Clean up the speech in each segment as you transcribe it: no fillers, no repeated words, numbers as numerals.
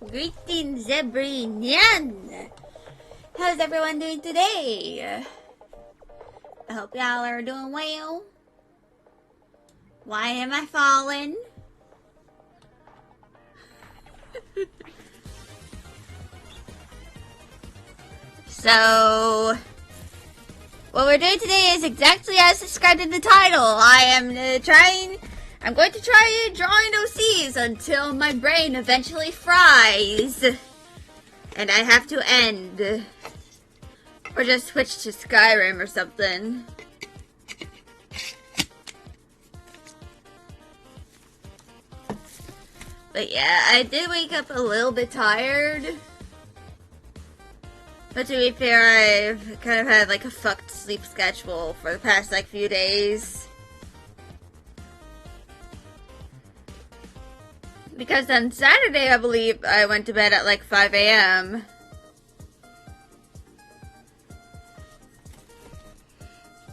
Greetings, Zebrinian! How's everyone doing today? I hope y'all are doing well. Why am I falling? So, what we're doing today is exactly as described in the title. I'm going to try drawing OCs until my brain eventually fries. And I have to end. Or just switch to Skyrim or something. But yeah, I did wake up a little bit tired. But to be fair, I've kind of had like a fucked sleep schedule for the past like few days. Because on Saturday, I believe, I went to bed at like 5 a.m.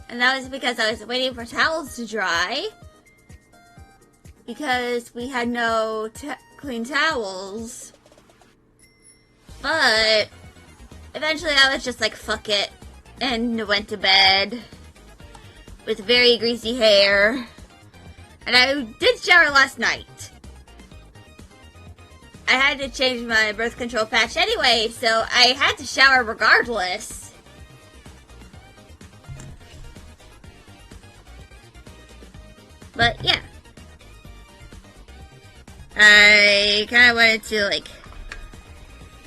And that was because I was waiting for towels to dry. Because we had no clean towels. But eventually I was just like, fuck it. And went to bed. With very greasy hair. And I did shower last night. I had to change my birth control patch anyway, so I had to shower regardless. But yeah. I kind of wanted to like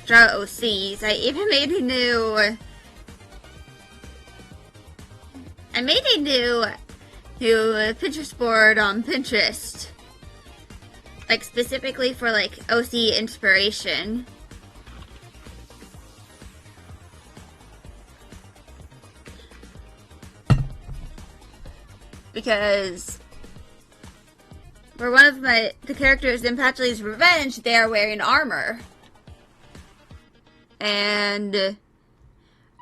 draw OCs. I even made a new Pinterest board on Pinterest. Like, specifically for, like, OC inspiration. Because for one of the characters in Patchley's Revenge, they are wearing armor. And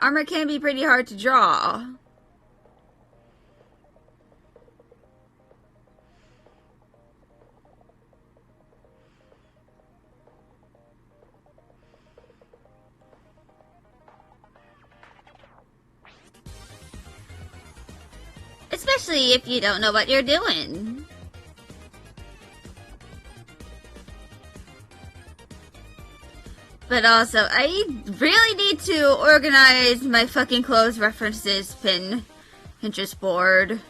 armor can be pretty hard to draw. Especially if you don't know what you're doing. But also, I really need to organize my fucking clothes references Pinterest board.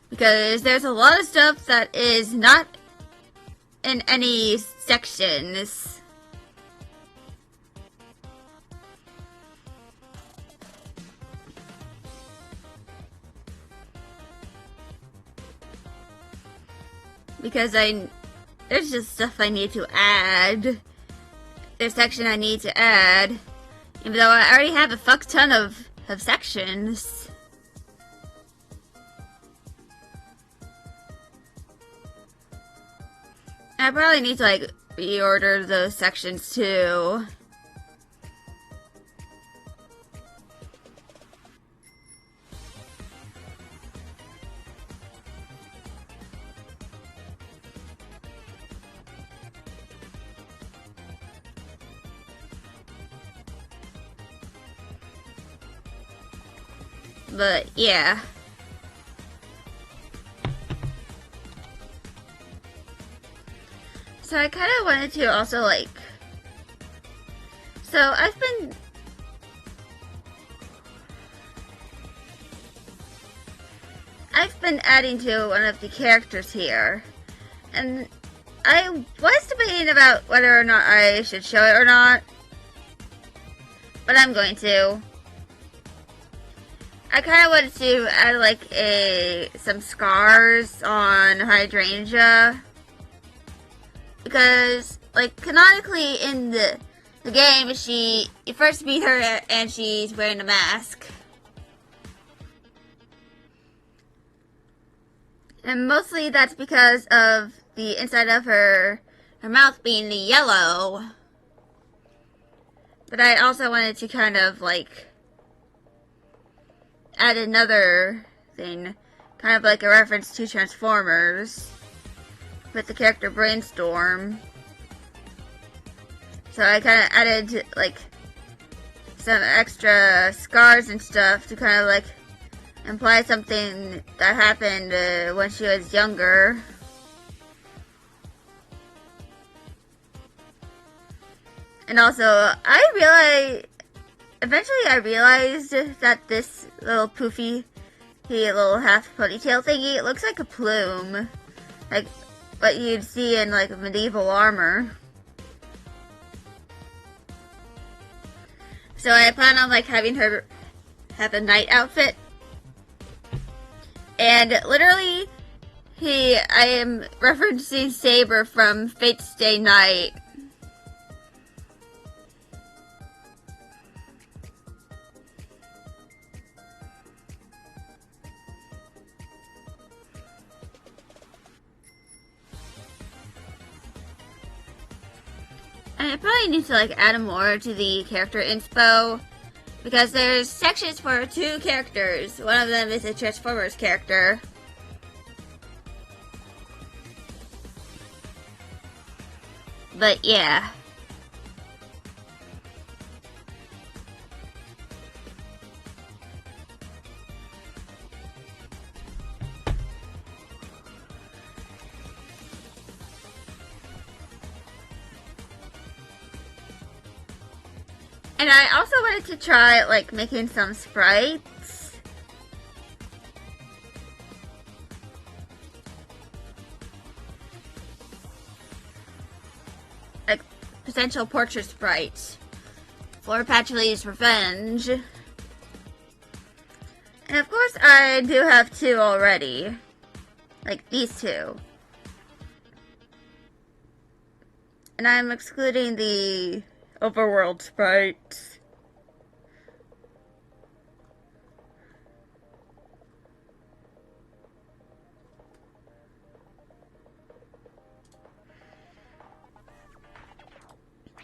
Because there's a lot of stuff that is not in any sections. Because there's just stuff I need to add. There's section I need to add. Even though I already have a fuck ton of sections. I probably need to like reorder those sections too. But, yeah. So I kind of wanted to also, like... So, I've been adding to one of the characters here. And I was debating about whether or not I should show it or not. But I'm going to. I kind of wanted to add like some scars on Hydrangea, because like canonically in the game you first meet her and she's wearing a mask, and mostly that's because of the inside of her mouth being yellow. But I also wanted to kind of like add another thing, kind of like a reference to Transformers, with the character Brainstorm. So I kind of added like some extra scars and stuff to kind of like imply something that happened when she was younger. And also, eventually I realized that this little poofy, little half ponytail thingy, it looks like a plume. Like what you'd see in like medieval armor. So I plan on like having her have a knight outfit. And literally, I am referencing Saber from Fate Stay Night. And I probably need to like add more to the character inspo, because there's sections for 2 characters. One of them is a Transformers character. But yeah. And I also wanted to try like making some sprites. Like potential portrait sprites for Patchouly's Revenge. And of course I do have 2 already. Like these 2. And I'm excluding the Overworld sprites.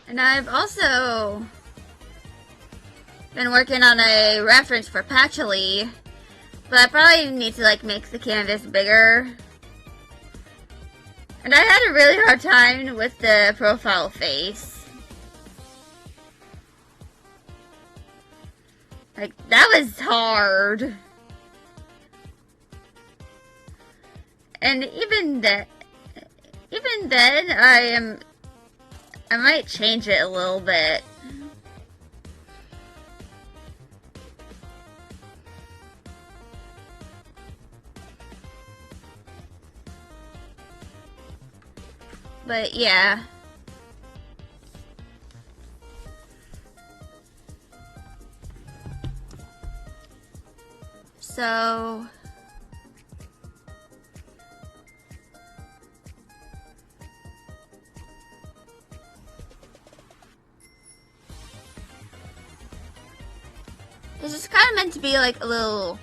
And I've also been working on a reference for Patchouly, but I probably need to like make the canvas bigger. And I had a really hard time with the profile face. Like, that was hard. And even then, I might change it a little bit. But yeah. So this is kind of meant to be like a little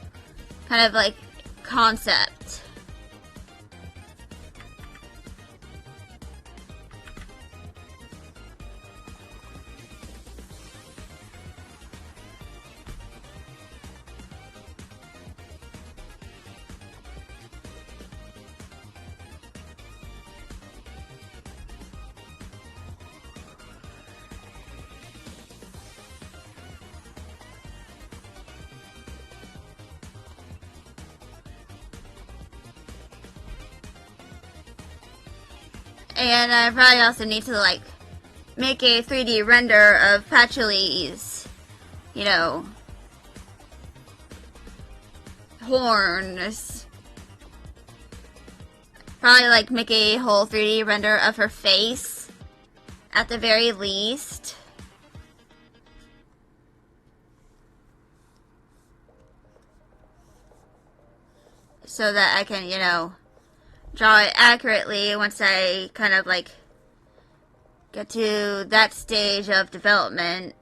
kind of like concept. And I probably also need to like make a 3D render of Patchouly's, you know, horns. Probably like make a whole 3D render of her face at the very least. So that I can, you know, draw it accurately once I kind of like get to that stage of development.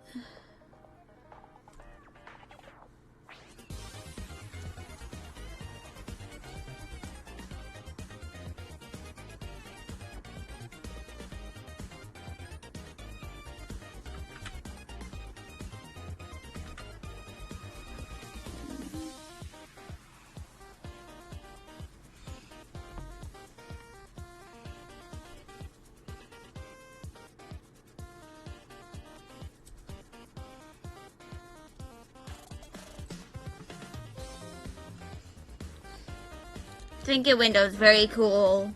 Trinket window is very cool.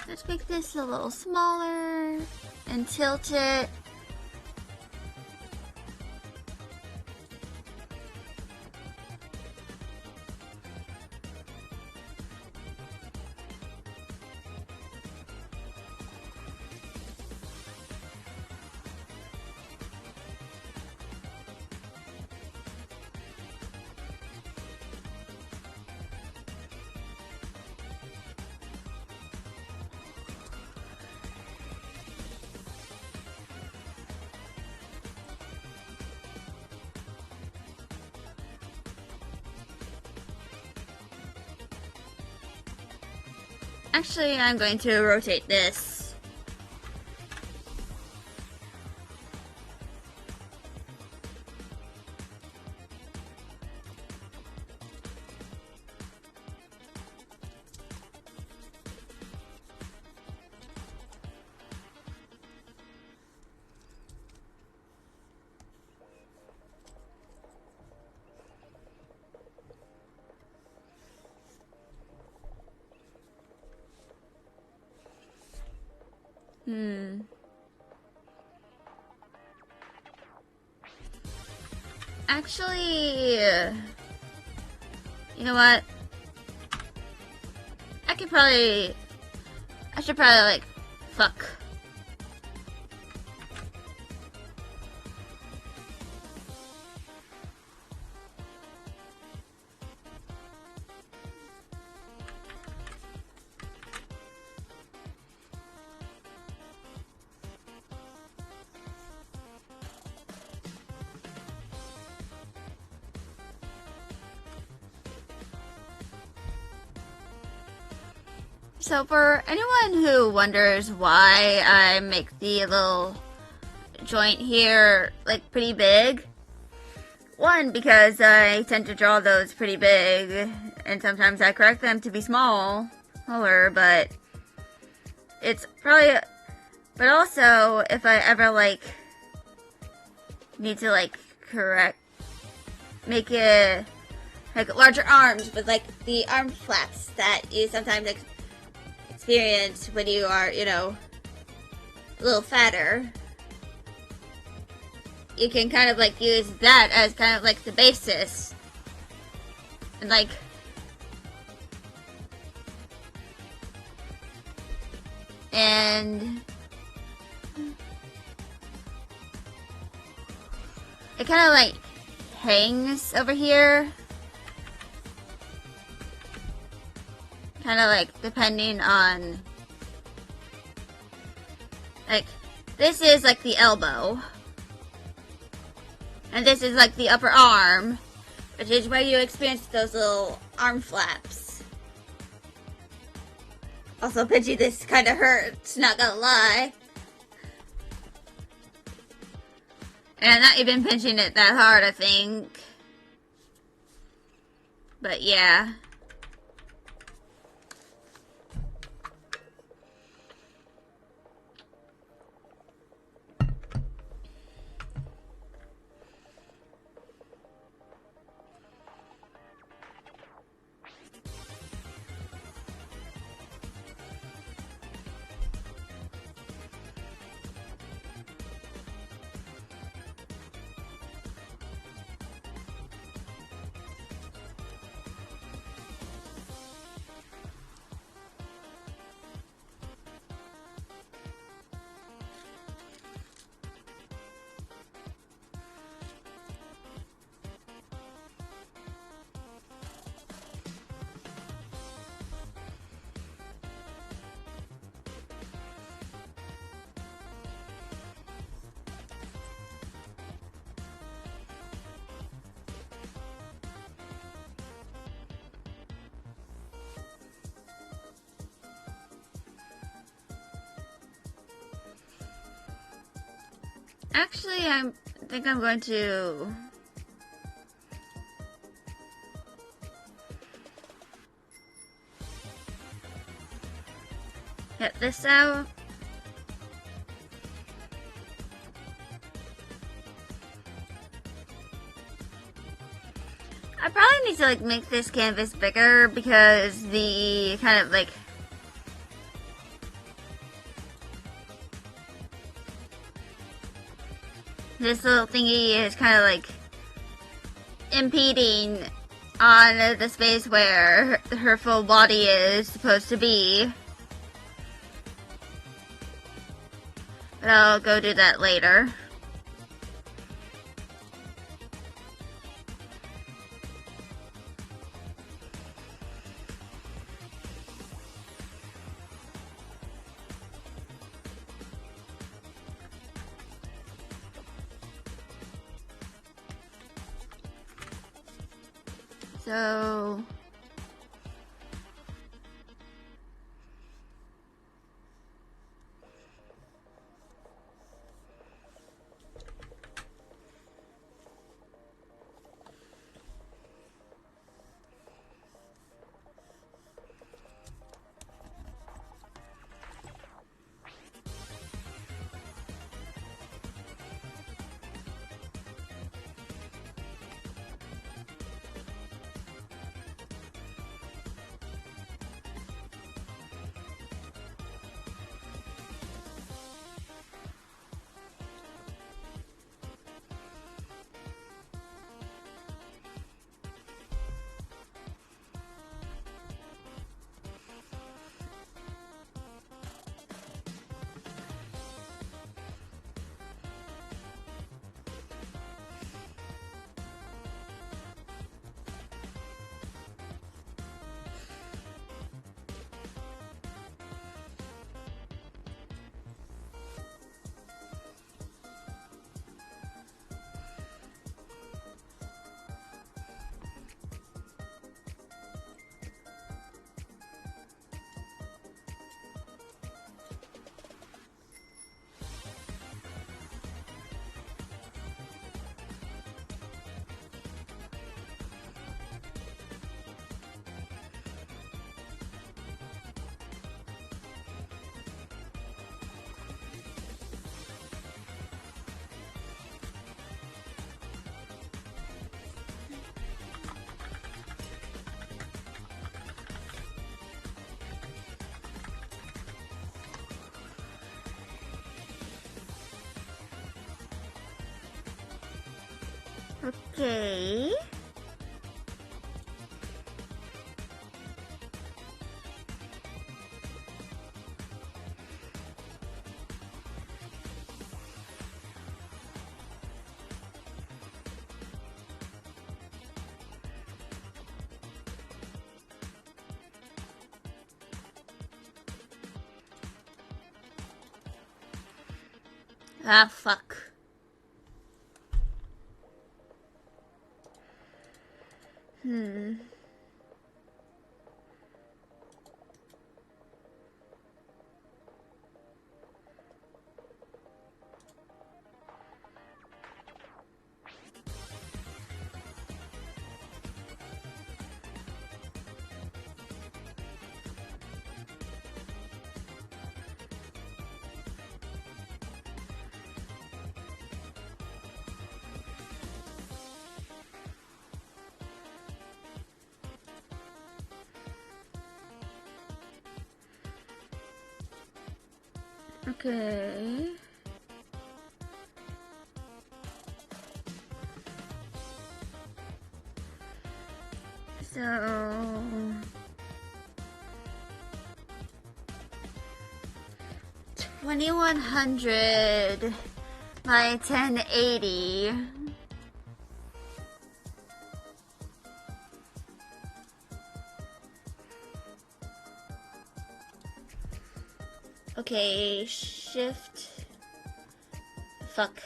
Let's make this a little smaller and tilt it. Actually, I'm going to rotate this. Actually, you know what? I should probably like, fuck. So for anyone who wonders why I make the little joint here like pretty big, one, because I tend to draw those pretty big, and sometimes I correct them to be smaller, but it's probably, but also if I ever like need to like make it like larger arms with like the arm flaps that you sometimes experience when you are, you know, a little fatter. You can kind of like use that as kind of like the basis. And like, and it kind of like hangs over here. Kind of like depending on, like, this is like the elbow, and this is like the upper arm, which is where you experience those little arm flaps. Also, Pidgey, this kind of hurts, not gonna lie. And I'm not even pinching it that hard, I think. But yeah. Actually, I think I'm going to... get this out. I probably need to like make this canvas bigger because the kind of like this little thingy is kind of like impeding on the space where her full body is supposed to be. But I'll go do that later. So okay. Ah, fuck. Okay. So 2100 by 1080. Okay, shift. Fuck.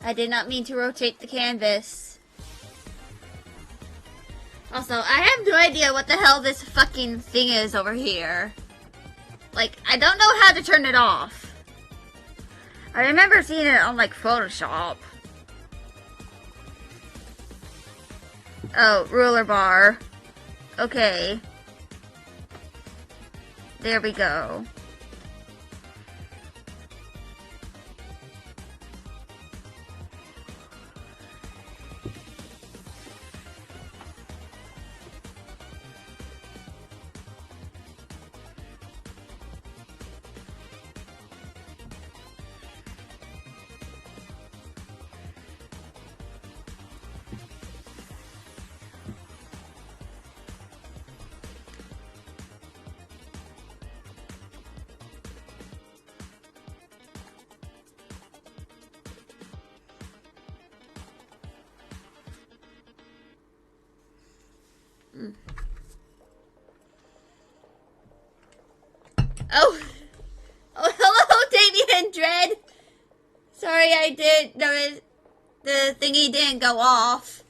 I did not mean to rotate the canvas. Also, I have no idea what the hell this fucking thing is over here. Like, I don't know how to turn it off. I remember seeing it on like Photoshop. Oh, ruler bar. Okay. There we go. Oh, oh, hello, Damien Dread. Sorry, I did. The thingy didn't go off.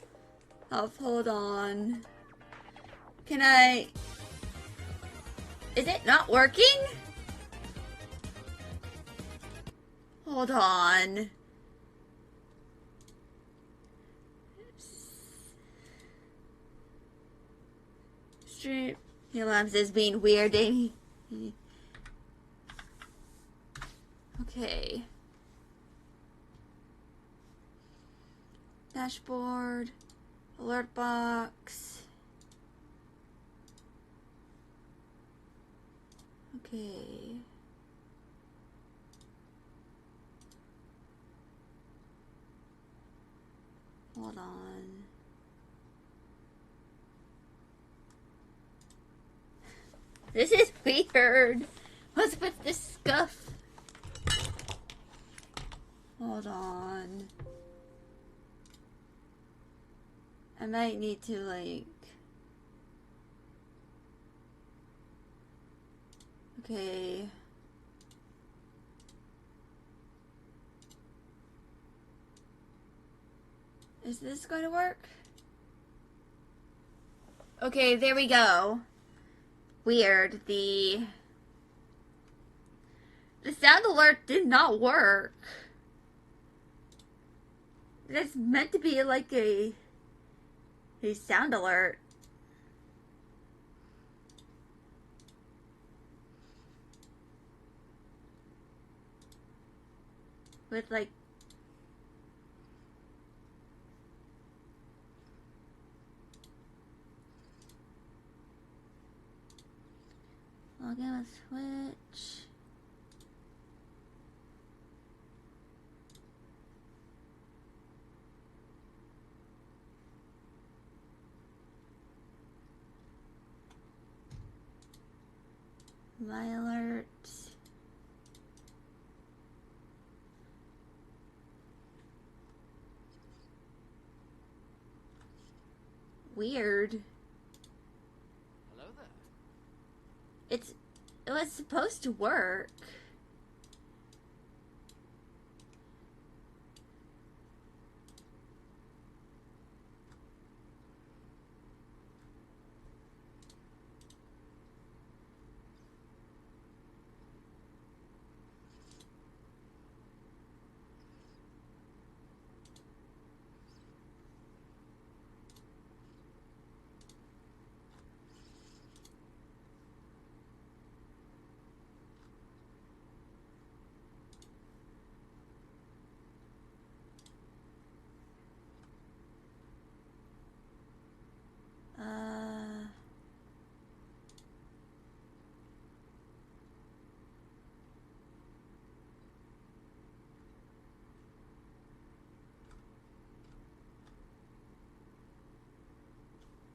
Oh, hold on. Can I? Is it not working? Hold on. Stream. Labs is being weird, Amy. Okay. Dashboard. Alert box. Okay. Hold on. This is weird. What's with this scuff? Hold on. I might need to like... Okay. Is this going to work? Okay, there we go. Weird. The sound alert did not work. It's meant to be like a sound alert. With like log in with Switch. My alert. Weird. Hello there. It was supposed to work.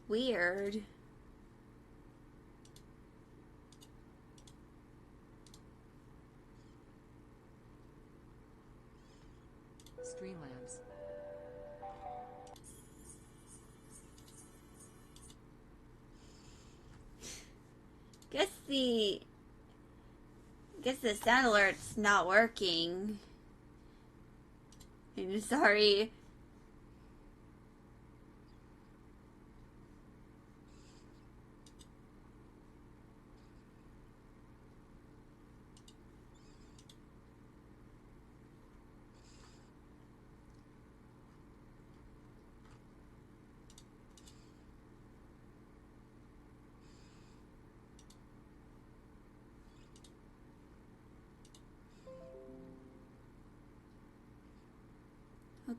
Weird. Streamlabs. Guess the sound alert's not working. I'm sorry.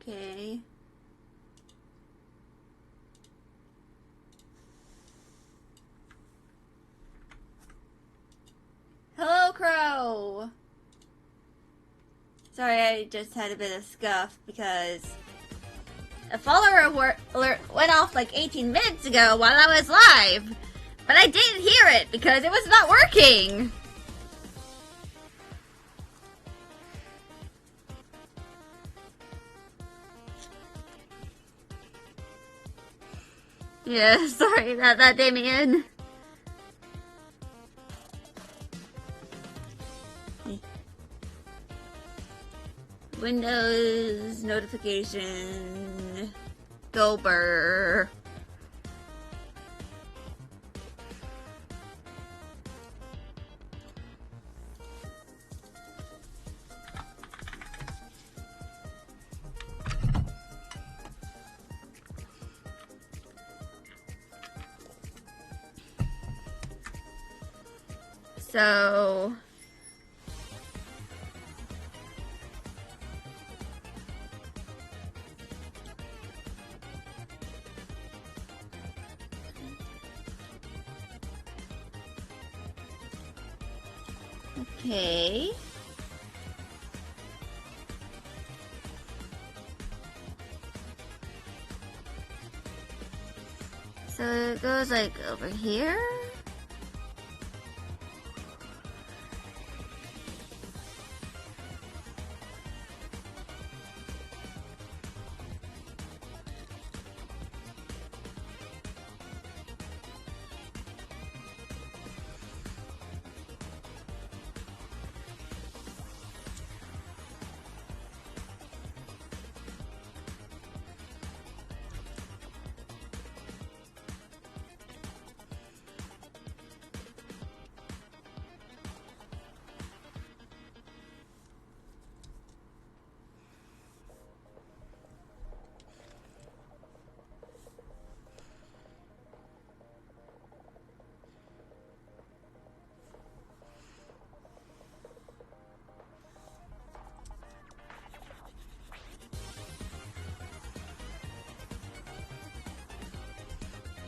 Okay. Hello, Crow! Sorry, I just had a bit of scuff because a follower alert went off like 18 minutes ago while I was live, but I didn't hear it because it was not working! Yeah, sorry about that, Damien. Windows notification. Gober. So okay. So it goes like over here.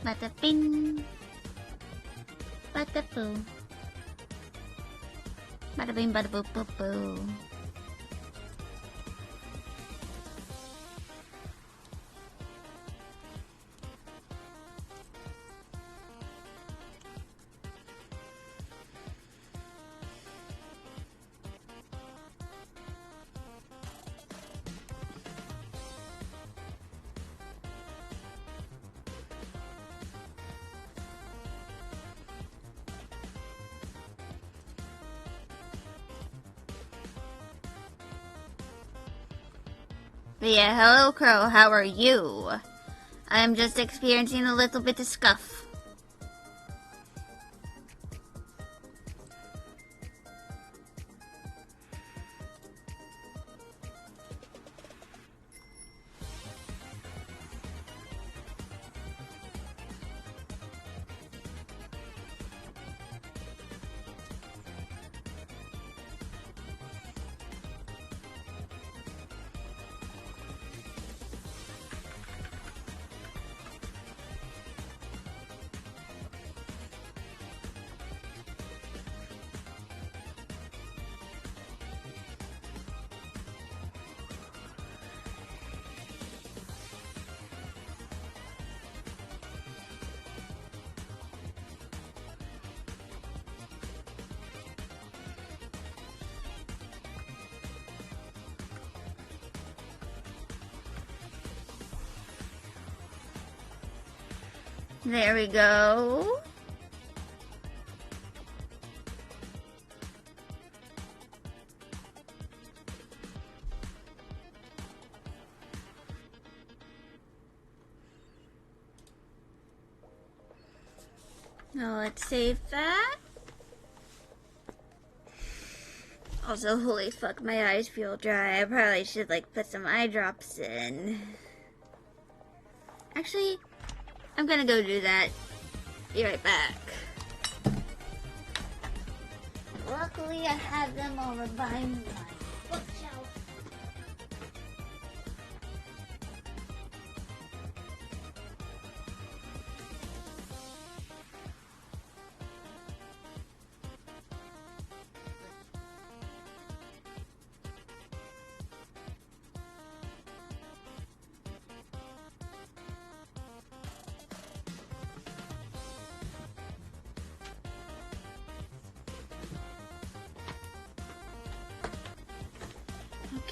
Bada bing. Bada boo. Bada bing, bada boo, boo, boo. But yeah, hello Crow, how are you? I'm just experiencing a little bit of scuff. There we go. Now let's save that. Also, holy fuck, my eyes feel dry. I probably should like put some eye drops in. Actually, I'm gonna go do that. Be right back. Luckily, I have them over by my bookshelf.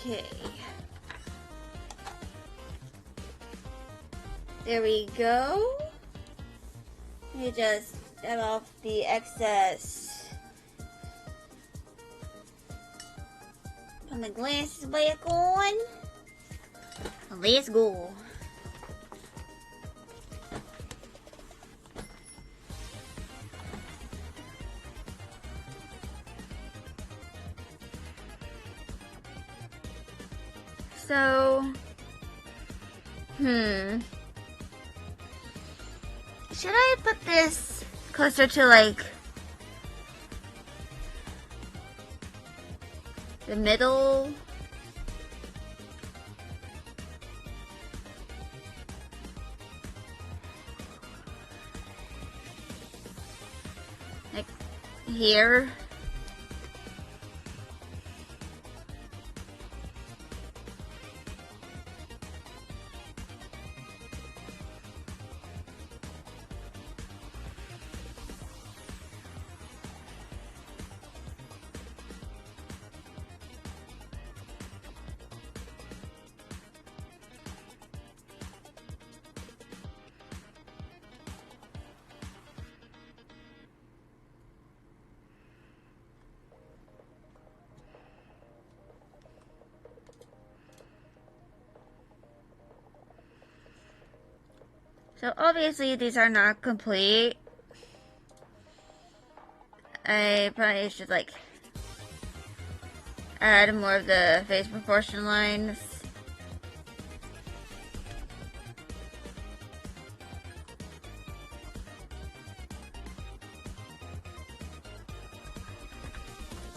Okay. There we go. Let me just get off the excess. Put my glasses back on. Let's go. So, should I put this closer to like the middle? Like here? So obviously these are not complete. I probably should like add more of the face proportion lines.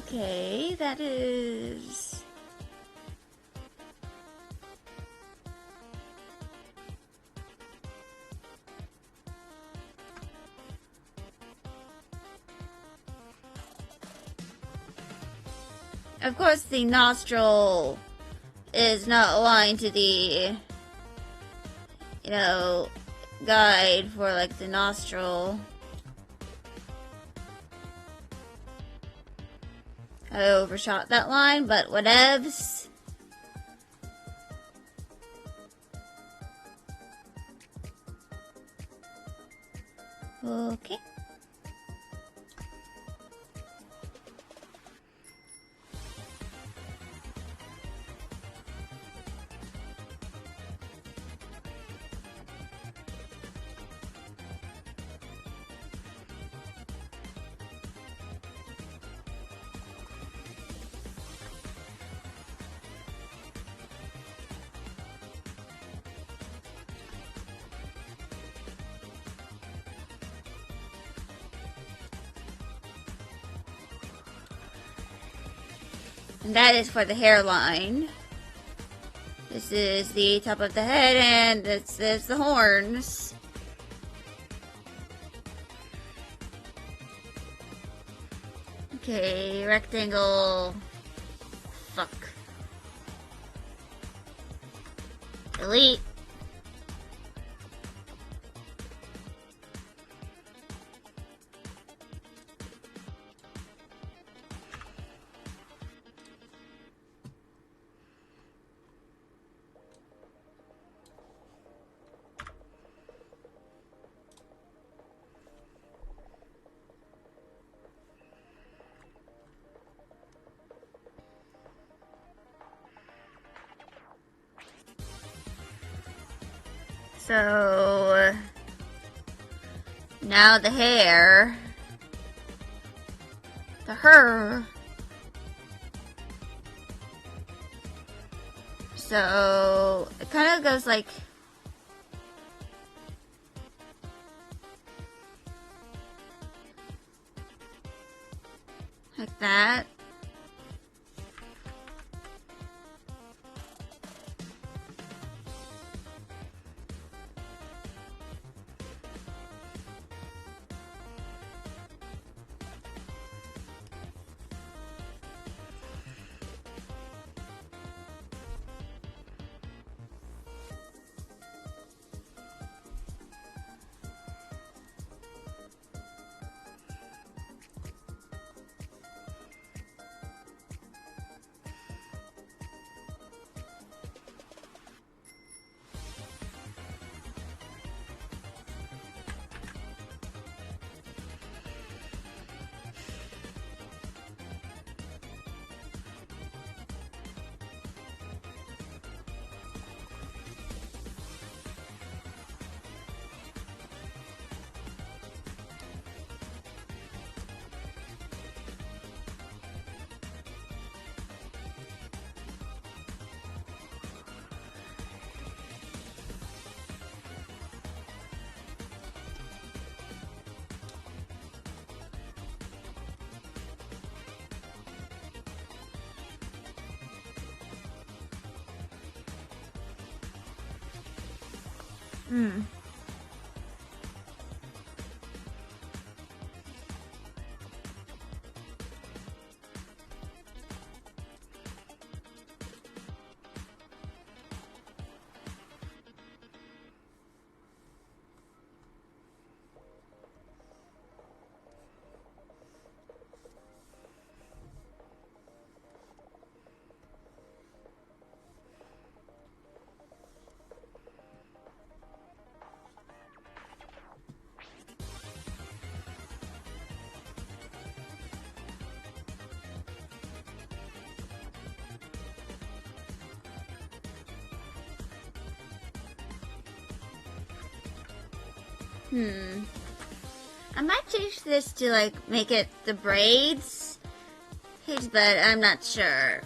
Okay, that is... Of course, the nostril is not aligned to the, guide for like the nostril. I overshot that line, but whatevs. Okay. And that is for the hairline. This is the top of the head, and this is the horns. Okay, rectangle. Fuck. Delete. So now the hair, her. So it kind of goes like that. Hmm. I might change this to like make it the braids page, but I'm not sure.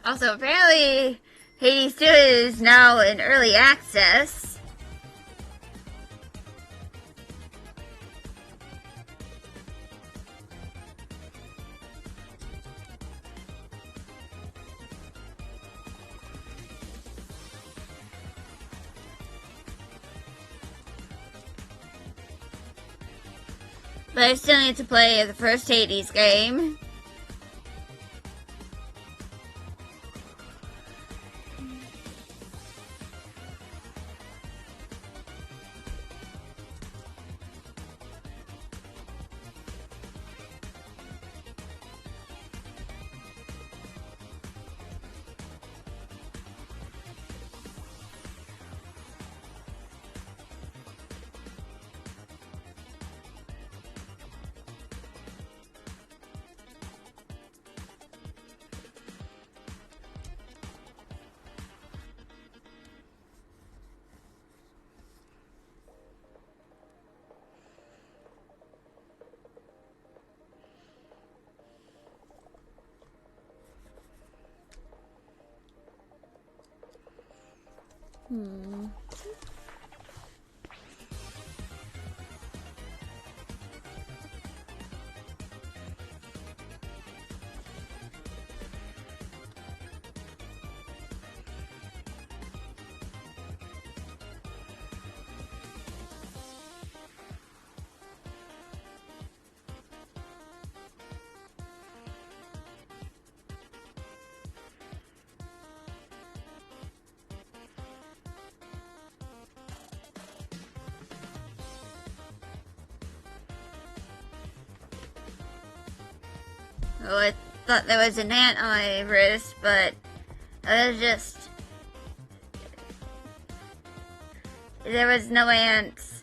Also, apparently, Hades 2 is now in early access. But I still need to play the first Hades game. Oh, I thought there was an ant on my wrist, but I was just... There was no ants.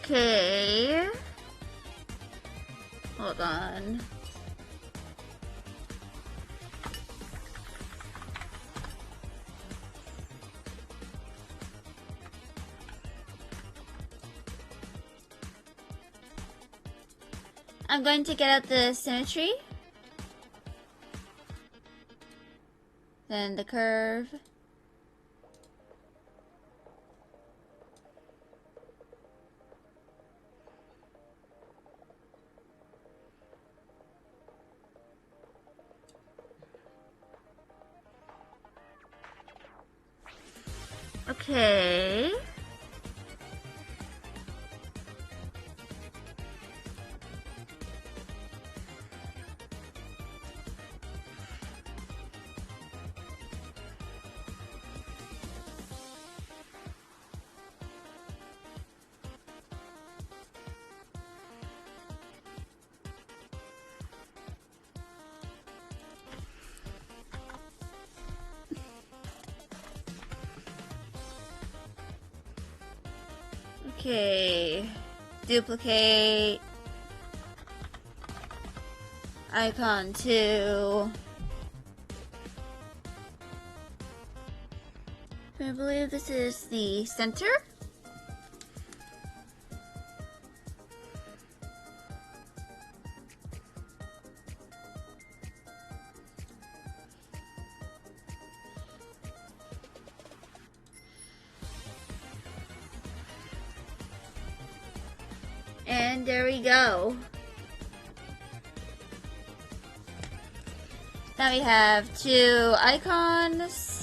Okay. Hold on. I'm going to get out the symmetry. Then the curve. Okay. Okay. Duplicate. Icon 2. I believe this is the center. And there we go. Now we have 2 icons.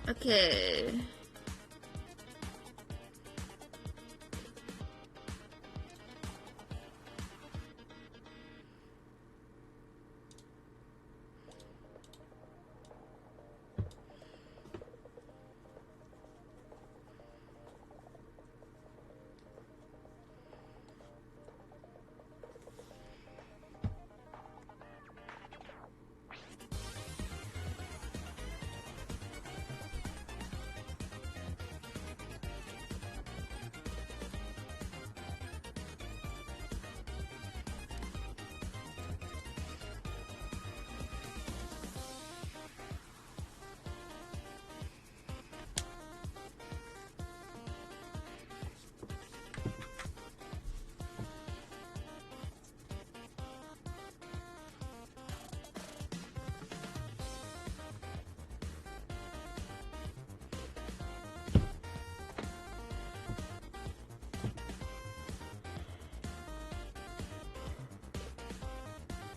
Okay.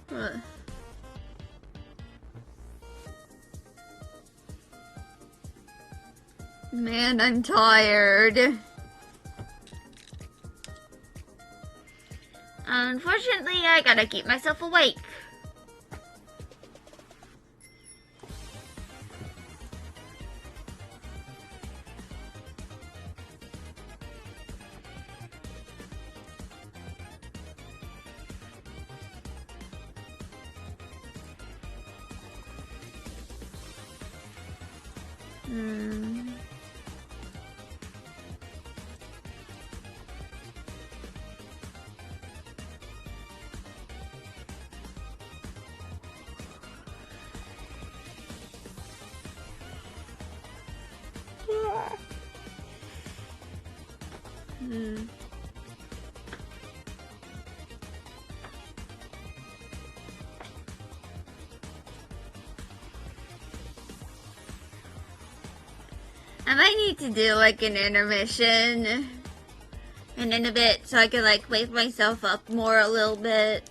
Huh. Man, I'm tired. Unfortunately, I gotta keep myself awake. I might need to do like an intermission and in a bit so I can like wake myself up more a little bit.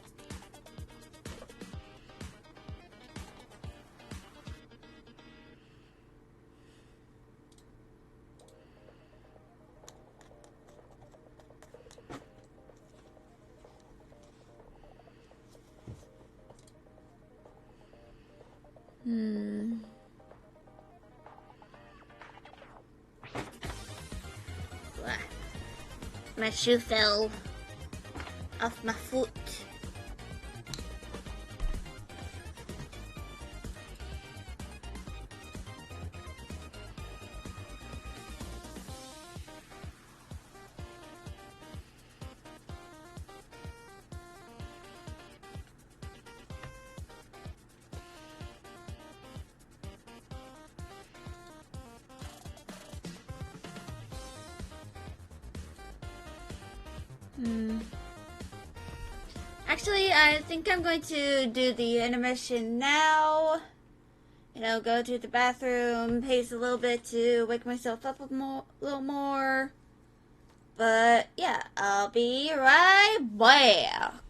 My shoe fell off my foot. Actually, I think I'm going to do the intermission now. You know, go to the bathroom, pace a little bit to wake myself up a little more. But yeah, I'll be right back.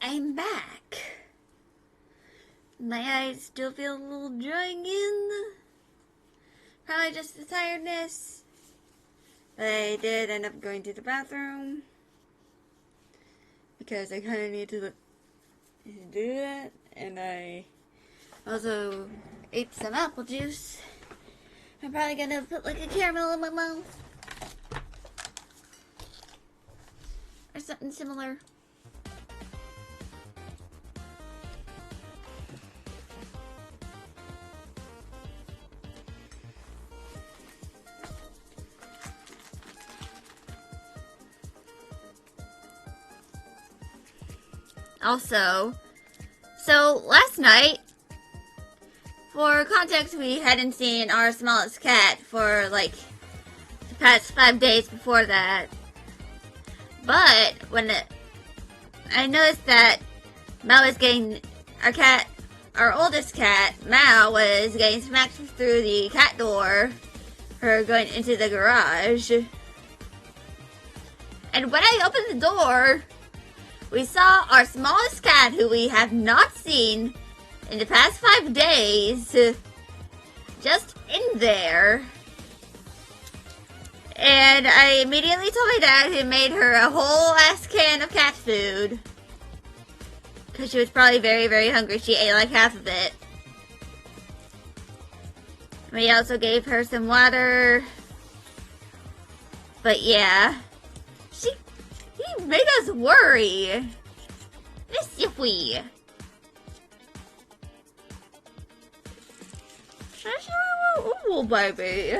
I'm back. My eyes still feel a little drying in. Probably just the tiredness. But I did end up going to the bathroom. Because I kind of need to do that. And I also ate some apple juice. I'm probably gonna put like a caramel in my mouth. Or something similar. Also, so last night, for context, we hadn't seen our smallest cat for like the past 5 days before that. But I noticed that Mao was getting our oldest cat, Mao, was getting smacked through the cat door for going into the garage. And when I opened the door, we saw our smallest cat, who we have not seen in the past 5 days, just in there. And I immediately told my dad, who made her a whole ass can of cat food. Because she was probably very, very hungry. She ate like half of it. We also gave her some water. But yeah. He made us worry. Miss we. Oh, baby.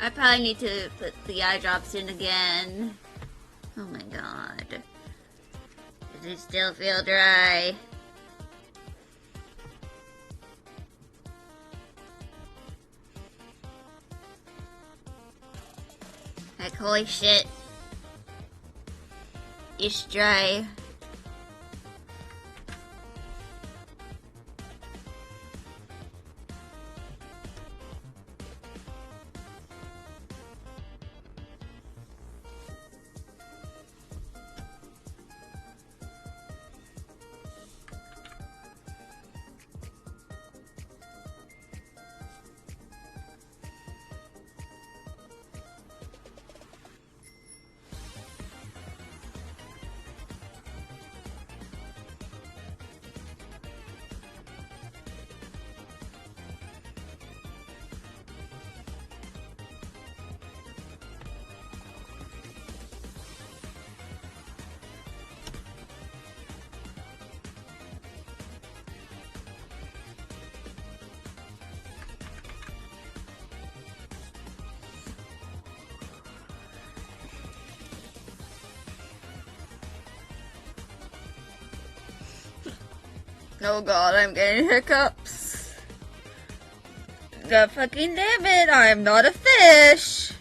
I probably need to put the eye drops in again. Oh my god. Does it still feel dry? Like, holy shit. It's dry. Oh god, I'm getting hiccups. God fucking damn it, I am not a fish!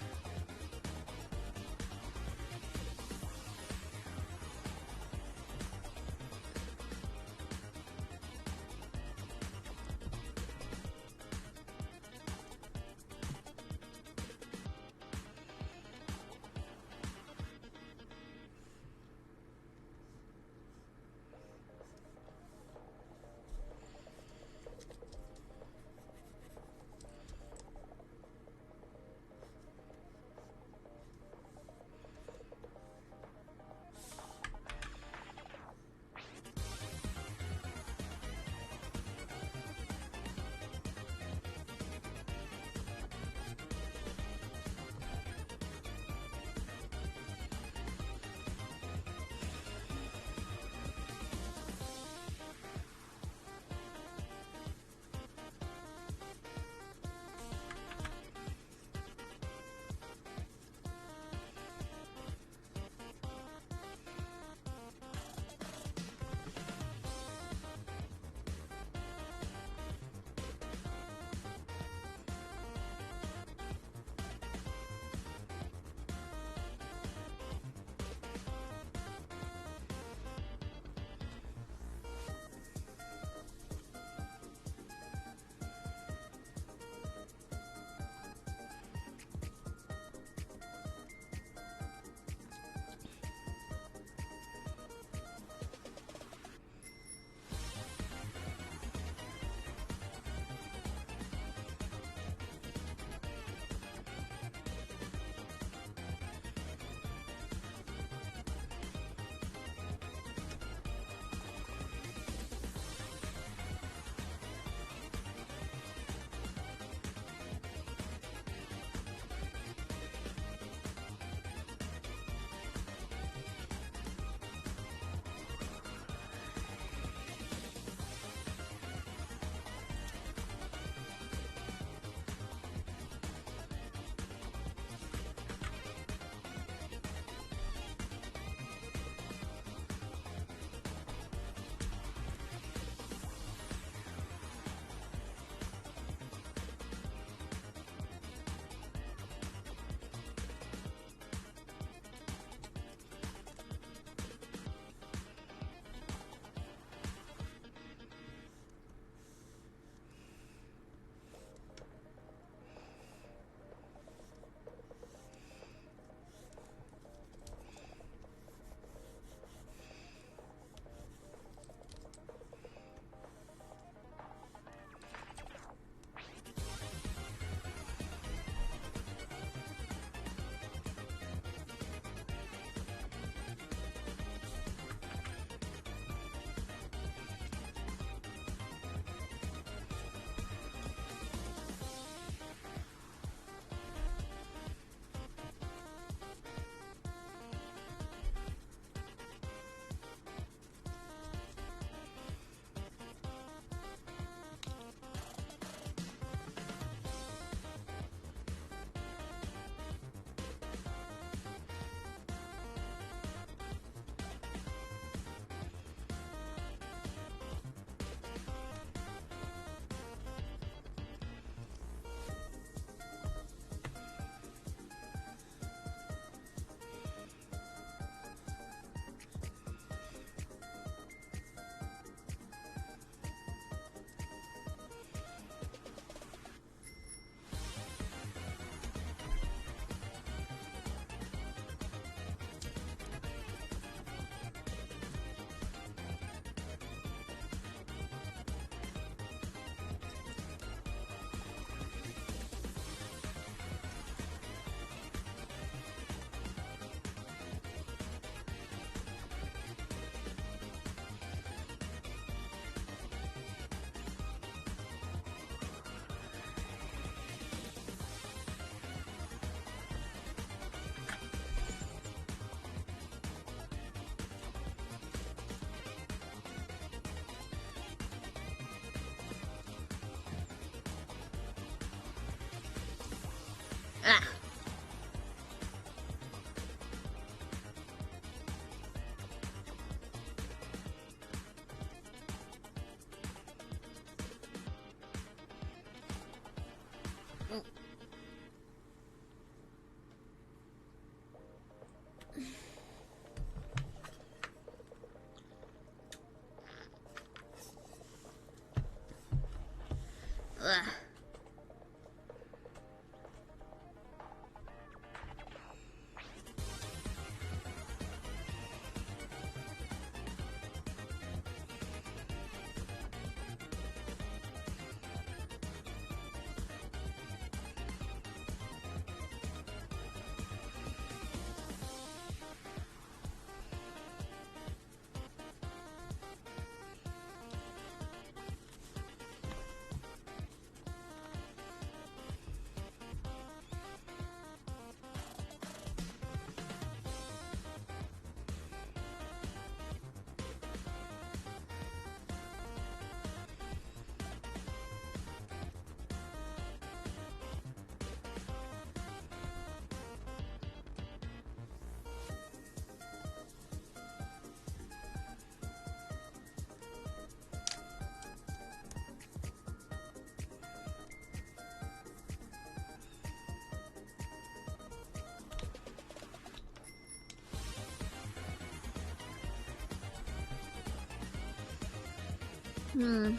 Hmm.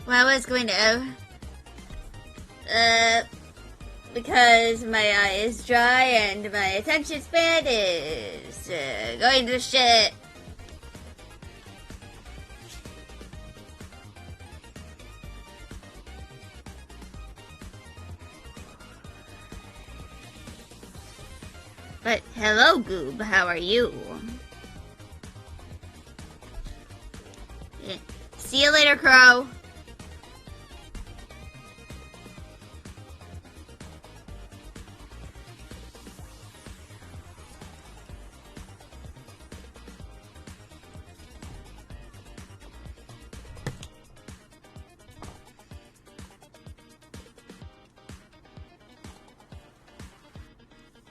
Well, I was going to, because my eye is dry and my attention span is, going to shit. But hello, Goob, how are you? Yeah. See you later, Crow.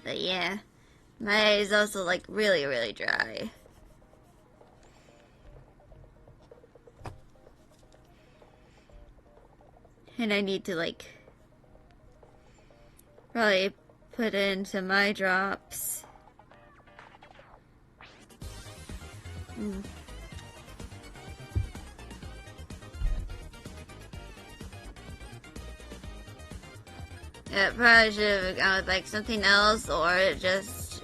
But yeah, my eye is also like really, really dry. And I need to like probably put in some eye drops. Yeah, probably should have gone with like something else or just.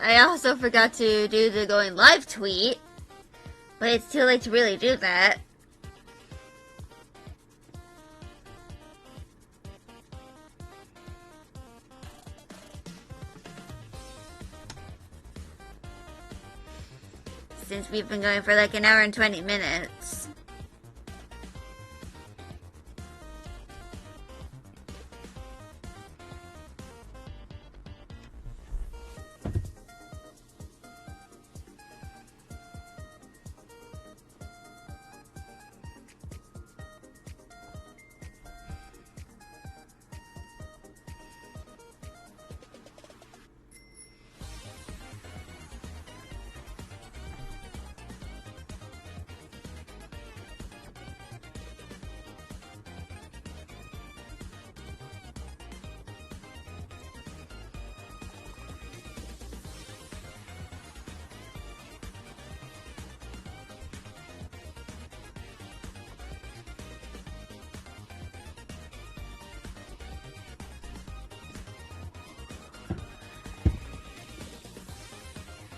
I also forgot to do the going live tweet, but it's too late to really do that. Since we've been going for like an hour and 20 minutes.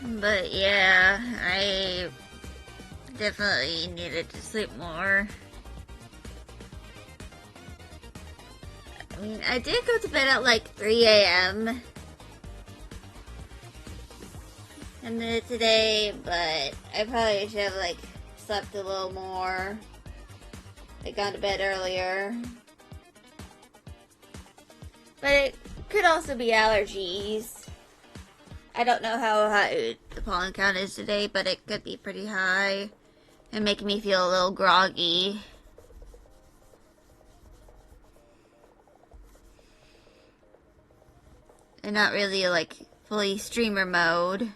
But yeah, I definitely needed to sleep more. I mean, I did go to bed at like 3 a.m. and then today, but I probably should have like slept a little more. I got to bed earlier. But it could also be allergies. I don't know how high the pollen count is today, but it could be pretty high and making me feel a little groggy. And not really like fully streamer mode.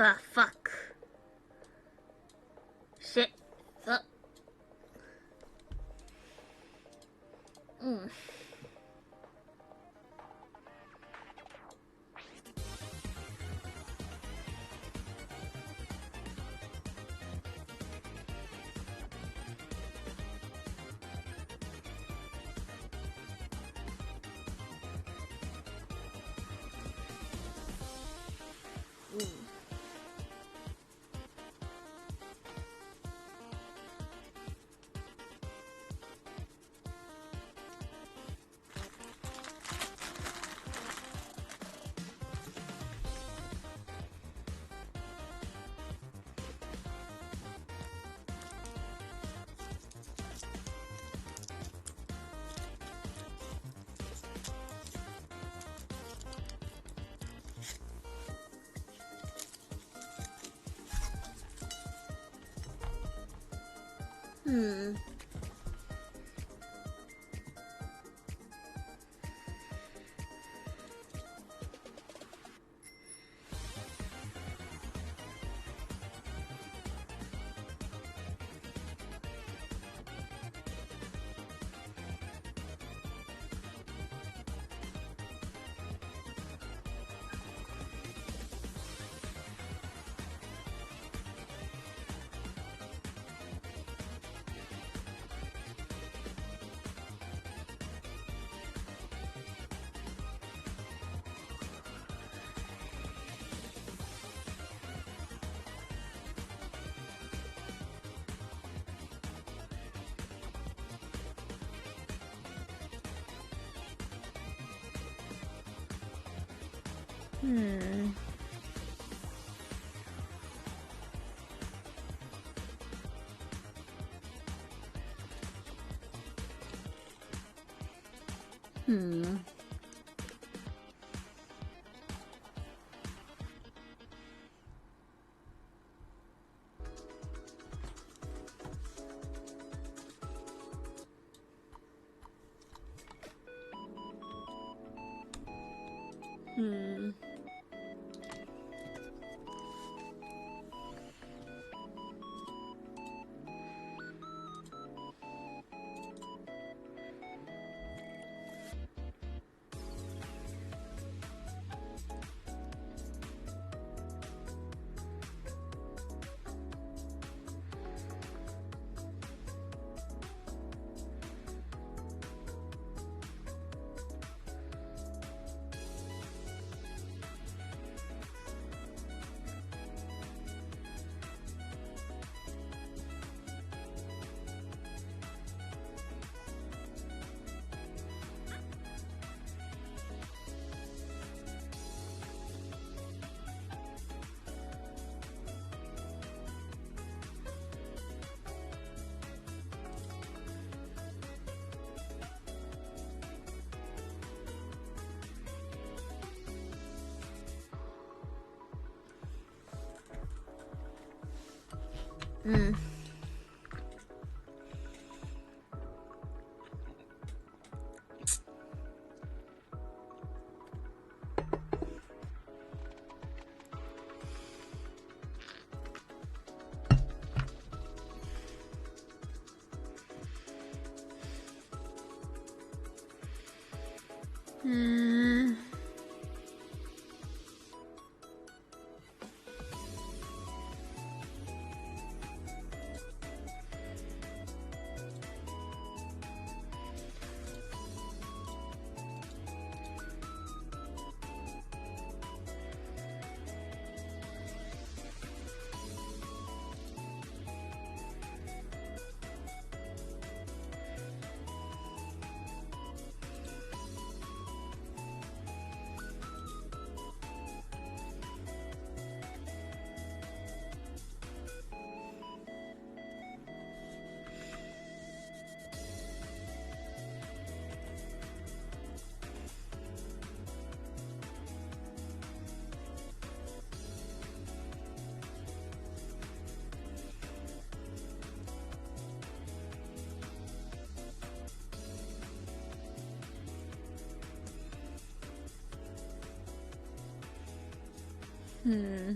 Ah, fuck. Shit. Fuck. Hmm. Hmm. Hmm. Hmm. Hmm. Hmm. Hmm.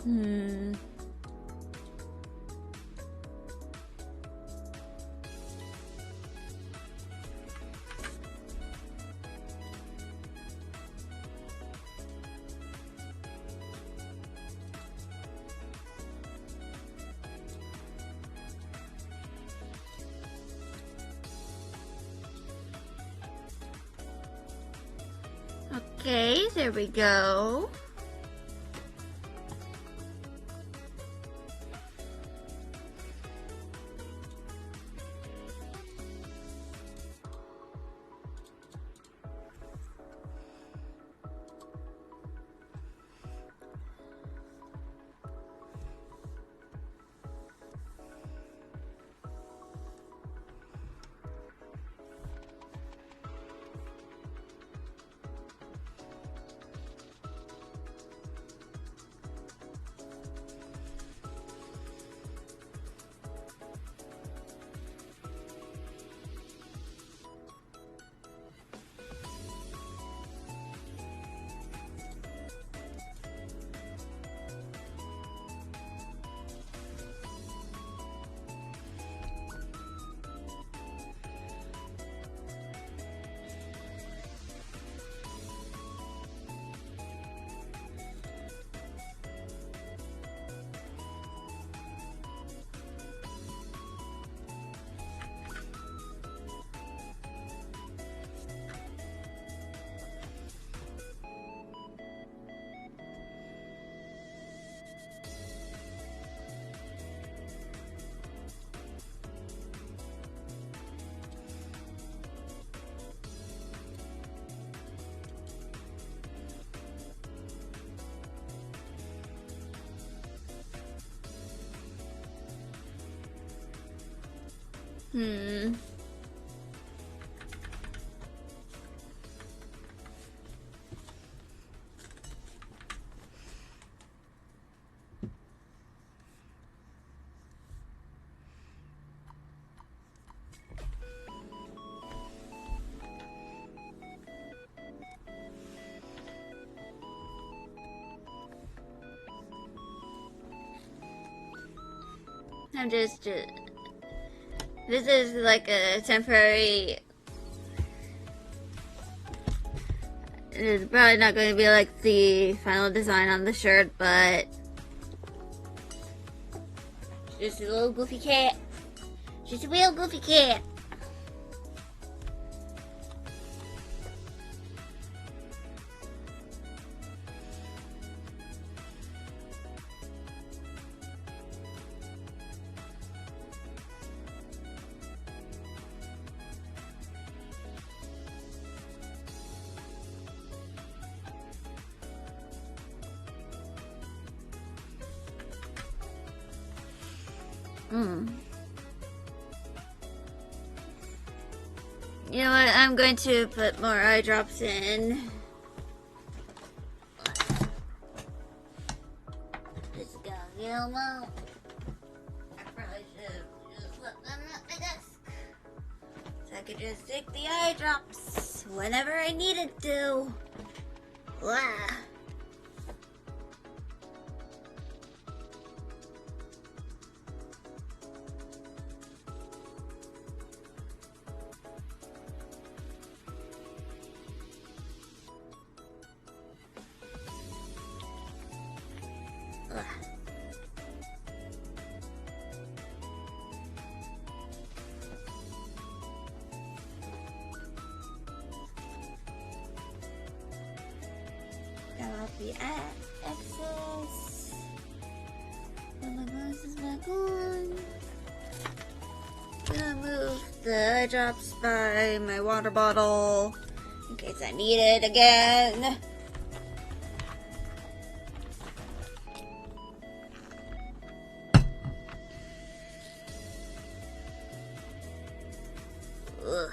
Hmm. Okay, there we go. Hmm. I'm just this is like a temporary. It's probably not going to be like the final design on the shirt, but just a little goofy cat. Just a real goofy cat. You know what? I'm going to put more eye drops in. Just go get them out. I probably should have just left them at my desk, so I could just take the eye drops whenever I needed to. Blah. The excess. Put my glasses back on. gonna move the eye drops by my water bottle in case I need it again. Ugh.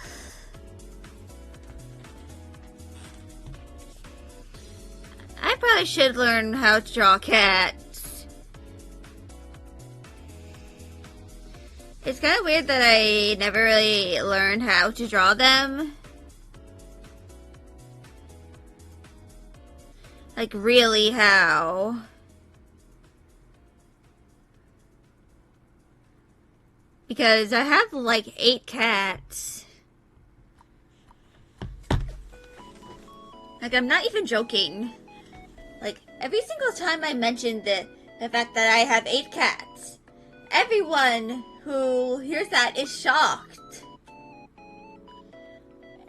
I probably should learn how to draw cats. It's kind of weird that I never really learned how to draw them. Like, really how? Because I have like 8 cats. Like, I'm not even joking. Like, every single time I mention the fact that I have 8 cats, everyone who hears that is shocked.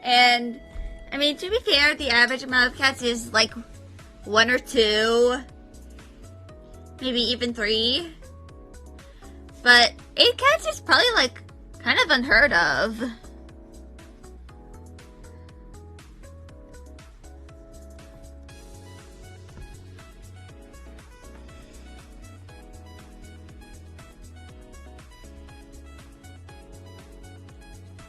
And, I mean, to be fair, the average amount of cats is like 1 or 2, maybe even 3. But 8 cats is probably like kind of unheard of.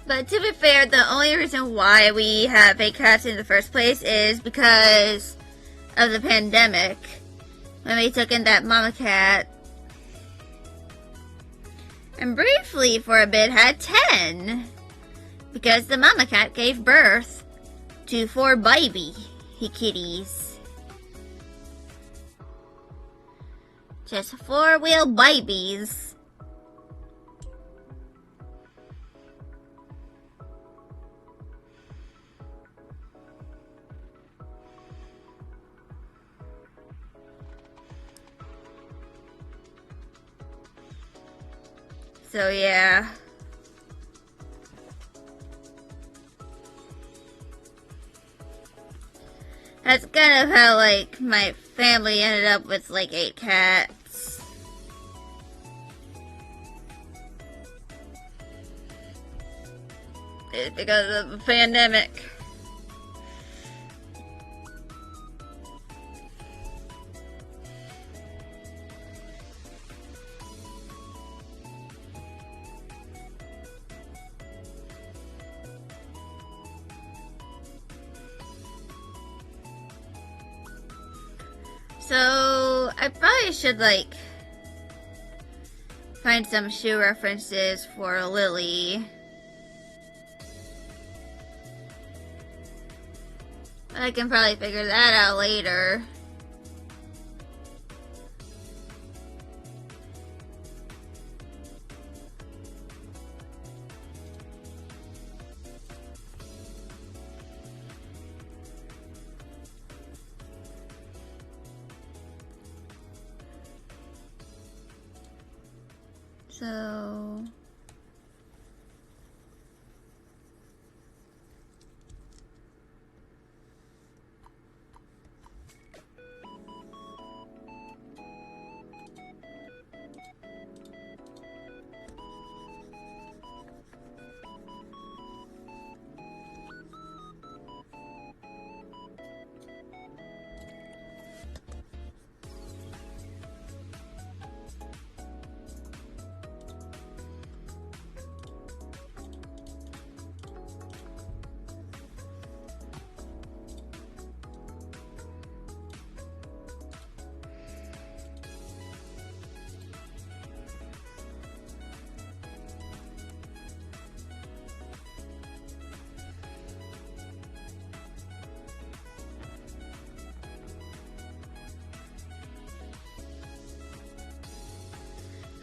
But to be fair, the only reason why we have 8 cats in the first place is because of the pandemic. When we took in that mama cat. And briefly, for a bit, had 10. Because the mama cat gave birth to 4 baby kitties. Just 4 wheel babies. So yeah. That's kind of how, like, my family ended up with, like, 8 cats. It's because of the pandemic. So, I probably should, like, find some shoe references for Lily. I can probably figure that out later. So...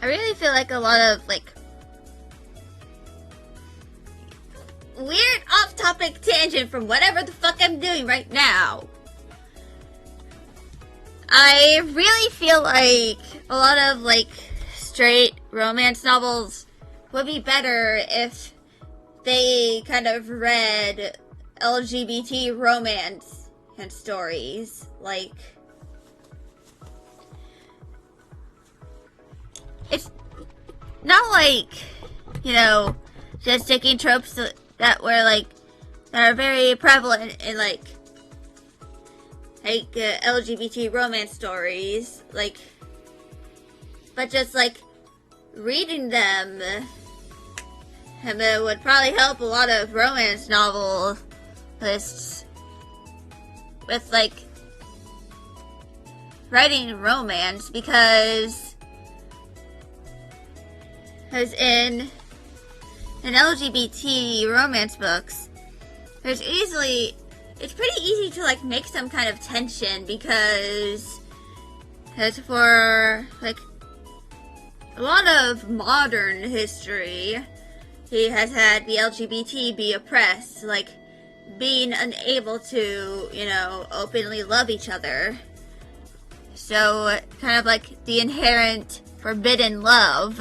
I really feel like a lot of, like, weird off-topic tangent from whatever the fuck I'm doing right now. I really feel like a lot of, like, straight romance novels would be better if they kind of read LGBT romance and stories. Like, it's not like, you know, just taking tropes that were like that are very prevalent in like LGBT romance stories, like, but just like reading them would probably help a lot of romance novelists with like writing romance, because in LGBT romance books, it's pretty easy to like make some kind of tension, because for like a lot of modern history, he has had the LGBT be oppressed, like being unable to, openly love each other. So kind of like the inherent forbidden love,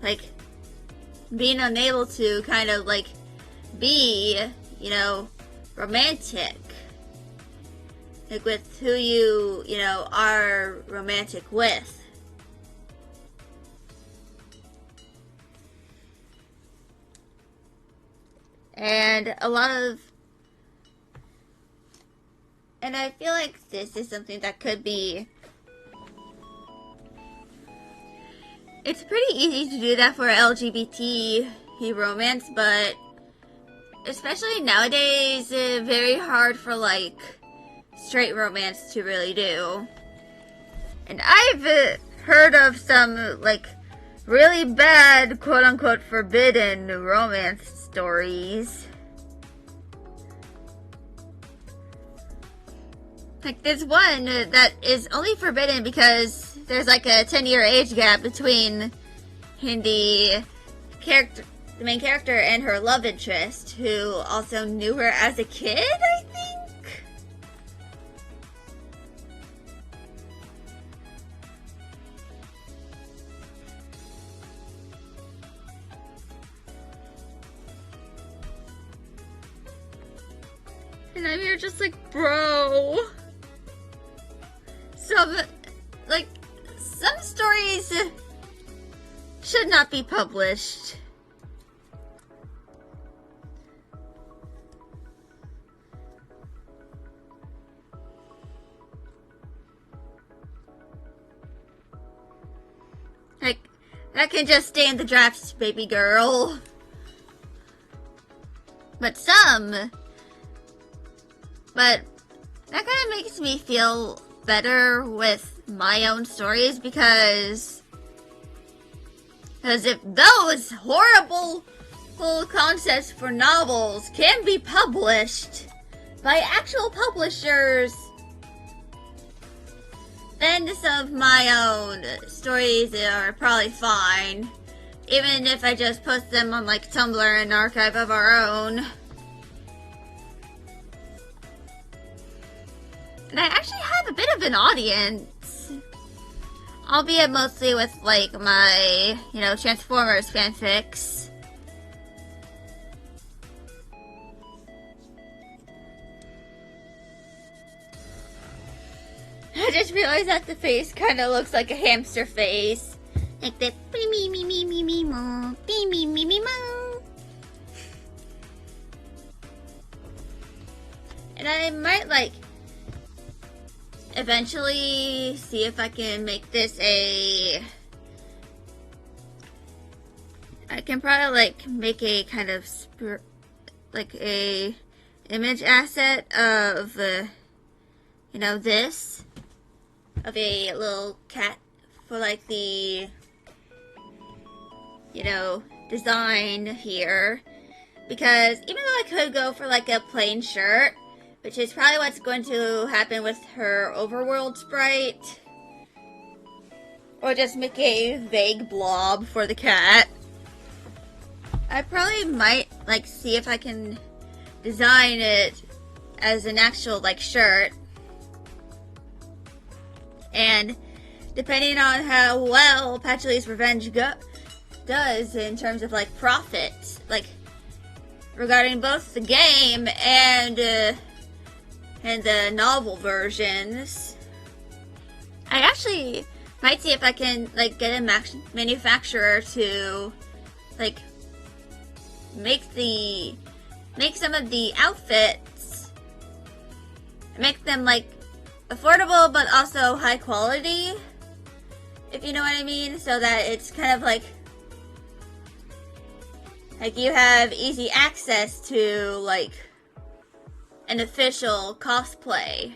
like being unable to kind of like be, romantic, like with who you, are romantic with. And I feel like this is something that could be, it's pretty easy to do that for LGBT romance, but especially nowadays, very hard for like straight romance to really do. And I've heard of some like really bad quote unquote forbidden romance stories. Like there's one that is only forbidden because there's like a 10-year age gap between the main character and her love interest, who also knew her as a kid, I think. And I'm here just like, bro. Some stories should not be published. Like, that can just stay in the drafts, baby girl. But that kind of makes me feel better with my own stories, because if those horrible concepts for novels can be published by actual publishers, then some of my own stories are probably fine, even if I just post them on like Tumblr and Archive of Our Own. And I actually have a bit of an audience, albeit mostly with like my, Transformers fanfics. I just realized that the face kind of looks like a hamster face. Like the me me me me me mo, me me me me mo. And I might like eventually see if I can make this I can probably like make a kind of like a image asset of this, of a little cat for like the design here, because even though I could go for like a plain shirt, which is probably what's going to happen with her overworld sprite, or just make a vague blob for the cat, I probably might like see if I can design it as an actual like shirt. And depending on how well Patchouly's Revenge does in terms of like profit, like regarding both the game and the novel versions, I actually might see if I can like get a manufacturer to like make some of the outfits, make them like affordable but also high quality, if you know what I mean, so that it's kind of like you have easy access to like an official cosplay.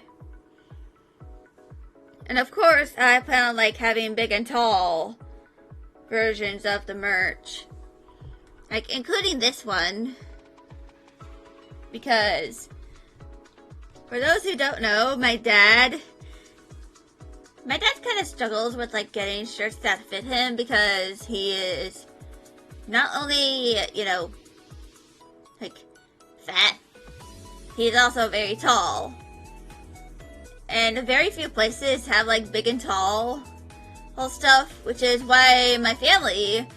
And of course, I plan on like having big and tall versions of the merch, like including this one, because for those who don't know, my dad kind of struggles with like getting shirts that fit him, because he is not only, you know, like fat, he's also very tall. And very few places have like big and tall stuff, which is why my family,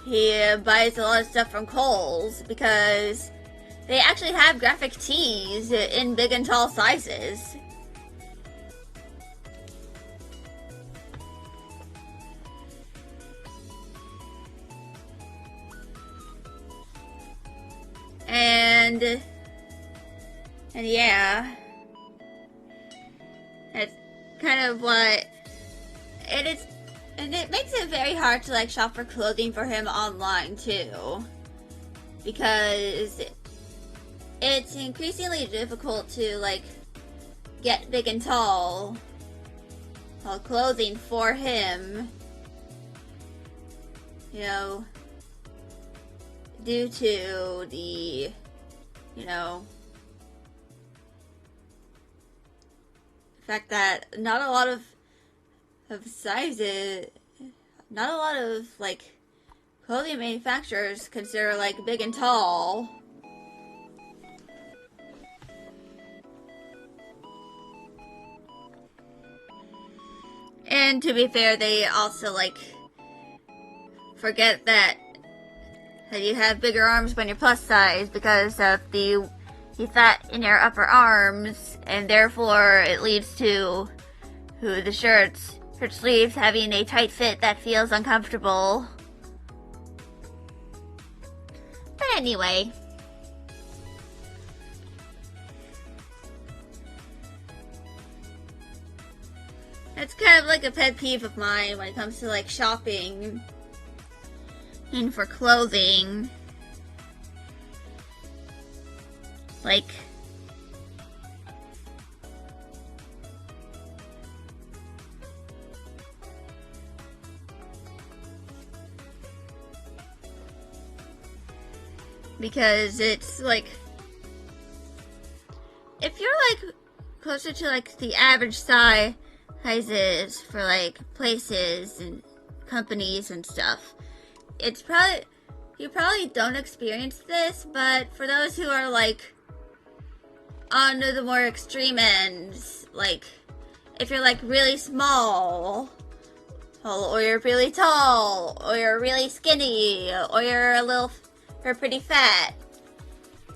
he buys a lot of stuff from Kohl's, because they actually have graphic tees in big and tall sizes. And yeah, that's kind of what it is. And it makes it very hard to like shop for clothing for him online too, because it's increasingly difficult to like get big and tall clothing for him, you know, due to the, you know, fact that not a lot of sizes, not a lot of like clothing manufacturers consider like big and tall. And to be fair, they also like forget that you have bigger arms when you're plus size because of the fat in your upper arms, and therefore it leads to the shirt sleeves having a tight fit that feels uncomfortable. But anyway, that's kind of like a pet peeve of mine when it comes to like shopping and for clothing. Like, because it's like, if you're like closer to like the average sizes for like places and companies and stuff, it's probably, you probably don't experience this, but for those who are like on the more extreme ends, like if you're like really small, or you're really tall, or you're really skinny, or you're pretty fat,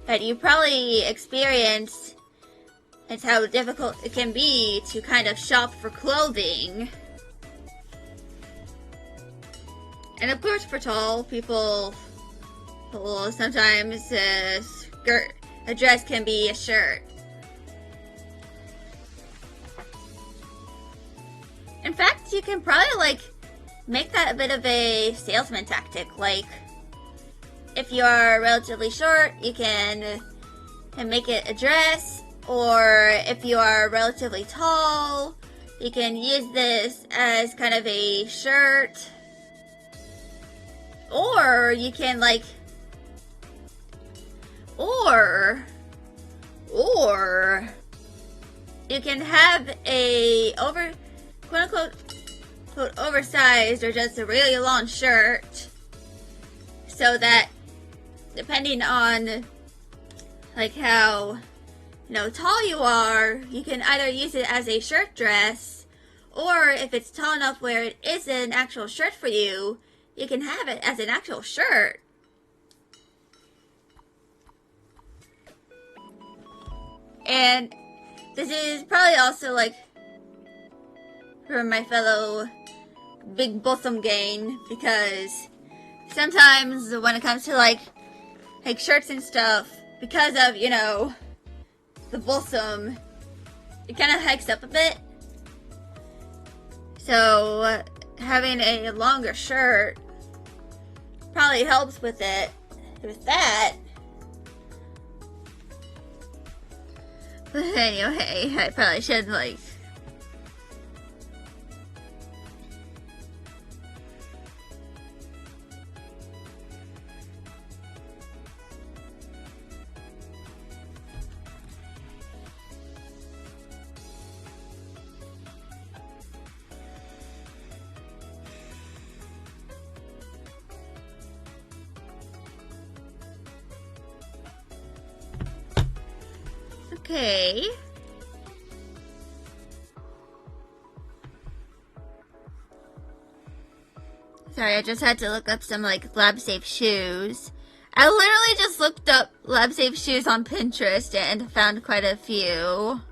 that you probably experience it's how difficult it can be to kind of shop for clothing. And of course, for tall people, sometimes a dress can be a shirt. In fact, you can probably like make that a bit of a salesman tactic. Like, if you are relatively short, you can make it a dress, or if you are relatively tall, you can use this as kind of a shirt. Or you can like, or you can have a quote unquote oversized or just a really long shirt, so that depending on like how, you know, tall you are, you can either use it as a shirt dress, or if it's tall enough where it is an actual shirt for you, you can have it as an actual shirt. And this is probably also like for my fellow big bosom gang, because sometimes when it comes to like shirts and stuff, because of, you know, the bosom, it kind of hikes up a bit. So having a longer shirt probably helps with it, with that. But anyway, I probably should like okay. Sorry, I just had to look up some like lab safe shoes. I literally just looked up lab safe shoes on Pinterest and found quite a few.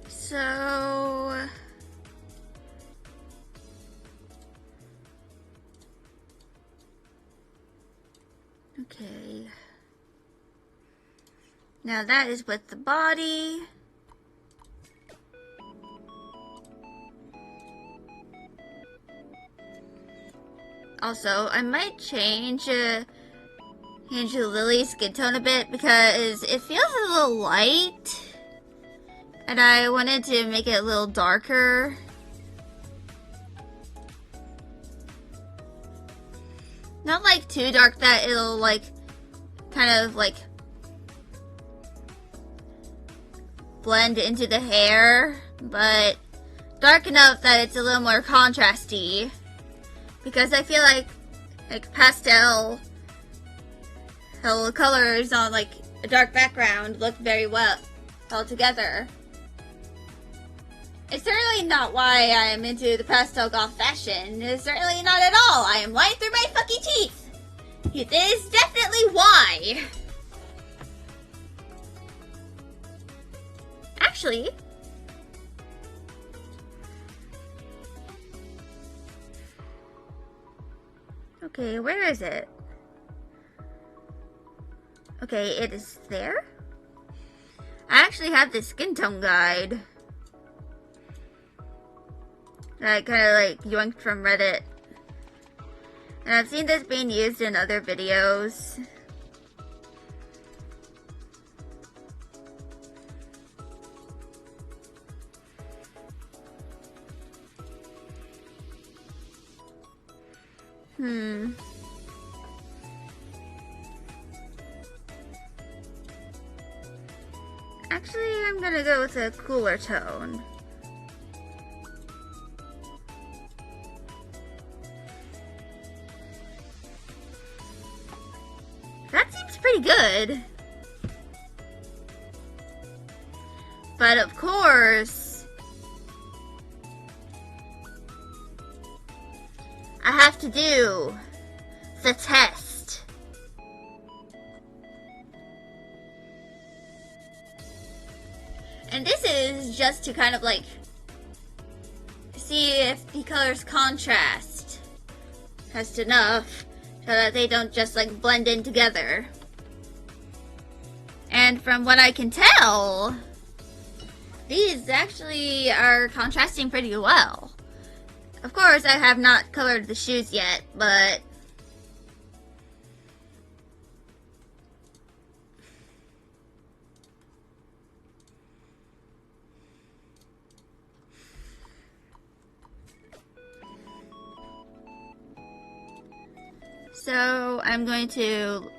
So okay. Now that is with the body. Also, I might change Lily's skin tone a bit because it feels a little light. And I wanted to make it a little darker. Not like too dark that it'll like kind of like blend into the hair, but dark enough that it's a little more contrasty. Because I feel like pastel colors on like a dark background look very well together. It's certainly not why I am into the pastel goth fashion. It's certainly not at all. I am lying through my fucking teeth. It is definitely why. Actually, okay, where is it? Okay, it is there. I actually have the skin tone guide that I kind of like yoinked from Reddit. And I've seen this being used in other videos. Actually, I'm gonna go with a cooler tone. That seems pretty good. But of course, I have to do the test. And this is just to kind of like see if the color's contrast has enough so that they don't just like blend in together. And from what I can tell, these actually are contrasting pretty well. Of course, I have not colored the shoes yet, but so I'm going to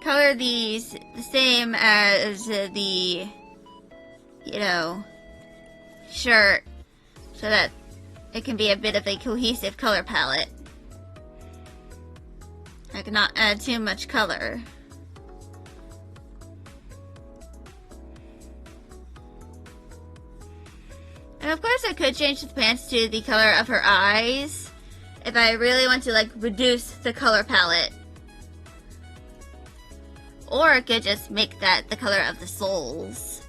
color these the same as the, shirt, so that it can be a bit of a cohesive color palette. I cannot add too much color. And of course I could change the pants to the color of her eyes if I really want to like reduce the color palette. Or I could just make that the color of the soles.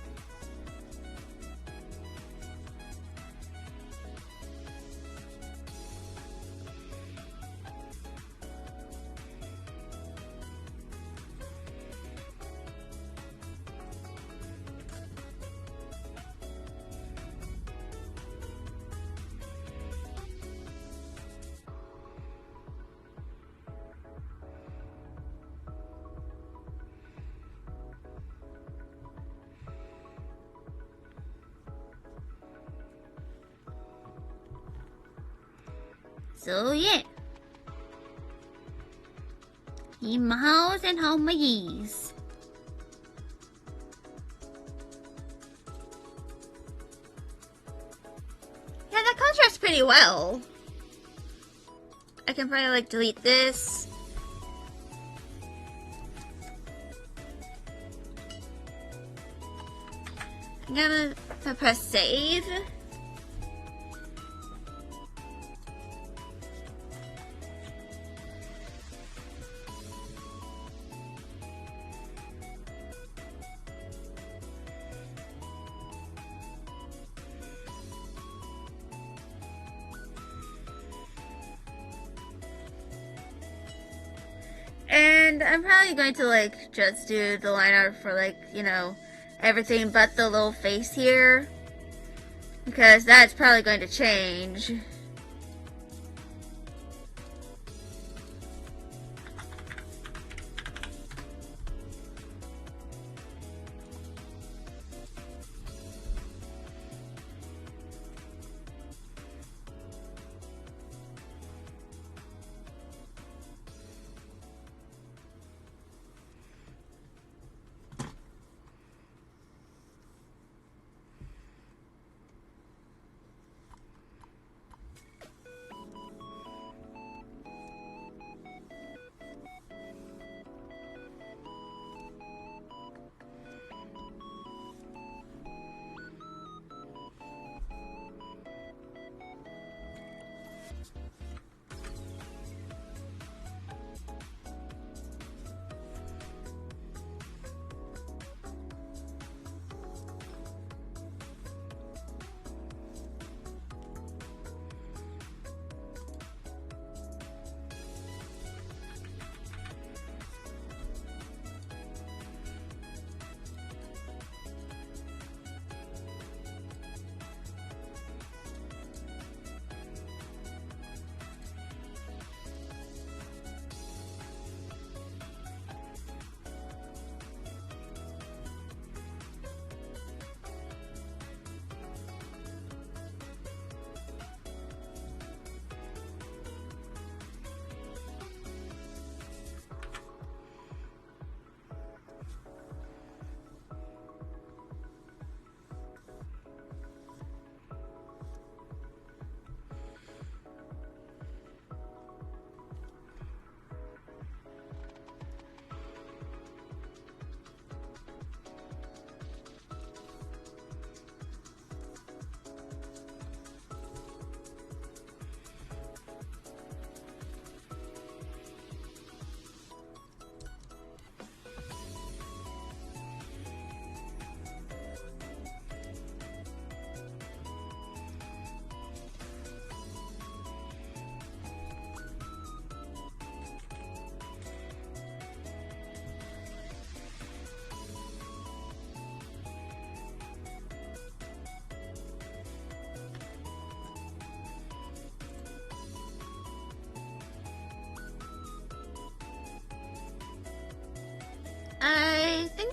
So yeah. Imaos and homies. Yeah, that contrasts pretty well. I can probably like delete this. I'm gonna press save. And I'm probably going to like just do the line art for like, everything but the little face here, because that's probably going to change.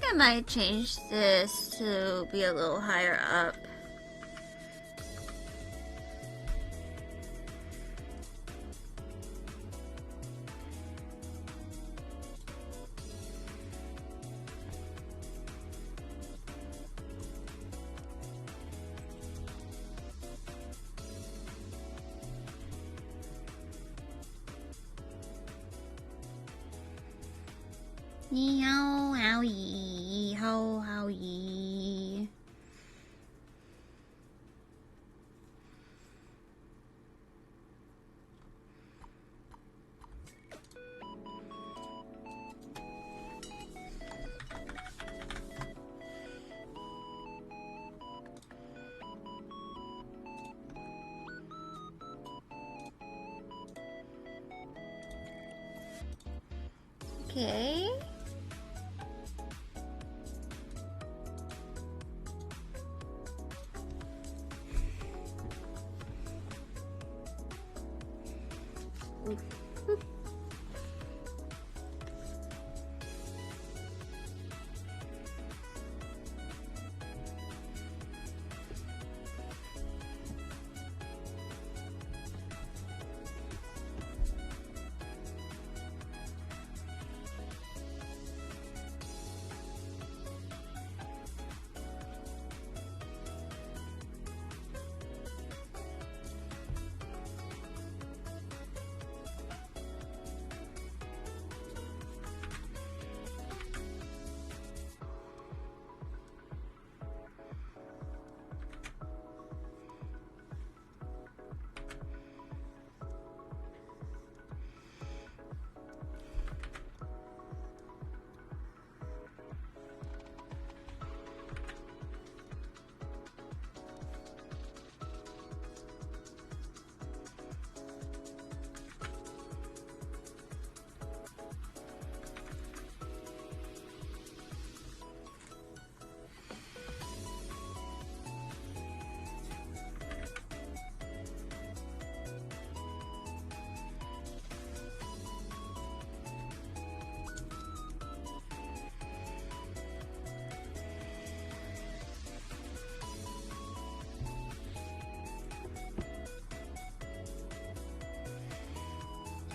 I might change this to be a little higher up. Meow, owie, ho, howie. Okay.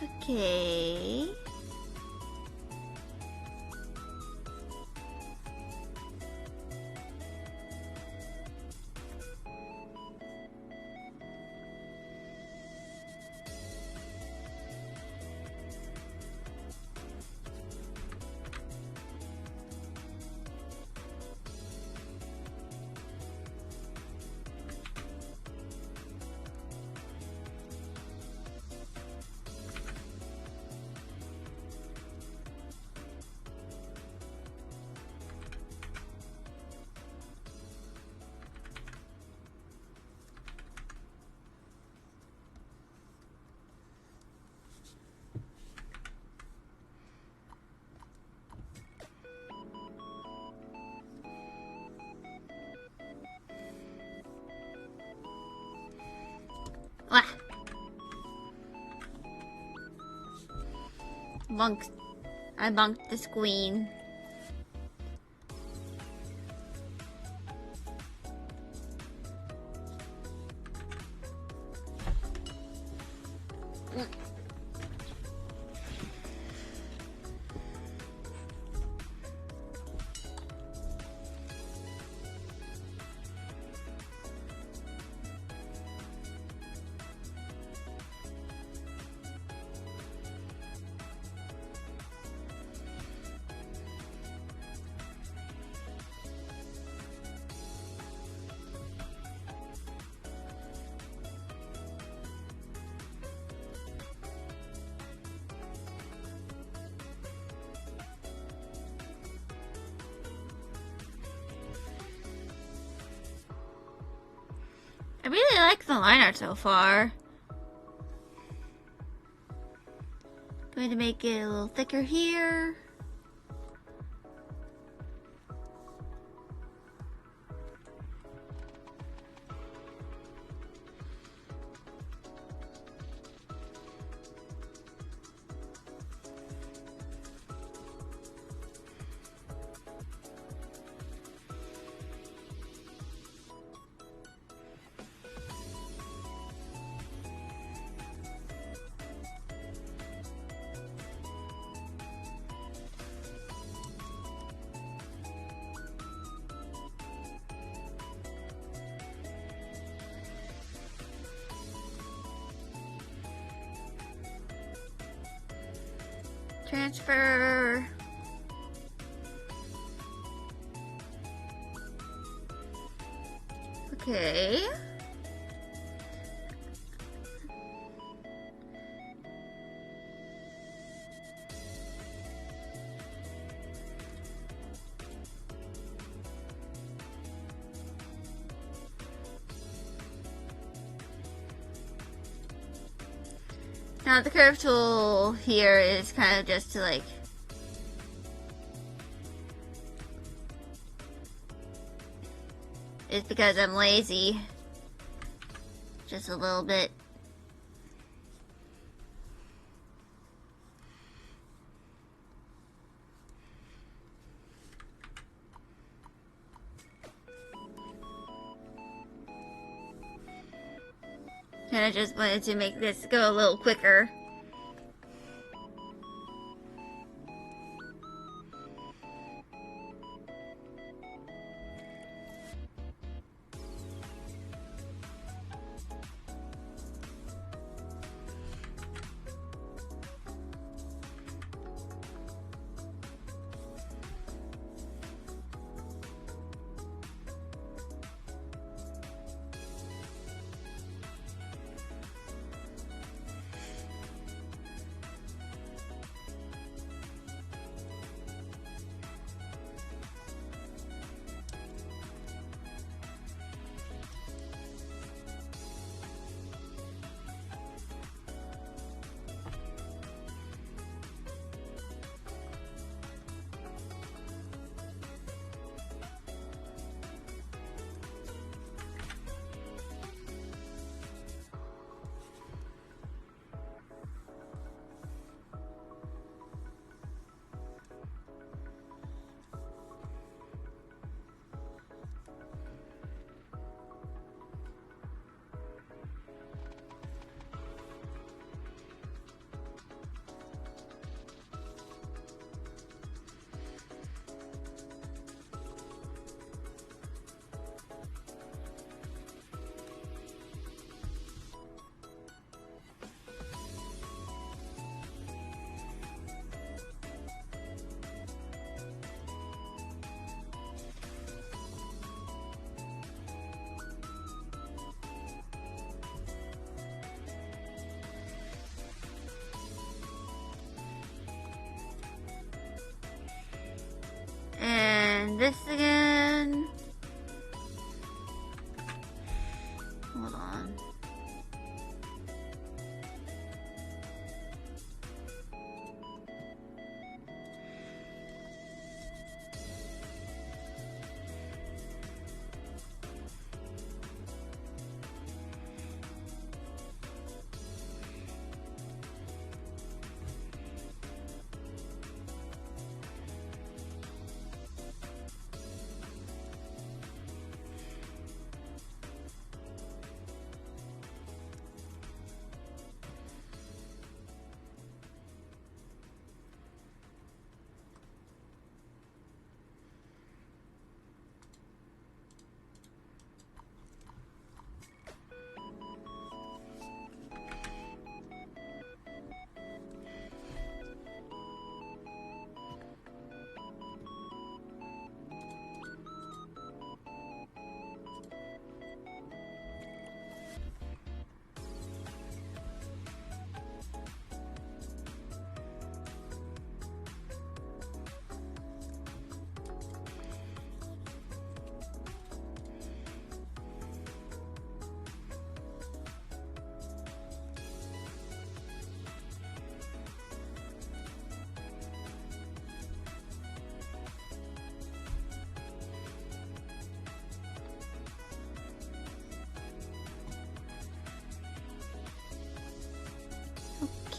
Okay. Wah. Bonked. I bonked this queen. I really like the line art so far. Going to make it a little thicker here. Transfer. Okay. Now the curve tool here is kind of just to like it's because I'm lazy. Just a little bit. And I just wanted to make this go a little quicker. And this again. Hold on.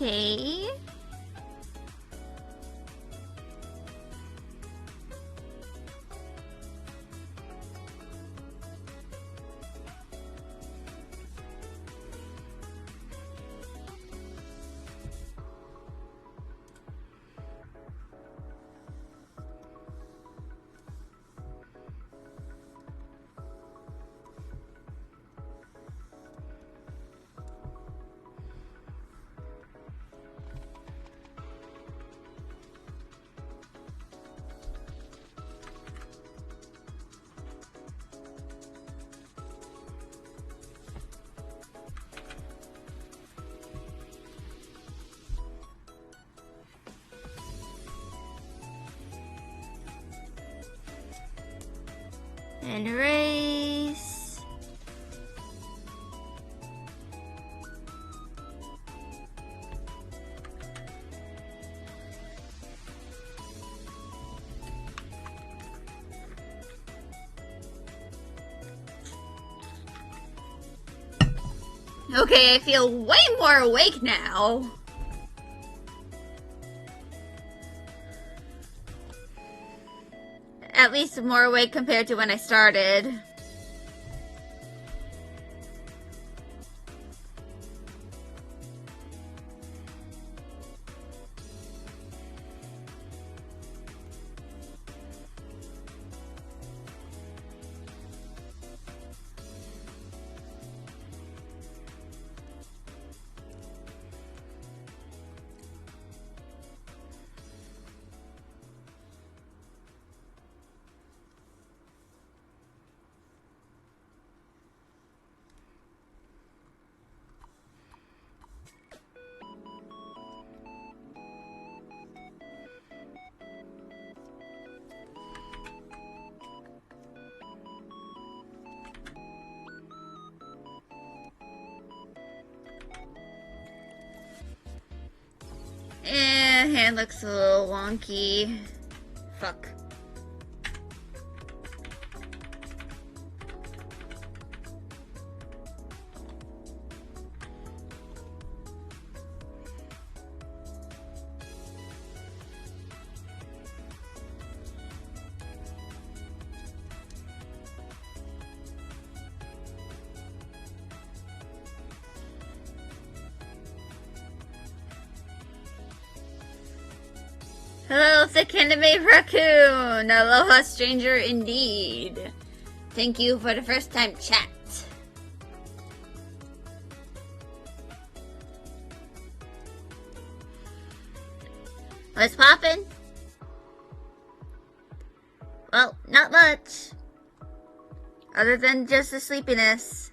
Okay. And erase. Okay, I feel way more awake now. At least more awake compared to when I started. Hand looks a little wonky. Fuck. Hello, thick anime raccoon! Aloha, stranger indeed. Thank you for the first time chat. What's poppin'? Well, not much. Other than just the sleepiness.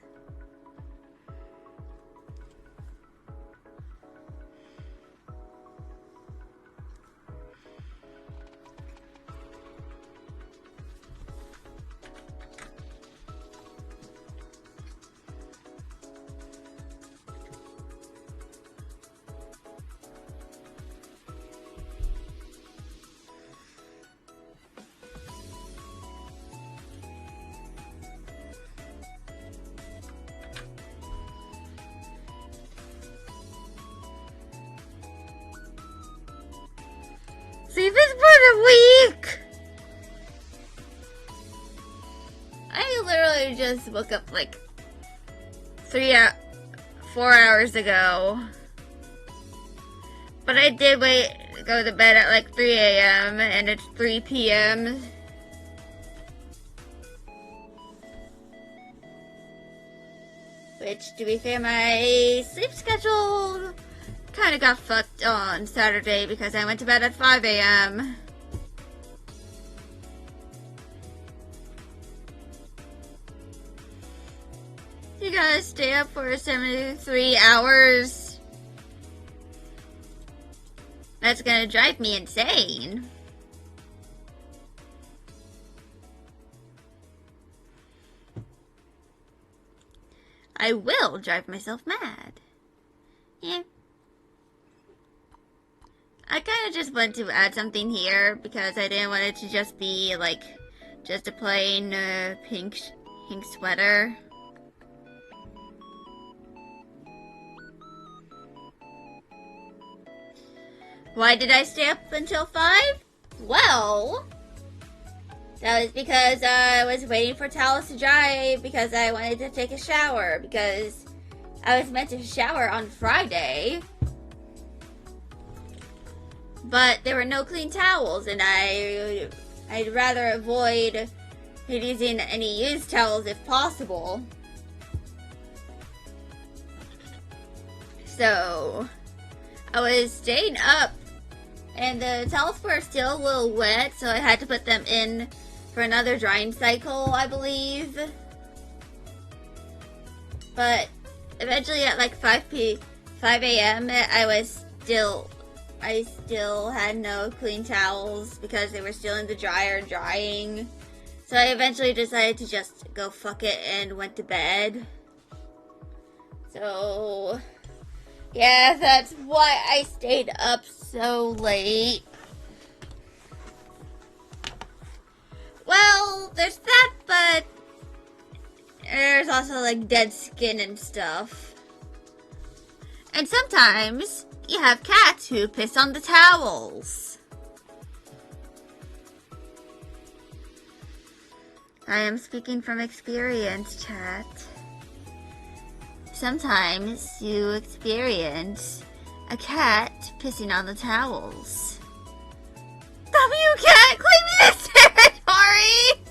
Sleep is for the week! I literally just woke up like 4 hours ago. But I did go to bed at like 3 a.m. and it's 3 p.m. Which, to be fair, my sleep schedule kind of got fucked on Saturday because I went to bed at 5 a.m. You gotta stay up for 73 hours. That's gonna drive me insane. I will drive myself mad. Yeah. I kind of just wanted to add something here because I didn't want it to just be like just a plain pink sweater. Why did I stay up until 5? Well, that was because I was waiting for towels to dry because I wanted to take a shower because I was meant to shower on Friday. But there were no clean towels, and I'd rather avoid using any used towels if possible. So I was staying up, and the towels were still a little wet, so I had to put them in for another drying cycle, I believe. But eventually at like 5 a.m. I still had no clean towels because they were still in the dryer drying. So I eventually decided to just go fuck it and went to bed. So, yeah, that's why I stayed up so late. Well, there's that, but there's also like dead skin and stuff. And sometimes you have cats who piss on the towels. I am speaking from experience, chat. Sometimes you experience a cat pissing on the towels. Cat, clean this territory!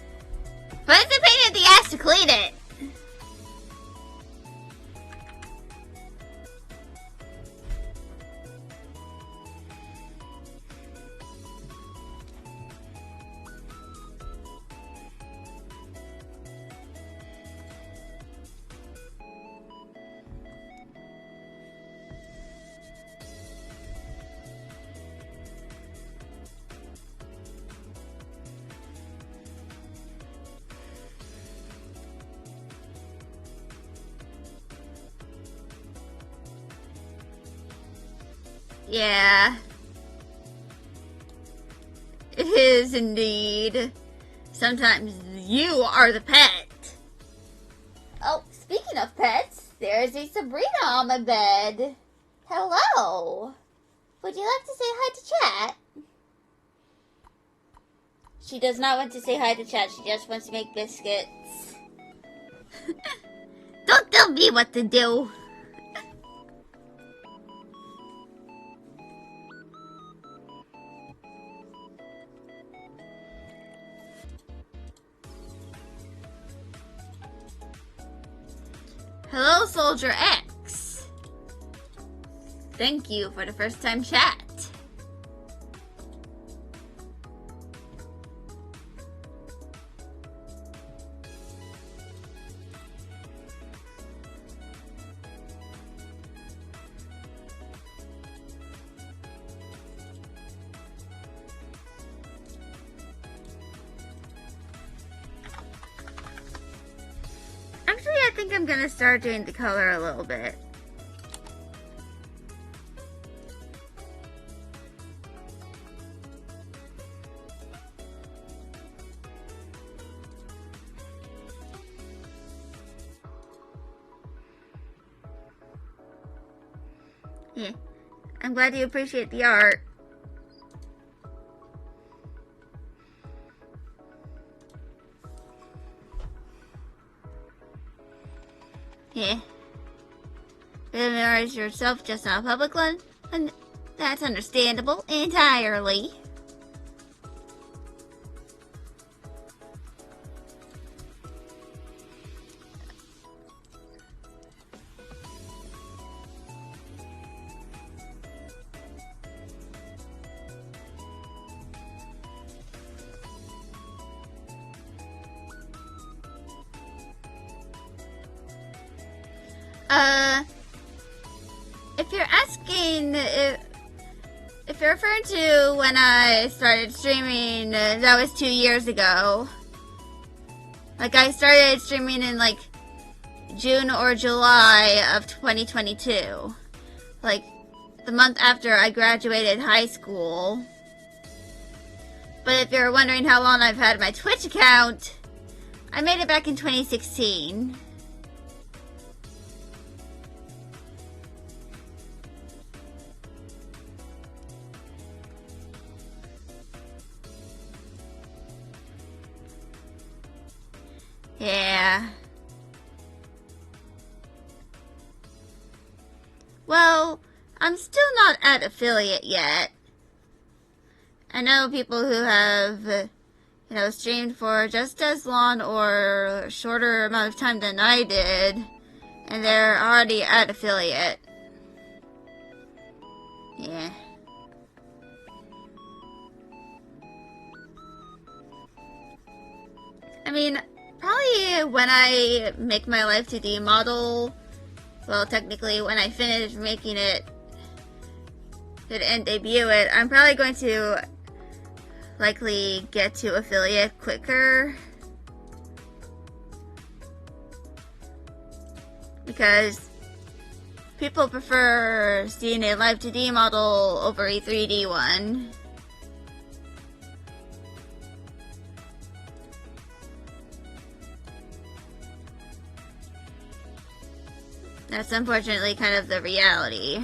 But it's a pain in the ass to clean it. Yeah. It is indeed. Sometimes you are the pet. Oh, speaking of pets, there's a Sabrina on my bed. Hello. Would you like to say hi to chat? She does not want to say hi to chat. She just wants to make biscuits. Don't tell me what to do. Hello, Soldier X. Thank you for the first time chat. Actually, I think I'm gonna start doing the color a little bit. Yeah, I'm glad you appreciate the art. Yeah. Familiarize yourself just on a public one, and that's understandable entirely. If you're asking if you're referring to when I started streaming, that was 2 years ago. Like, I started streaming in, like, June or July of 2022. Like, the month after I graduated high school. But if you're wondering how long I've had my Twitch account, I made it back in 2016. Yeah. Well, I'm still not at affiliate yet. I know people who have, streamed for just as long or shorter amount of time than I did, and they're already at affiliate. Yeah. I mean, probably when I make my Life 2D model, well, technically when I finish making it and debut it, I'm probably going to likely get to affiliate quicker. because people prefer seeing a live 2D model over a 3D one. That's unfortunately kind of the reality.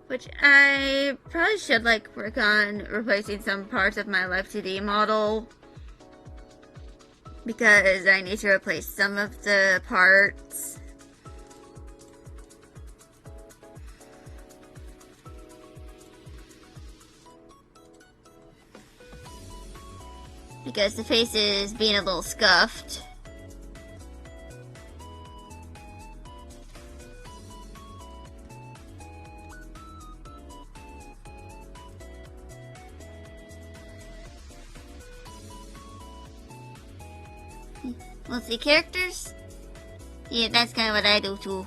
Which I probably should work on replacing some parts of my Live 2D model, because I need to replace some of the parts. Because the face is being a little scuffed. Mostly characters? Yeah, that's kind of what I do too.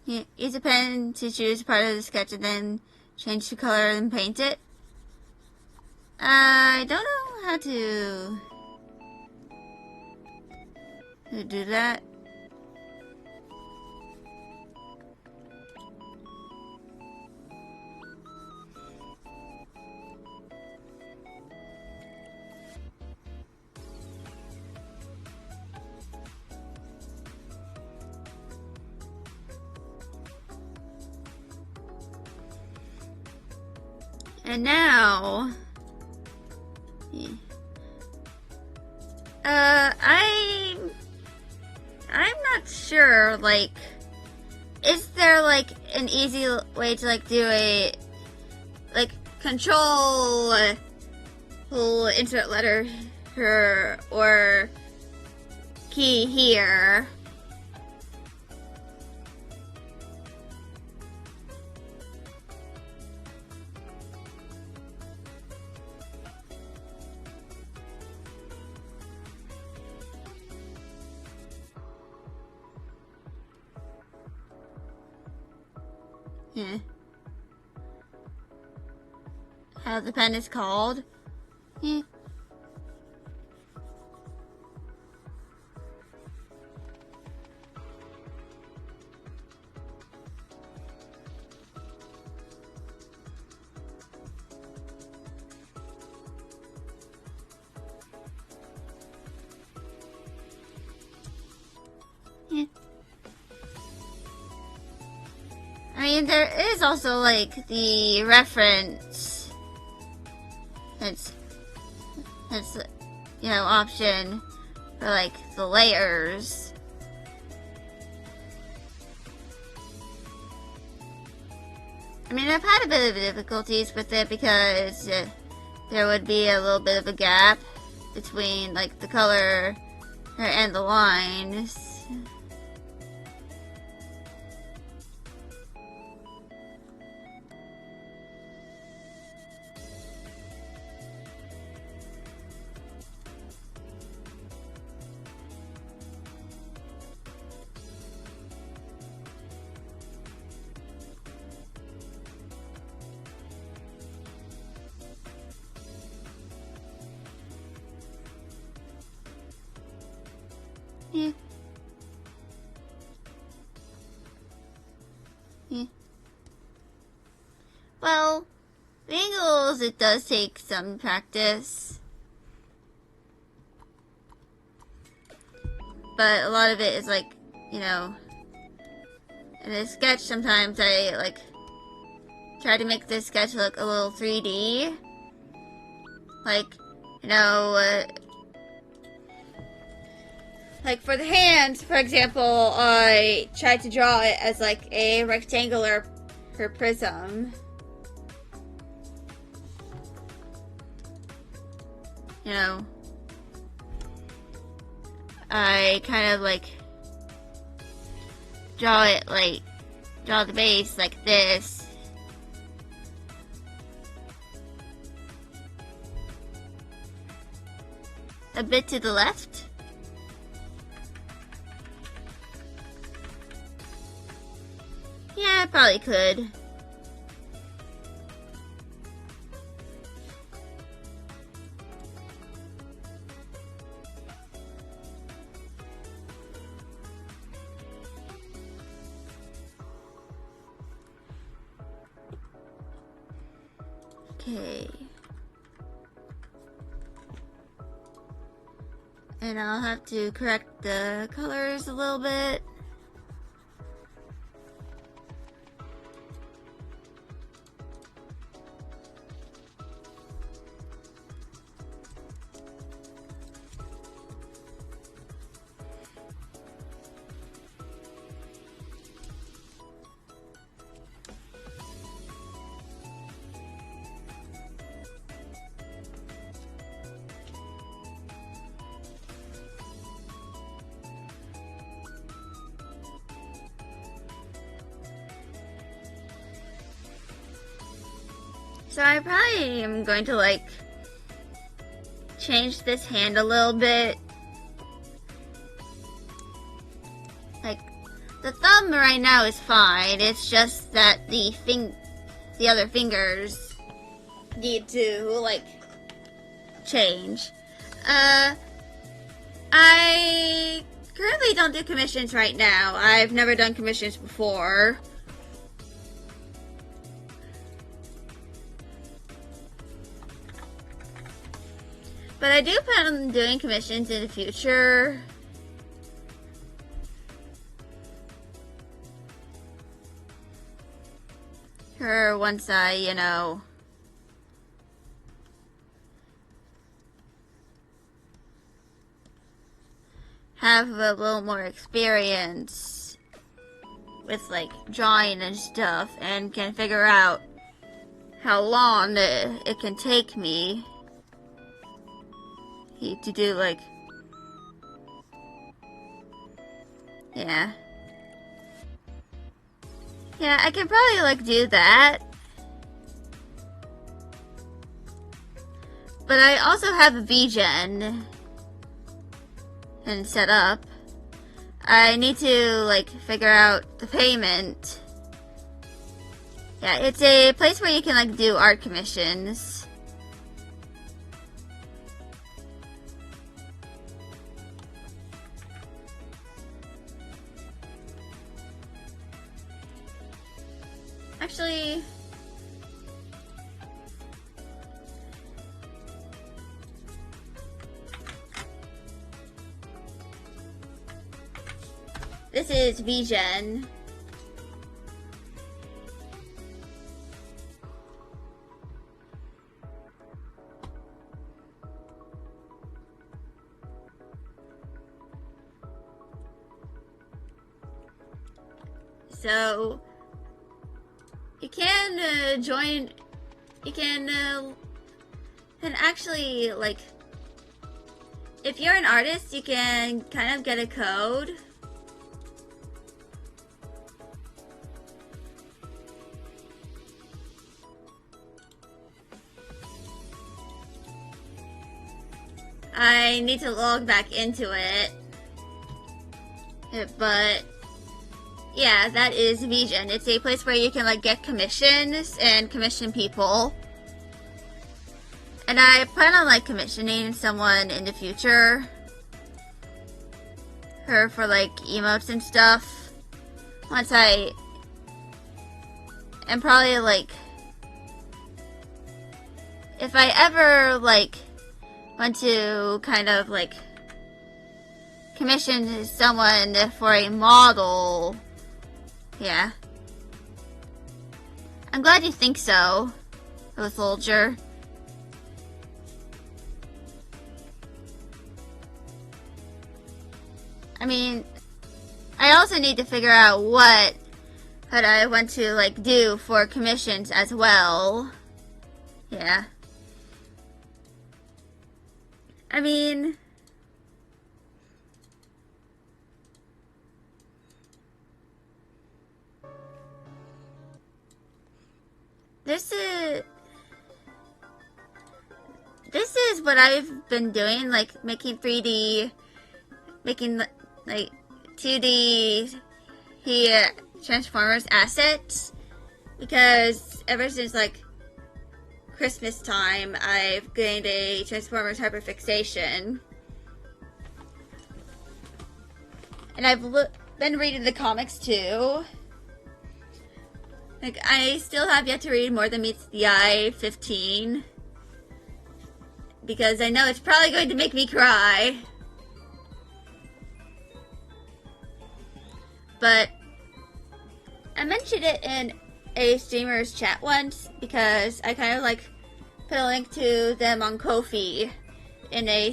Yeah, use a pen to choose part of the sketch and then change the color and paint it. I don't know how to do that. And now, I'm not sure, is there, an easy way to, do a, control, whole insert letter here, or key here? Yeah. How the pen is called? Yeah. Yeah. I mean, there is also, the reference that's, option for, the layers. I mean, I've had a bit of difficulties with it because there would be a little bit of a gap between, the color and the lines. Yeah. Yeah. Well, being pencils, it does take some practice. But a lot of it is like, you know, in a sketch sometimes I like try to make this sketch look a little 3D. Like, you know, like for the hands, for example, I tried to draw it as like a rectangular per prism. You know, I kind of like draw the base like this. A bit to the left. Yeah, I probably could. Okay. And I'll have to correct the colors a little bit. So I probably am going to like change this hand a little bit. Like the thumb right now is fine. It's just that the other fingers need to like change. I currently don't do commissions right now. I've never done commissions before. But I do plan on doing commissions in the future. Or once I, you know, have a little more experience with like drawing and stuff and can figure out how long it can take me to do like, yeah, I can probably like do that, but I also have a VGen and set up. I need to like figure out the payment. Yeah, it's a place where you can like do art commissions. Actually, this is VGen. So you can join. You can actually like, if you're an artist, you can kind of get a code. I need to log back into it, but yeah, that is VGen. It's a place where you can like get commissions and commission people. And I plan on like commissioning someone in the future. Her for like emotes and stuff. Once I am probably like if I ever, like, want to kind of, like, commission someone for a model, yeah. I'm glad you think so, oh soldier. I mean, I also need to figure out what I want to, like, do for commissions as well. Yeah. I mean, this is what I've been doing, like, making 3D, making, like, 2D Transformers assets, because ever since, like, Christmas time, I've gained a Transformers hyperfixation. And I've been reading the comics too. Like, I still have yet to read More Than Meets the Eye 15. Because I know it's probably going to make me cry. But I mentioned it in a streamer's chat once because I kind of like put a link to them on Ko-fi in a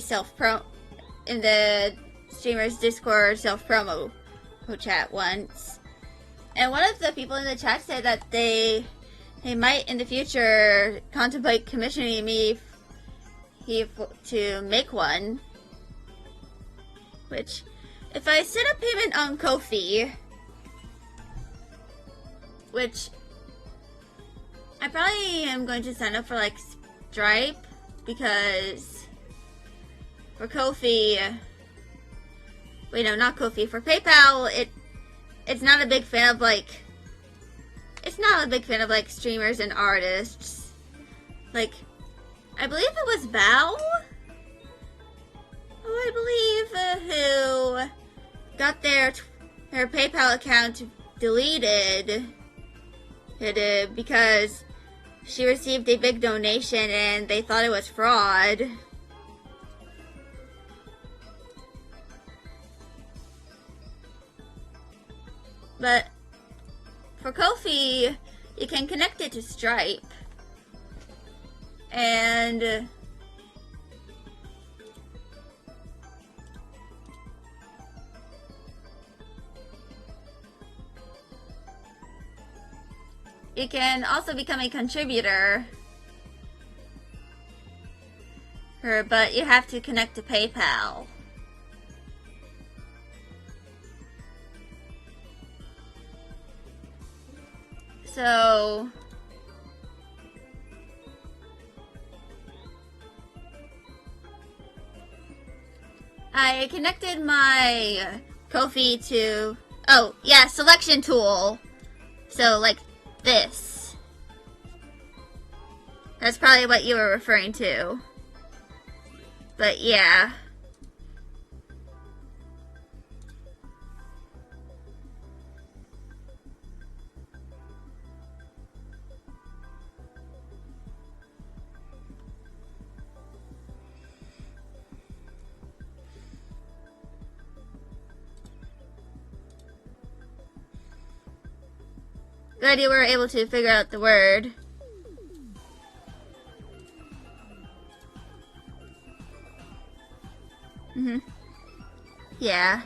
in the streamer's Discord self-promo chat once. And one of the people in the chat said that they might in the future contemplate commissioning me to make one. Which, if I set up payment on Ko-fi, which I probably am going to sign up for, like, Stripe, because for Ko-fi, wait, no, not Ko-fi, for PayPal, it's not a big fan of, like, streamers and artists. Like, I believe it was Bao, who got their PayPal account deleted because she received a big donation and they thought it was fraud. But for Ko-fi, you can connect it to Stripe. And you can also become a contributor, but you have to connect to PayPal. So I connected my Ko-fi to, oh yeah, selection tool. So like this. That's probably what you were referring to. But yeah. Glad you were able to figure out the word. Yeah.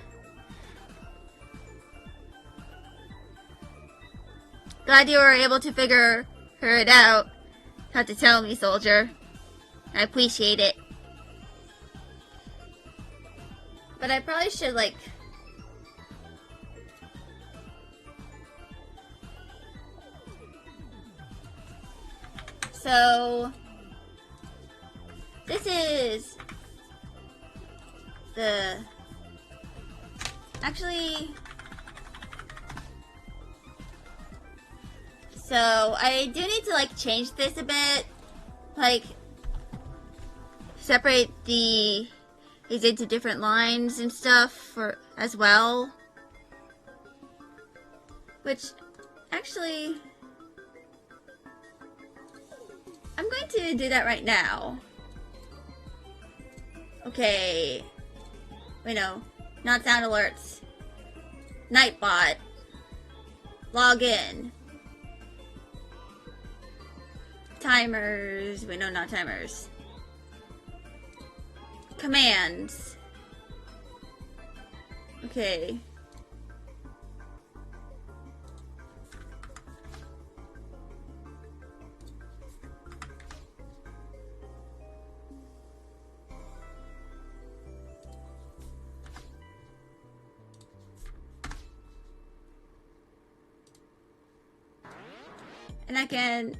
Glad you were able to figure it out. Have to tell me, soldier. I appreciate it. But I probably should, like, so this is the, actually, so I do need to, like, change this a bit, like, separate these into different lines and stuff as well, which actually I'm going going to do that right now. Okay. Wait, no. Not sound alerts. Nightbot. Log in. Timers. Wait, no, not timers. Commands. Okay. And I can,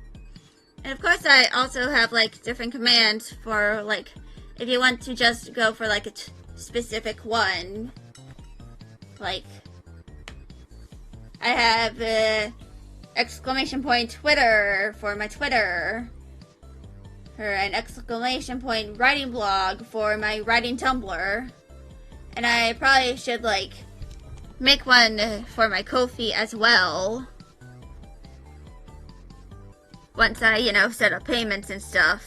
and of course I also have like different commands for like, if you want to just go for like a specific one. Like, I have exclamation point Twitter for my Twitter. Or an exclamation point writing blog for my writing Tumblr. And I probably should like make one for my Ko-fi as well. Once I, set up payments and stuff.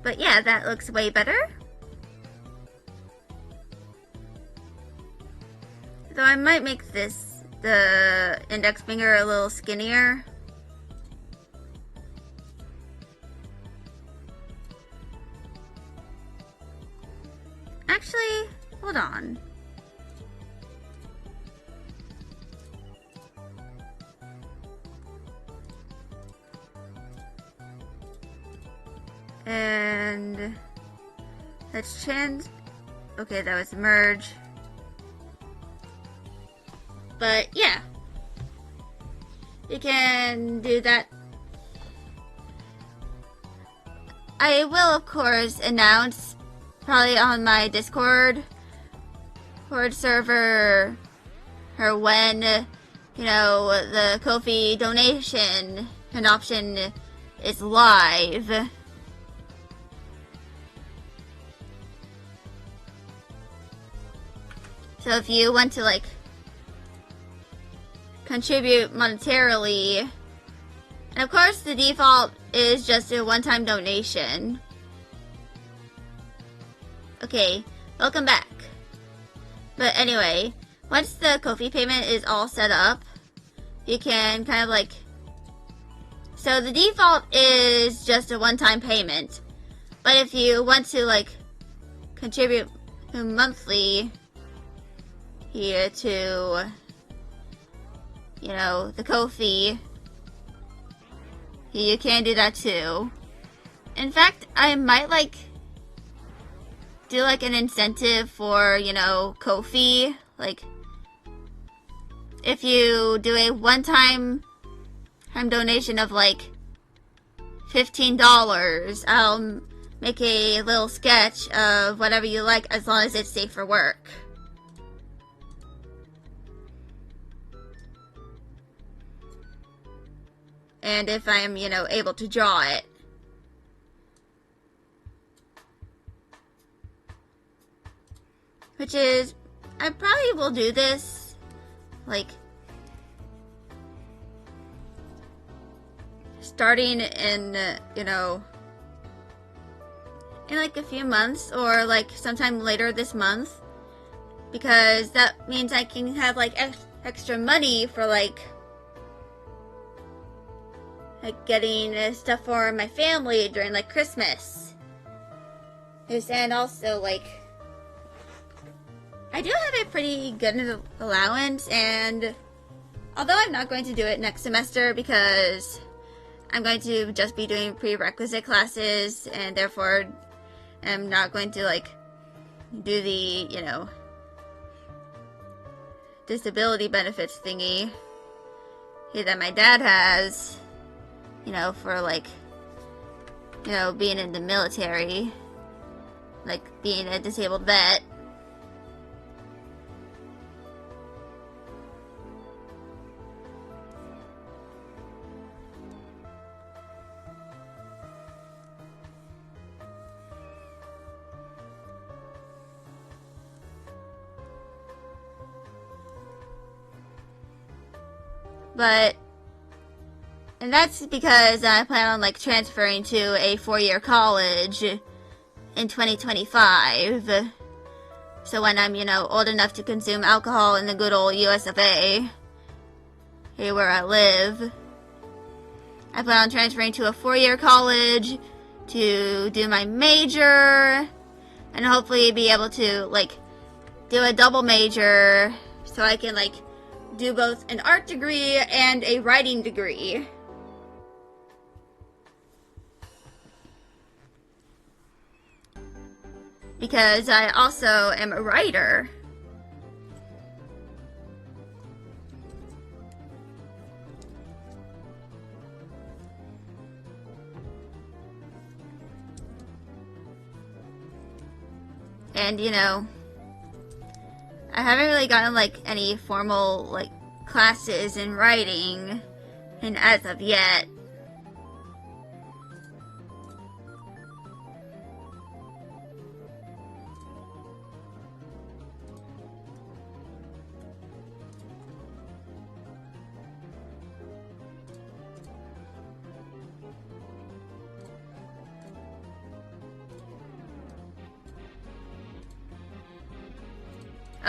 But yeah, that looks way better. Though I might make the index finger a little skinnier. Actually, hold on. And let's change. Okay, that was merge. But yeah, you can do that. I will, of course, announce probably on my Discord server or when, the Ko-fi donation an option is live. So if you want to like contribute monetarily, and of course the default is just a one-time donation. Okay, welcome back. But anyway, once the Ko-fi payment is all set up, you can kind of like, so the default is just a one-time payment, but if you want to like contribute monthly here to, the Ko-fi, you can do that too. In fact, I might like do like an incentive for, Ko-fi. Like, if you do a one-time donation of like $15, I'll make a little sketch of whatever you like as long as it's safe for work. And if I am, able to draw it. Which is, I probably will do this, like, starting in, in like a few months or like sometime later this month. Because that means I can have like extra money for like getting stuff for my family during like Christmas. And also like, I do have a pretty good allowance, and although I'm not going to do it next semester because I'm going to just be doing prerequisite classes and therefore I'm not going to like do the, disability benefits thingy that my dad has, for like, being in the military, like being a disabled vet. But, and that's because I plan on like transferring to a 4-year college in 2025. So when I'm, old enough to consume alcohol in the good old US of A, here where I live, I plan on transferring to a 4-year college to do my major and hopefully be able to like do a double major so I can like do both an art degree and a writing degree. Because I also am a writer. And I haven't really gotten like any formal like classes in writing and as of yet.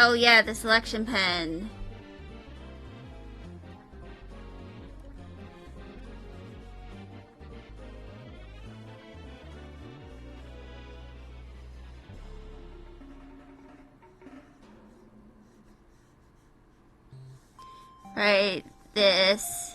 Oh yeah, the selection pen. Right, this.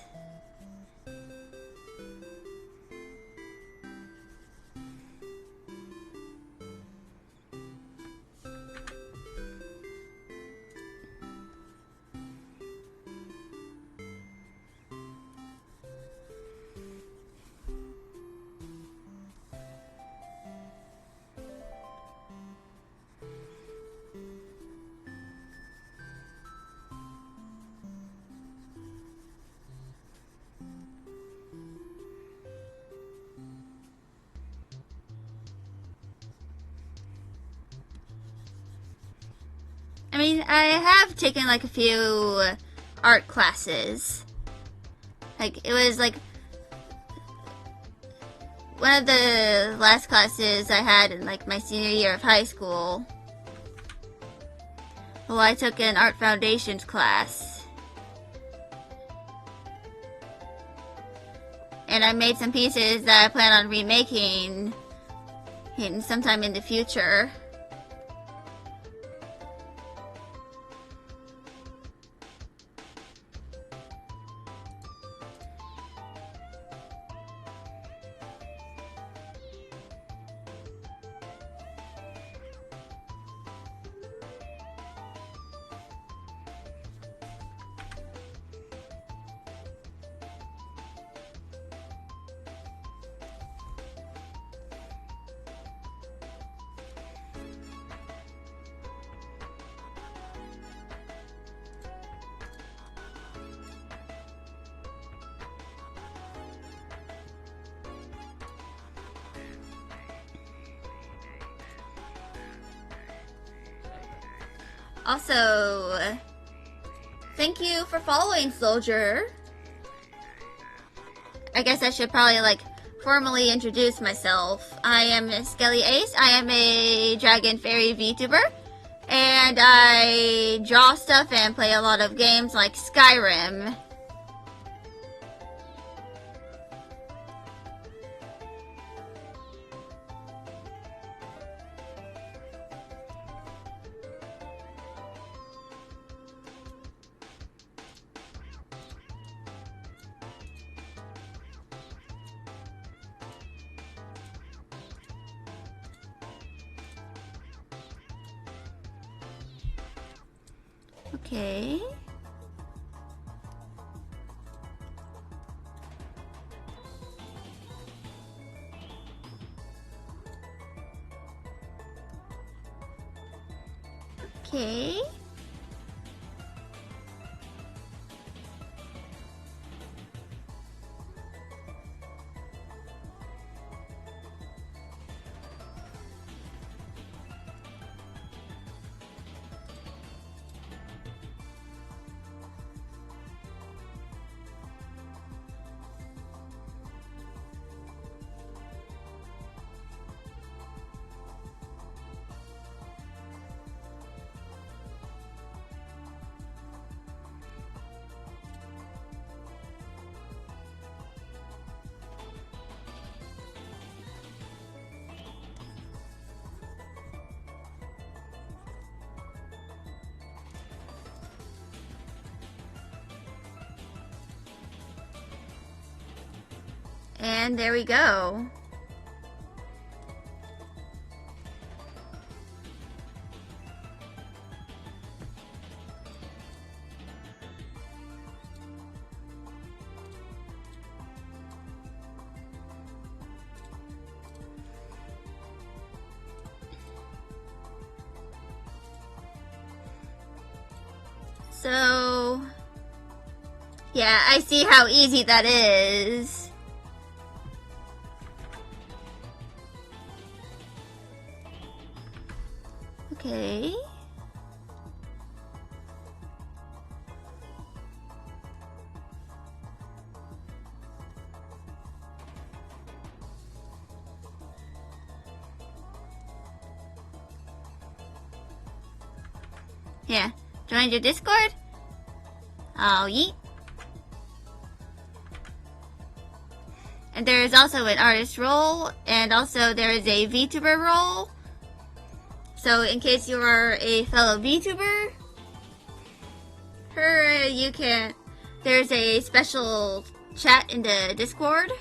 I mean, I have taken like a few art classes. Like, it was like one of the last classes I had in like my senior year of high school. Well, I took an art foundations class. And I made some pieces that I plan on remaking sometime in the future. Also, thank you for following, Soldier. I guess I should probably, like, formally introduce myself. I am Skelly Ace. I am a Dragon Fairy VTuber. And I draw stuff and play a lot of games like Skyrim. Okay. Okay. And there we go. So, yeah, I see how easy that is. Okay. Yeah. Join your Discord? Oh, yeet. And there is also an artist role, and also there is a VTuber role. So in case you are a fellow VTuber, you can, there's a special chat in the Discord.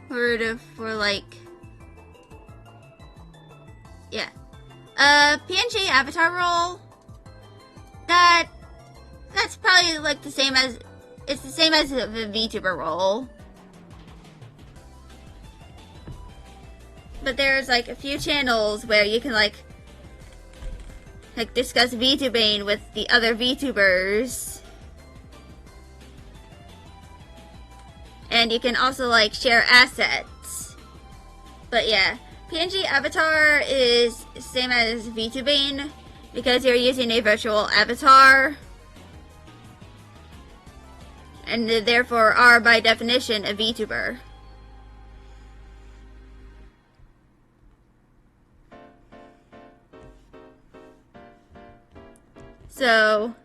For like, yeah. PNG avatar role, that's probably like the same as, it's the same as the VTuber role. But there's like a few channels where you can like discuss VTubing with the other VTubers. And you can also like share assets. But yeah, PNG avatar is the same as VTubing because you're using a virtual avatar. And therefore are by definition a VTuber. So,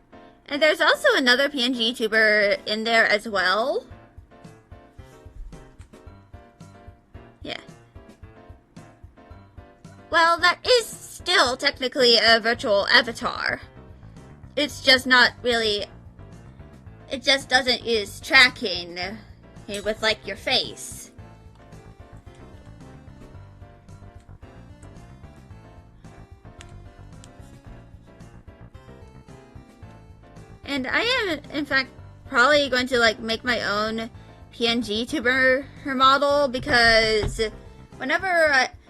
and there's also another PNG tuber in there as well. Yeah. Well, that is still technically a virtual avatar. It's just not really, it just doesn't use tracking with like your face. And I am, in fact, probably going to like make my own PNG tuber model because when I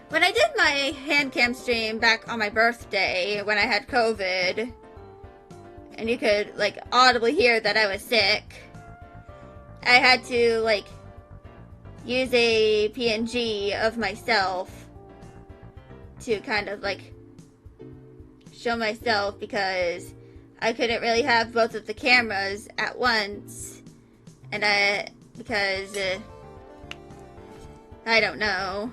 did my hand cam stream back on my birthday when I had COVID, and you could like audibly hear that I was sick, I had to like use a PNG of myself to kind of like show myself because I couldn't really have both of the cameras at once, and because I don't know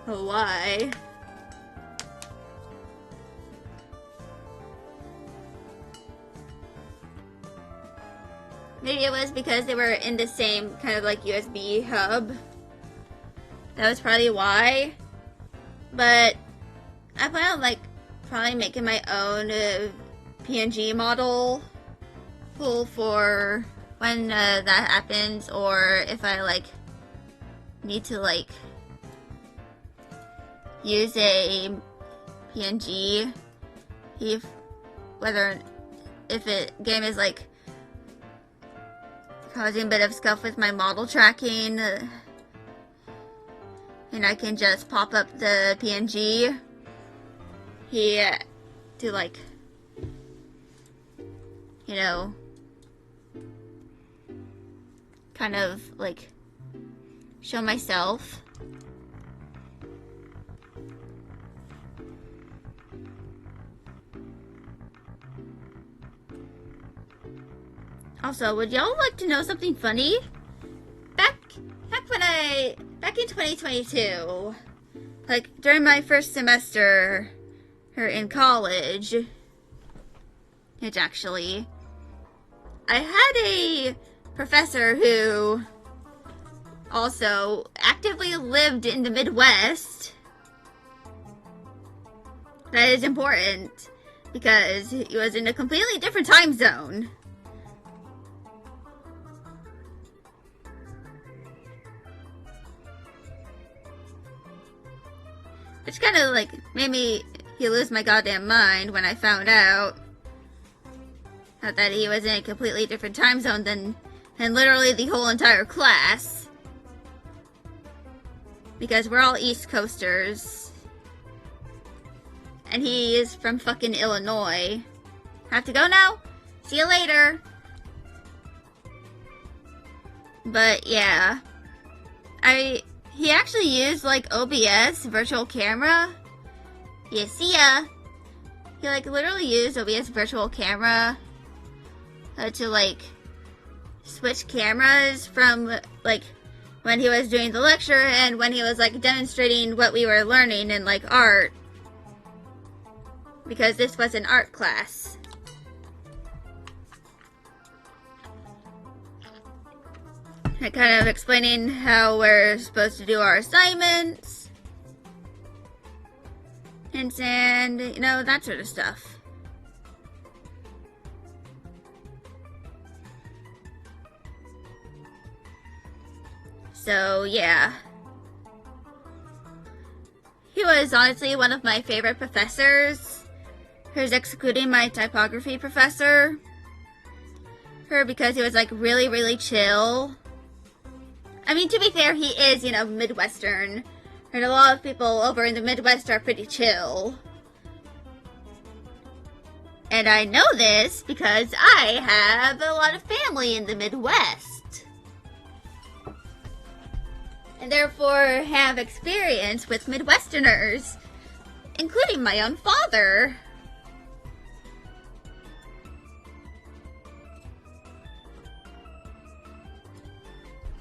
why. Maybe it was because they were in the same kind of like USB hub. That was probably why. But I plan on like probably making my own PNG model pool for when that happens, or if I like need to like use a PNG, if it game is like causing a bit of scuff with my model tracking, and I can just pop up the PNG here to like, you know, kind of like show myself. Also, would y'all like to know something funny? Back in 2022, like during my first semester in college, which actually, I had a professor who also actively lived in the Midwest. That is important because he was in a completely different time zone. Which kind of like made me lose my goddamn mind when I found out. Not that he was in a completely different time zone than literally the whole entire class. Because we're all East Coasters. And he is from fucking Illinois. Have to go now? See you later. But yeah. He actually used like OBS virtual camera. Yeah, see ya. He like literally used OBS virtual camera to like switch cameras from like when he was doing the lecture and when he was like demonstrating what we were learning in like art, because this was an art class. And kind of explaining how we're supposed to do our assignments and you know, that sort of stuff. So, yeah. He was honestly one of my favorite professors. Who's excluding my typography professor. Because he was like really, really chill. I mean, to be fair, he is, you know, Midwestern. And a lot of people over in the Midwest are pretty chill. And I know this because I have a lot of family in the Midwest. And therefore have experience with Midwesterners, including my own father.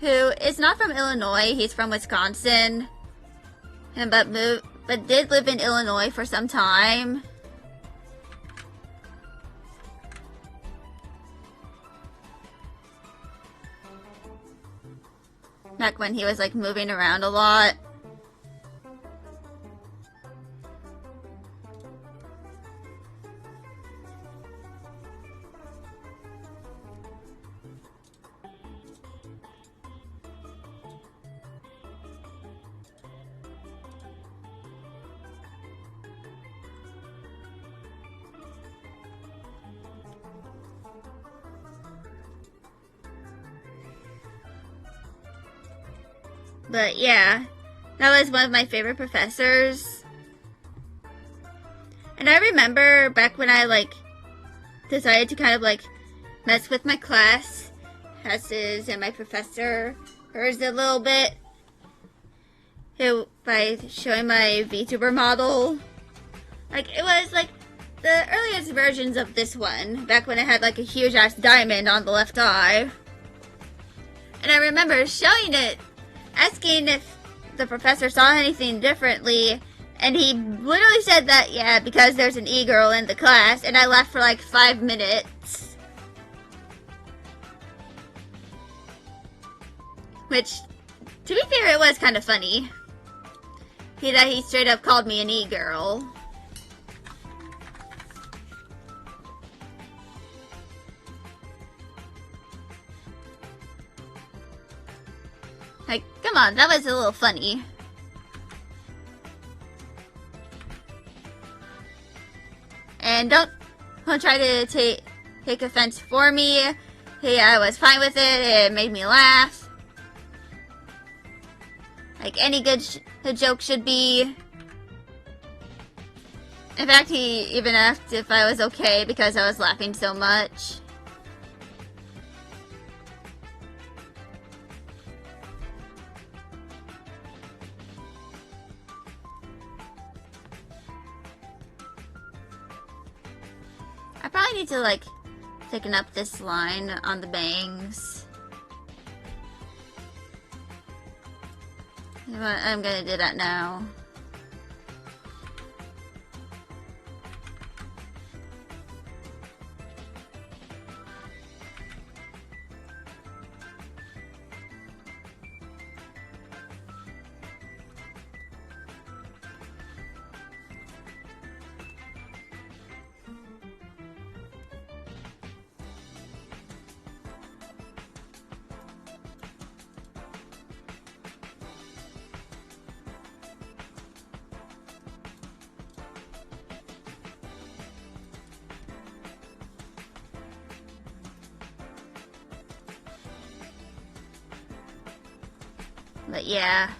Who is not from Illinois, he's from Wisconsin, but did live in Illinois for some time. Back when he was like moving around a lot. But yeah, that was one of my favorite professors. And I remember back when I like decided to kind of like mess with my class, classes and my professor, hers a little bit, by showing my VTuber model. Like it was like the earliest versions of this one, back when it had like a huge ass diamond on the left eye. And I remember showing it, asking if the professor saw anything differently, and he literally said that, yeah, because there's an e-girl in the class, and I laughed for like 5 minutes. Which, to be fair, it was kind of funny. He straight up called me an e-girl. Like, come on, that was a little funny. And don't try to take offense for me. Hey, I was fine with it. It made me laugh. Like any good joke should be. In fact, he even asked if I was okay because I was laughing so much. I probably need to, like, thicken up this line on the bangs. I'm gonna do that now. But yeah.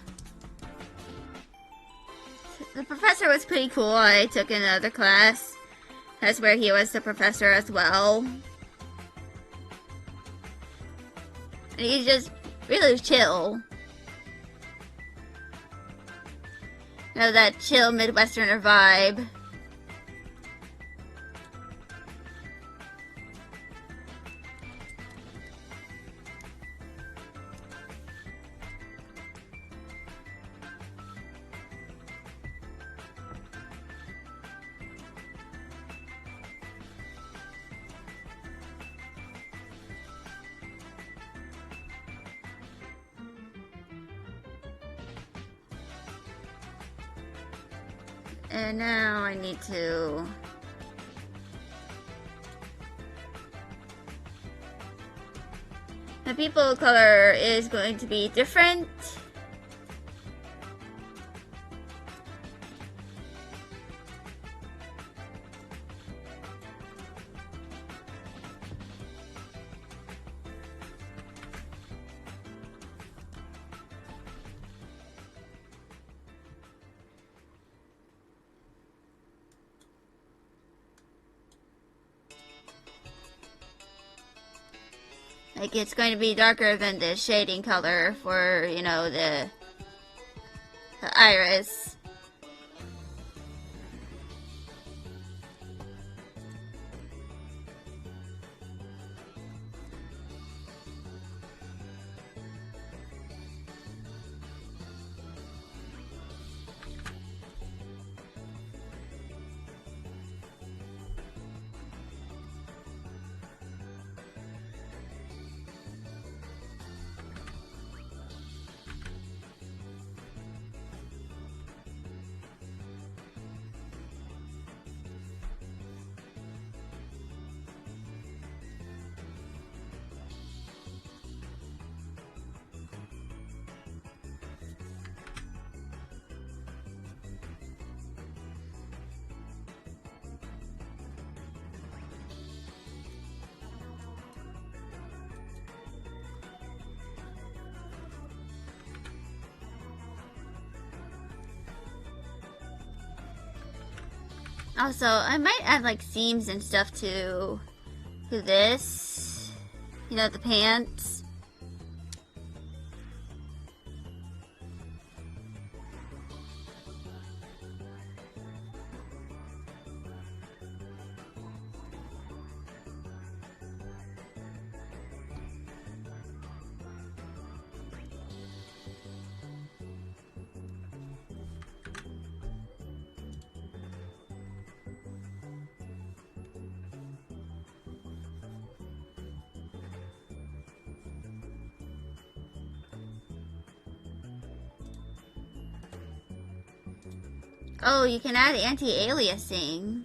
The professor was pretty cool. I took another class. That's where he was the professor as well. And he's just really chill. You know, that chill Midwesterner vibe. And now I need to... The people of color is going to be different. Like, it's going to be darker than the shading color for, you know, the iris. Also, I might add like seams and stuff to this. You know, the pants. Oh, you can add anti-aliasing.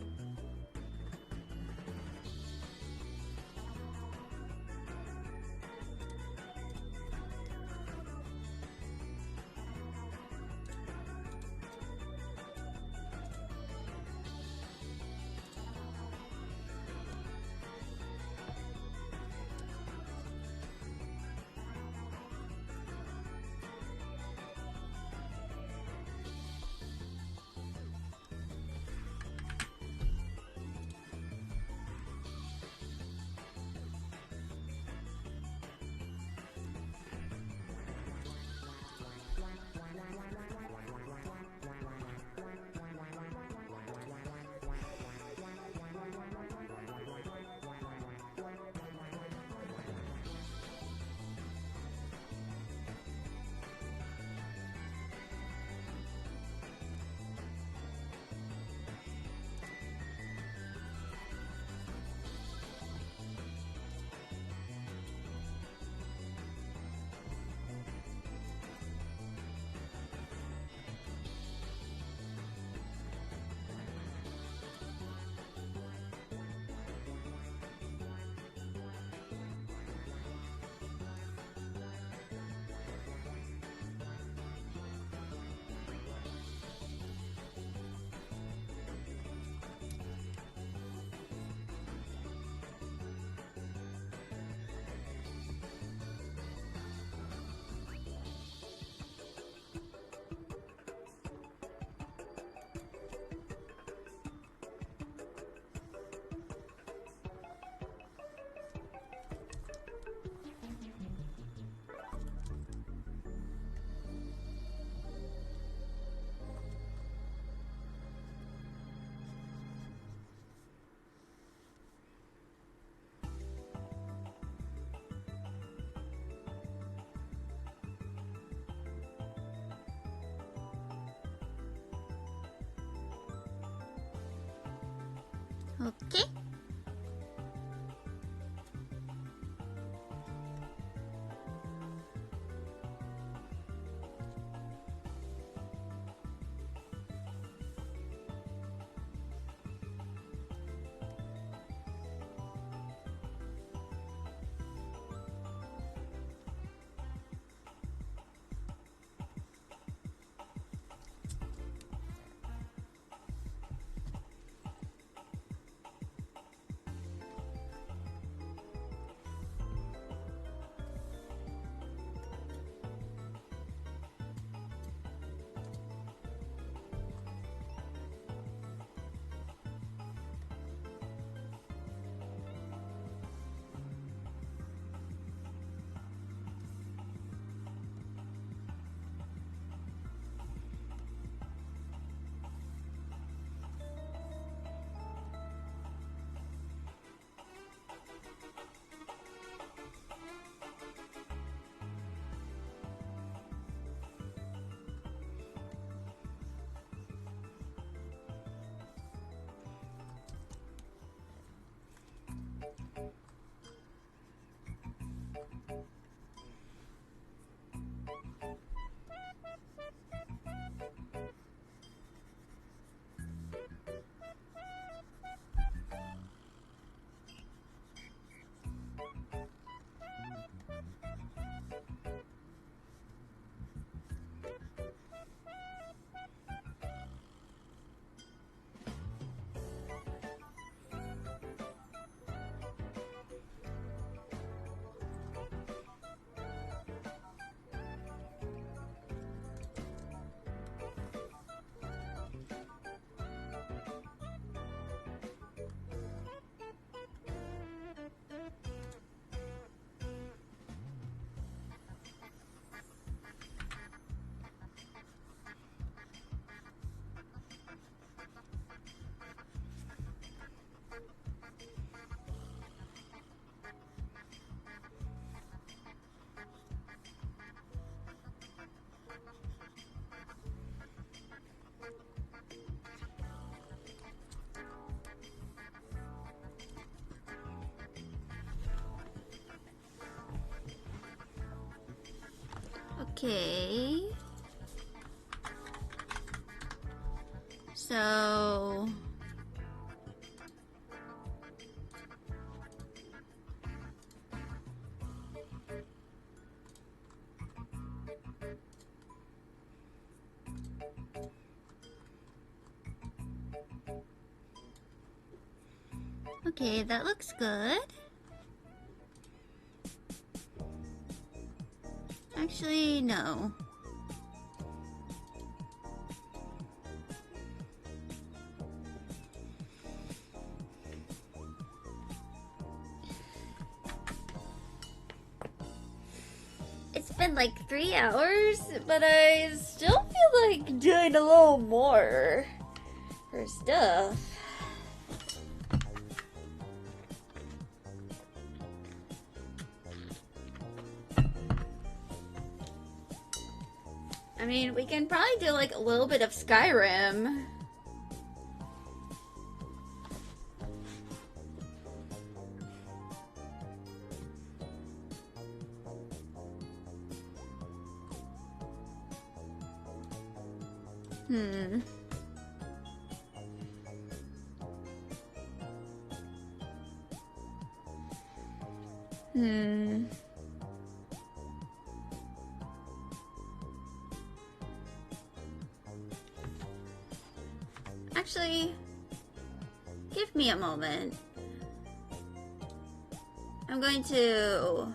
Okay. Okay. So... Okay, that looks good. Actually, no. It's been like 3 hours, but I still feel like doing a little more for stuff. I mean, we can probably do like a little bit of Skyrim. Hmm. Actually, give me a moment. I'm going to...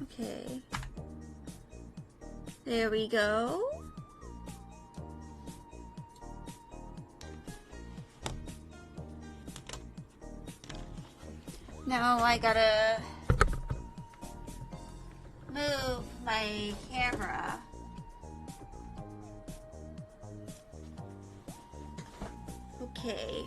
Okay. There we go. Now I gotta move my camera. Okay.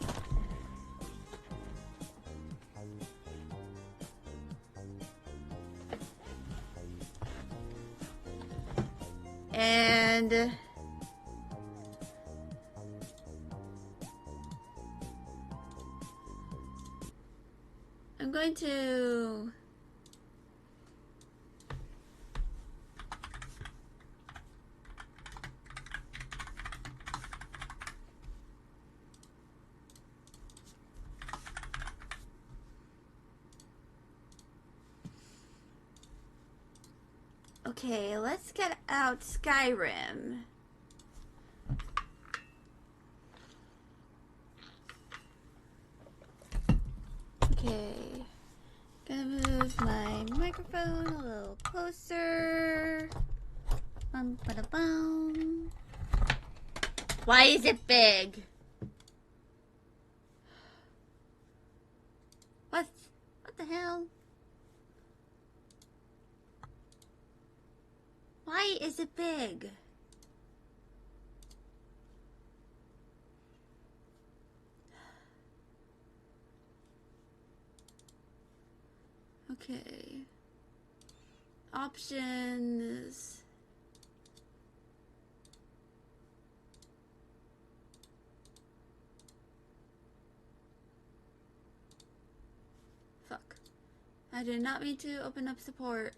And I'm going to okay, let's get out Skyrim. Okay. Gonna move my microphone a little closer. Bum, bada, bum. Why is it big? What the hell? Why is it big? Okay. Options. Fuck. I did not mean to open up support.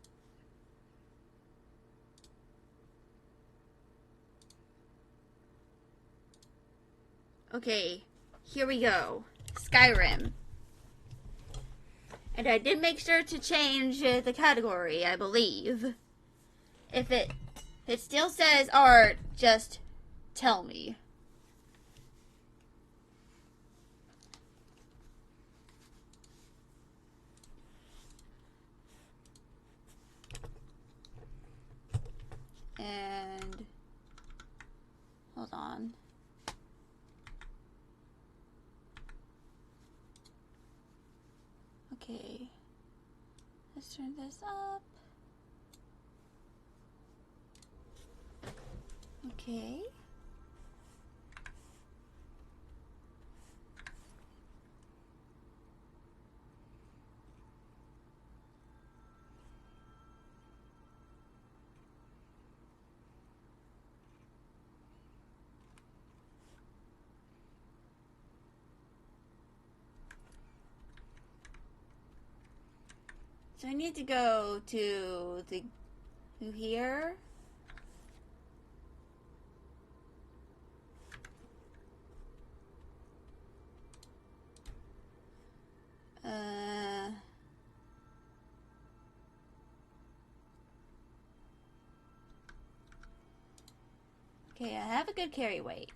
Okay, here we go. Skyrim. And I did make sure to change the category, I believe. If it still says art, just tell me. And hold on. Okay. Let's turn this up. Okay. So I need to go to here. Okay, I have a good carry weight.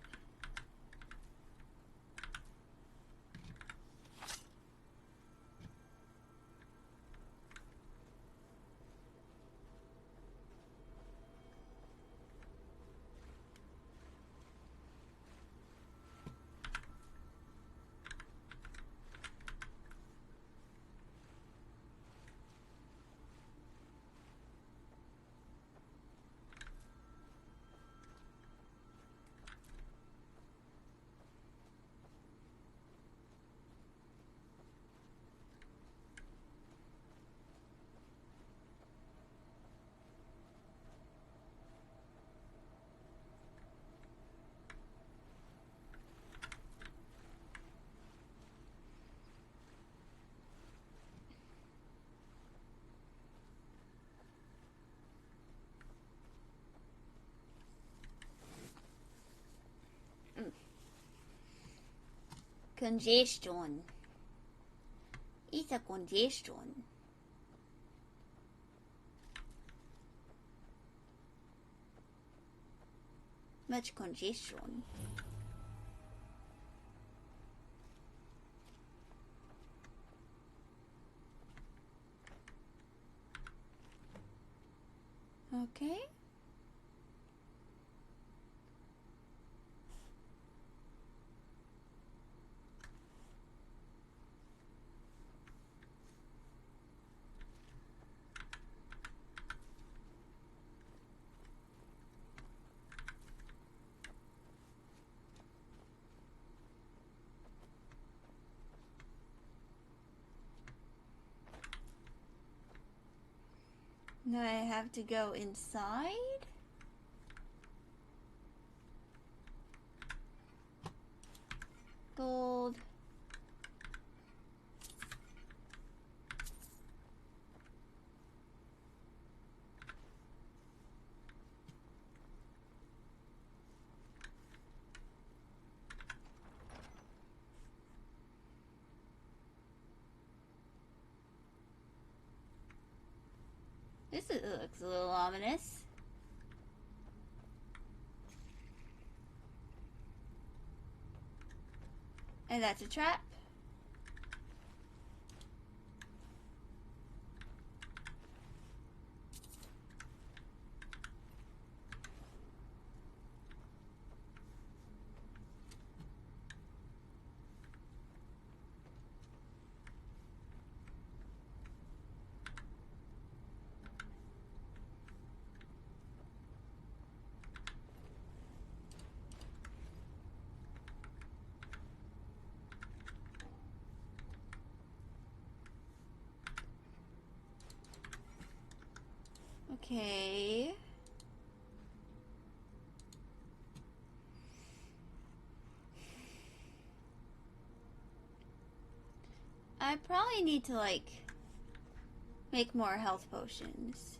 Congestion. It's a congestion. Much congestion. Okay. Now I have to go inside. gold. Looks a little ominous. And that's a trap. Okay. I probably need to, like, make more health potions.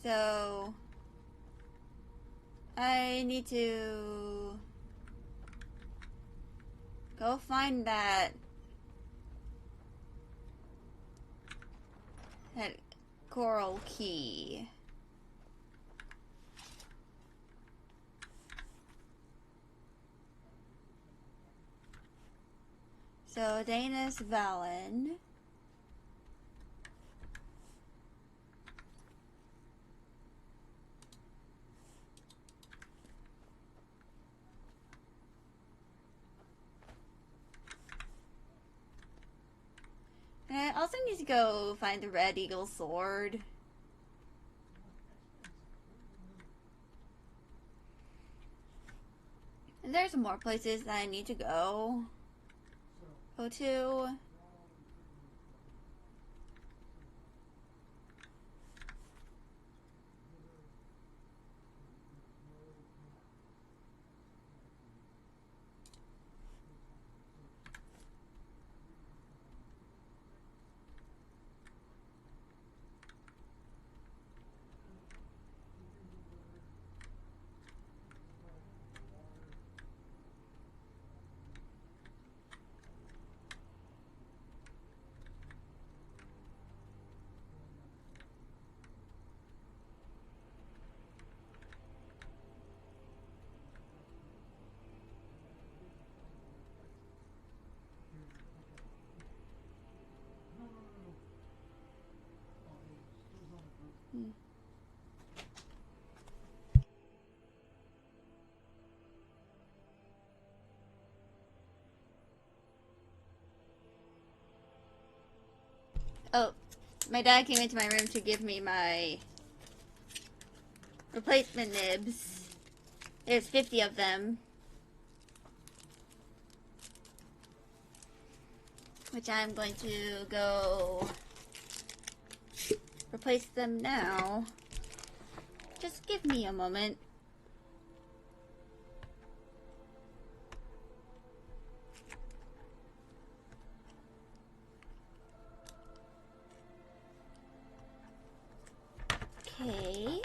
So I need to go find that coral key. So Danis Valen. And I also need to go find the Red Eagle sword. And there's more places that I need to go to. Oh, my dad came into my room to give me my replacement nibs. There's 50 of them. Which I'm going to go replace them now. Just give me a moment. Okay.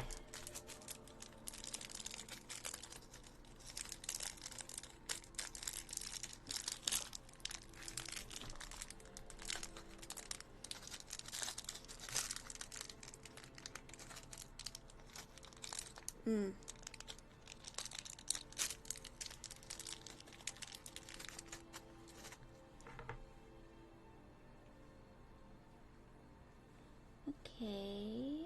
Okay.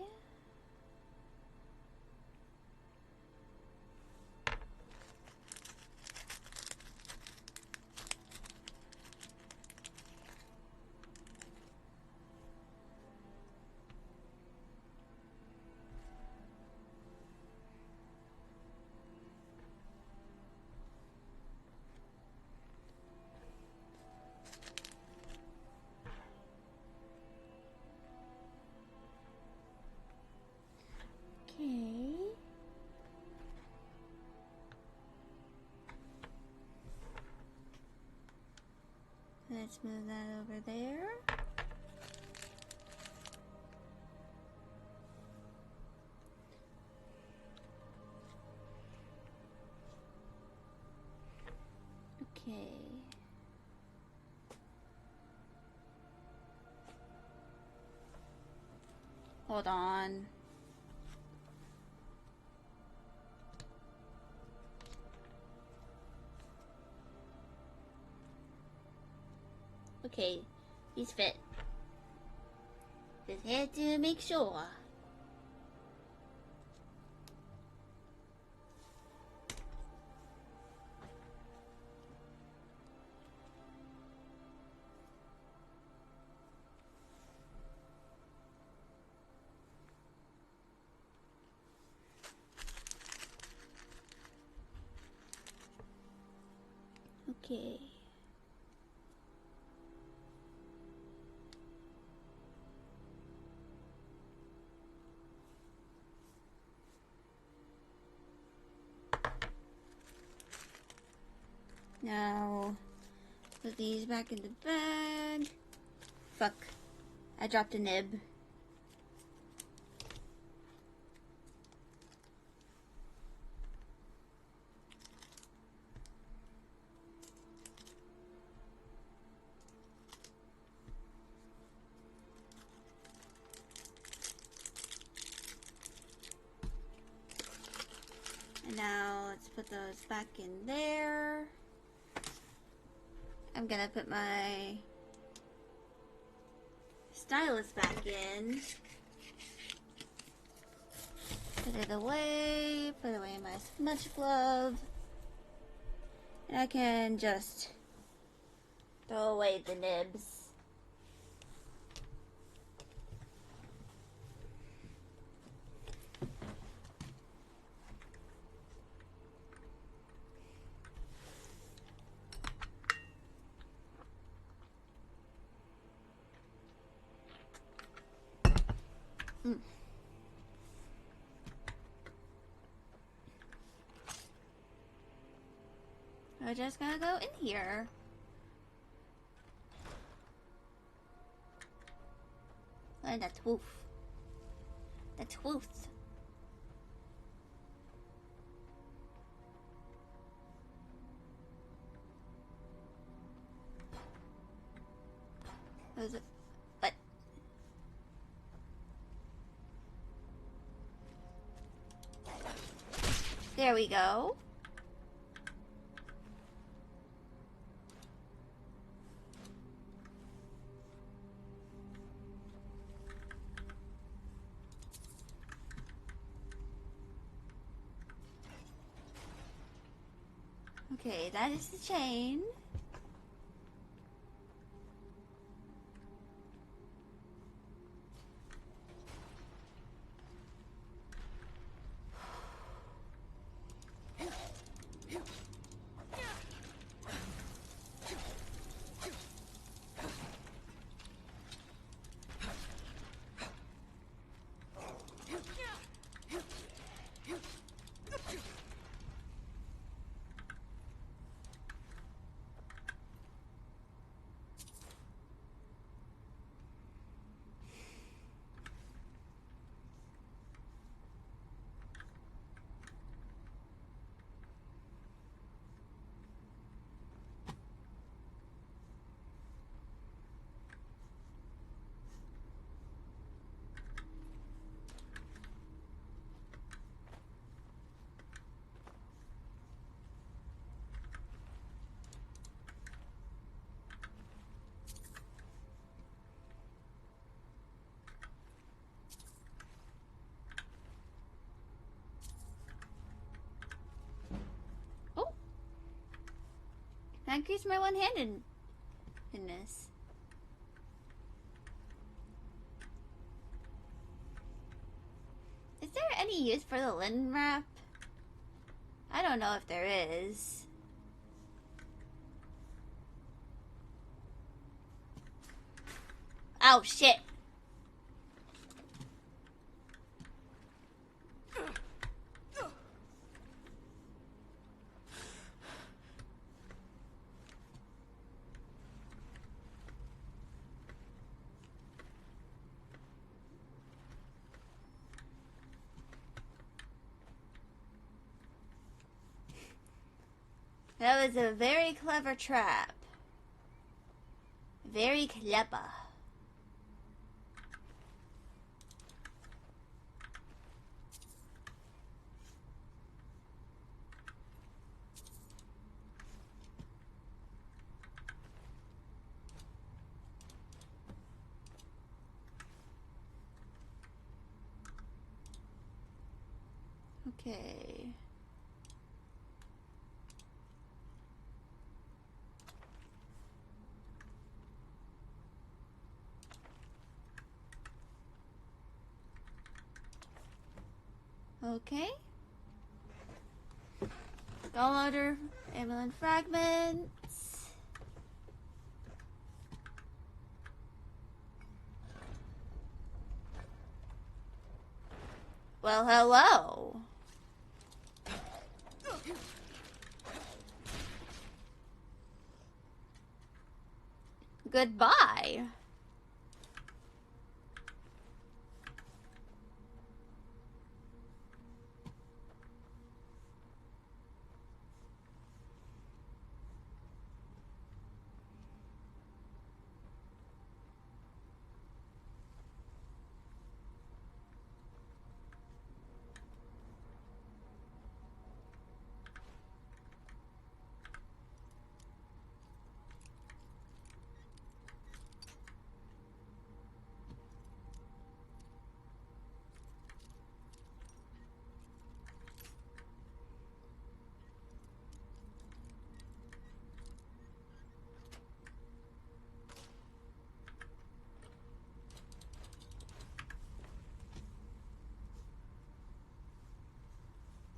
let's move that over there. Okay. Hold on. Okay, he's fit. Just had to make sure. Okay. Now, put these back in the bag. Fuck. I dropped a nib. And now let's put those back in there. I'm gonna put my stylus back in. Put it away. Put away my smudge glove. And I can just throw away the nibs. We're just gonna go in here. And that's woof. That's woof. What is it? What? There we go. Okay, that is the chain. Oh! I increased my one-handedness. Is there any use for the linen wrap? I don't know if there is. Oh shit! That was a very clever trap. Very clever. Okay. Okay. Gallbladder, amylin fragments. Well, hello. Goodbye.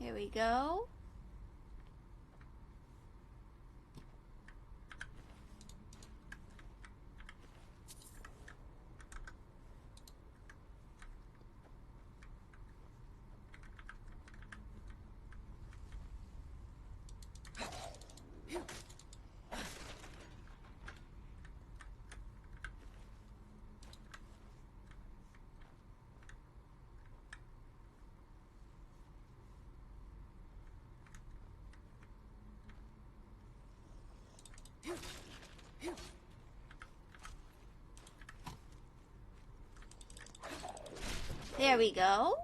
Here we go. There we go.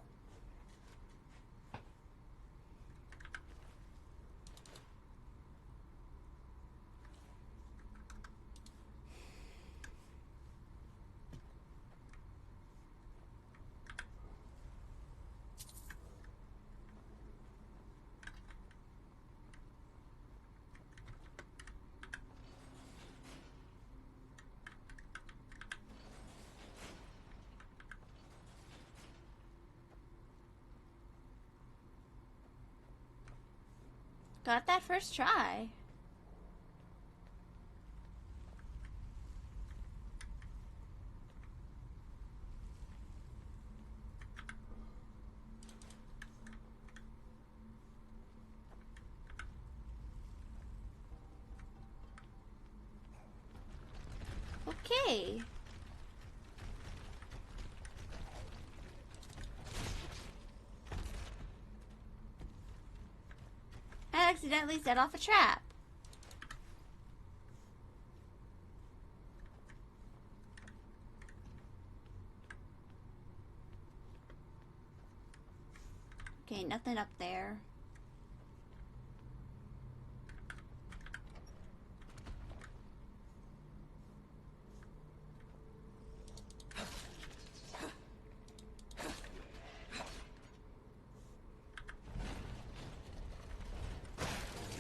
Got that first try. Okay. I accidentally set off a trap. Okay, nothing up there.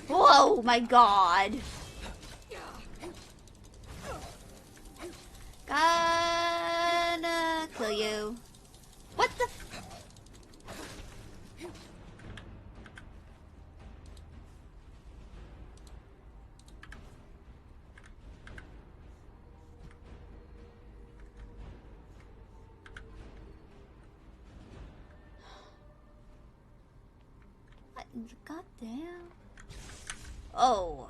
Whoa, my God. Gonna kill you. What the f- What in the goddamn? Oh.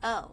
Oh.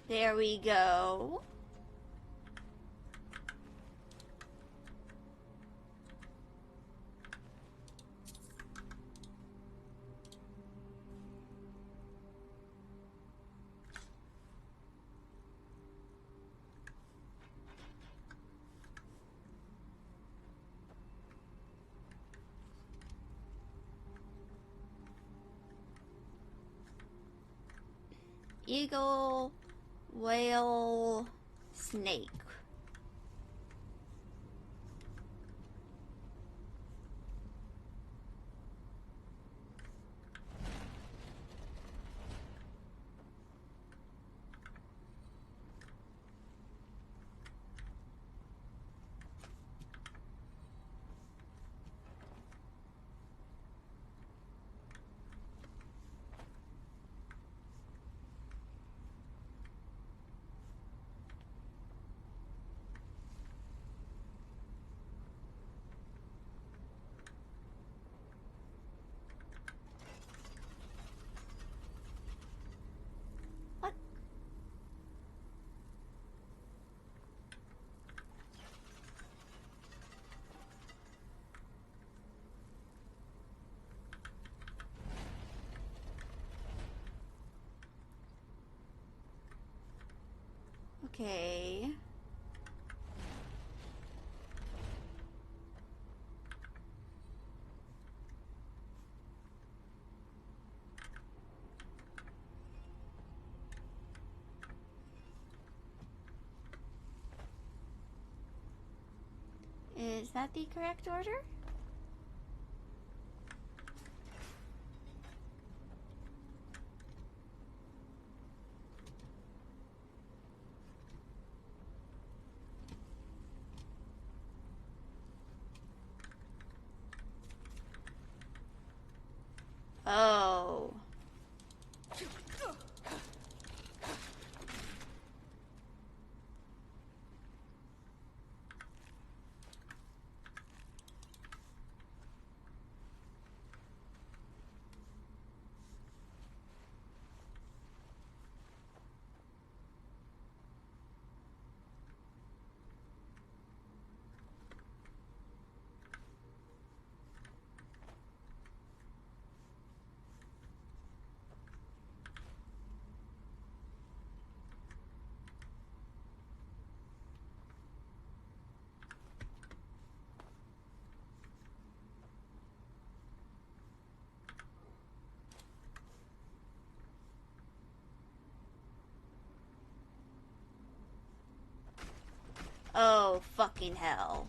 There we go. Eagle, whale, snake. What? Okay. Is that the correct order? Oh. Oh, fucking hell.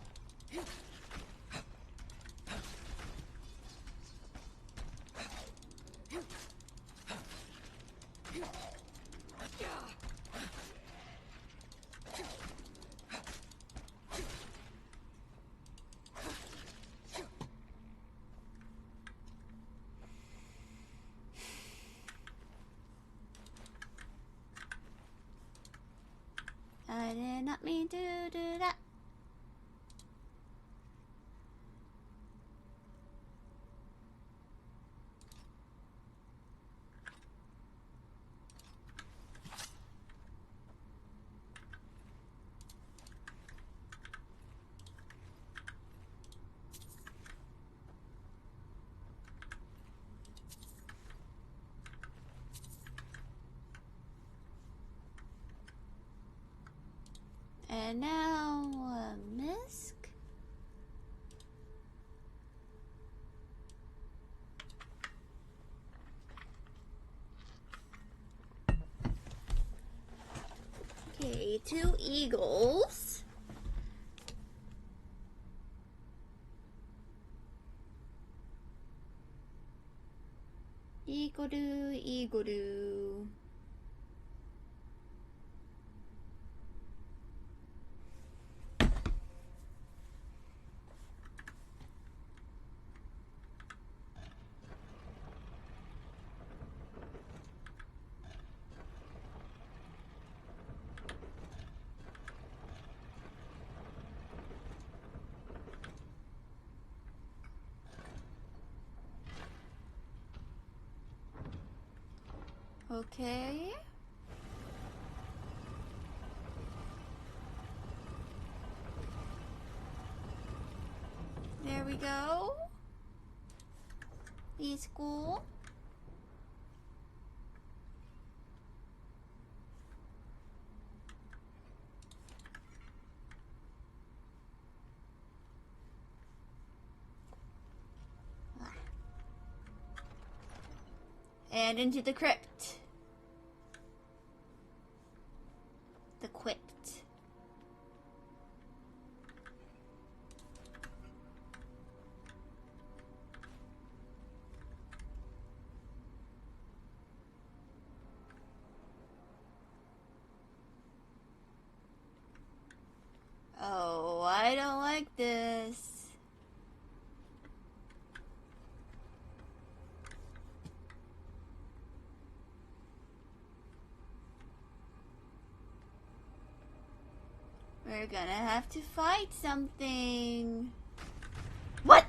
I did not mean to do that. And now, Misk? Okay, 2 eagles. Eagle-doo, eagle-doo. Okay. we go. He's cool. And into the crypt. The crypt. Oh, I don't like this. We're gonna have to fight something. What?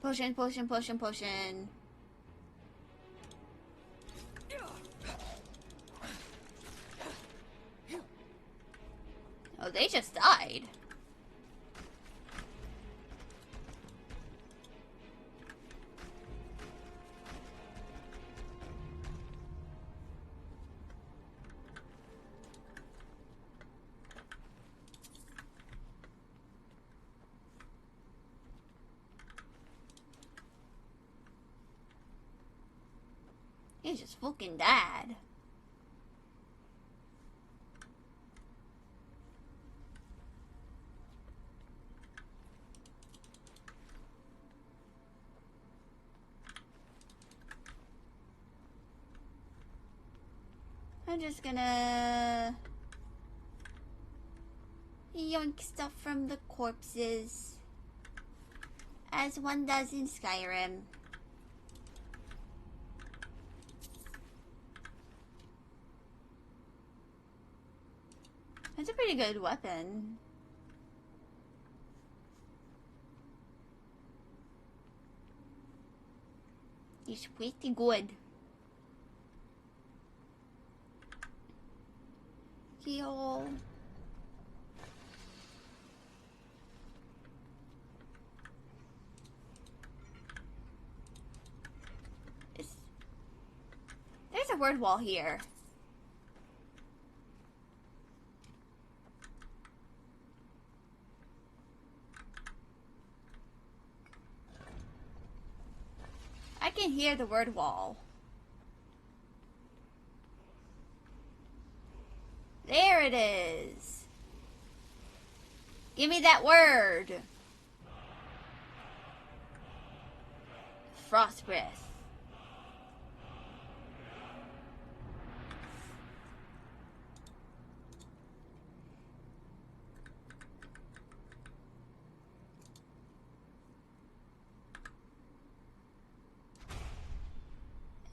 Potion, potion, potion, potion. Oh, they just died. He just fucking died. I'm just gonna yoink stuff from the corpses, as one does in Skyrim. That's a pretty good weapon. It's pretty good. Heal. There's a word wall here. I can hear the word wall. There it is. Give me that word. Frost breath.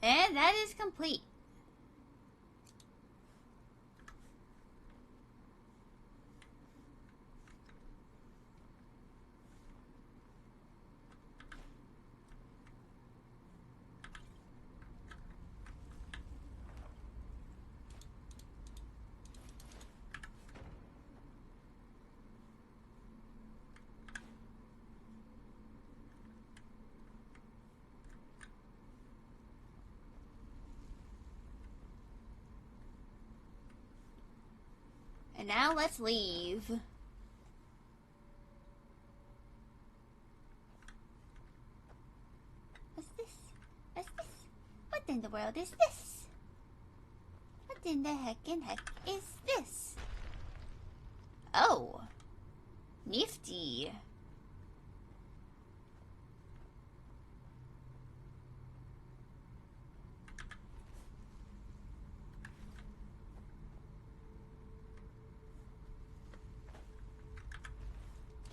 And that is complete. And now let's leave. What's this? What's this? What in the world is this? What in the heck is this? Oh. Nifty.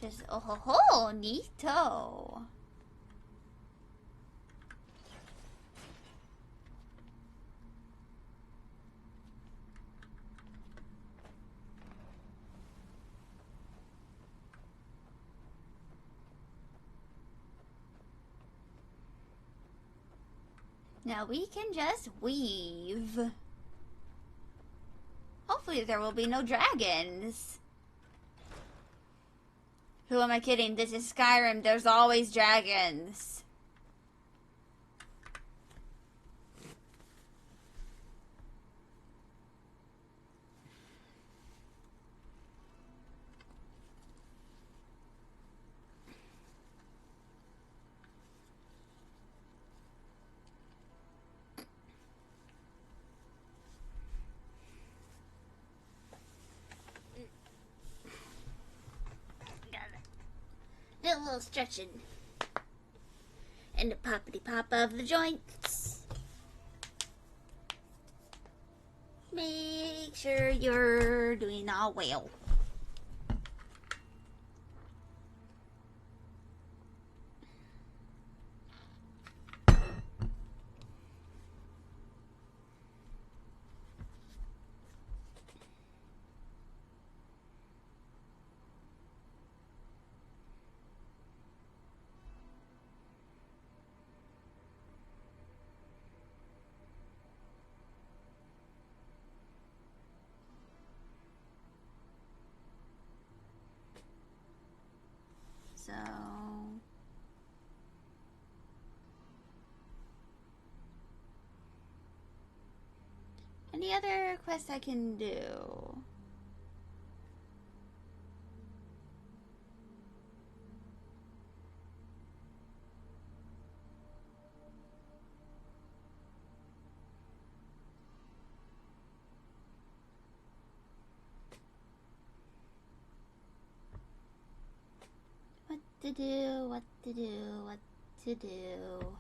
Just, oh ho ho, neato. Now we can just weave. Hopefully there will be no dragons. Who am I kidding? This is Skyrim. There's always dragons. Do a little stretching. And the poppity pop of the joints. Make sure you're doing all well. So any other quests I can do? What to do, what to do, what to do.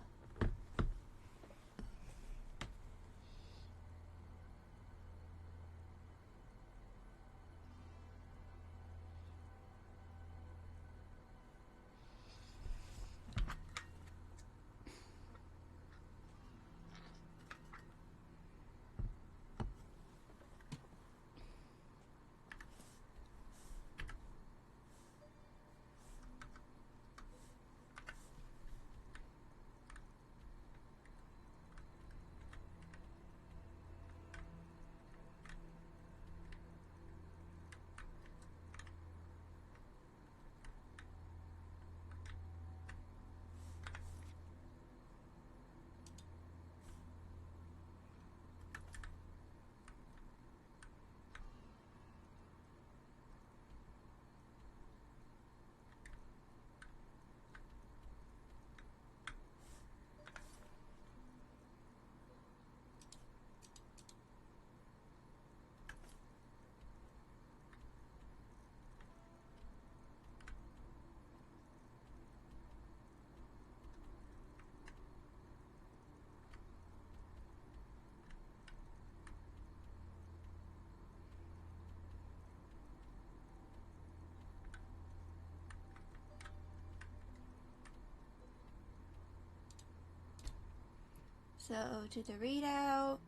So to the readout.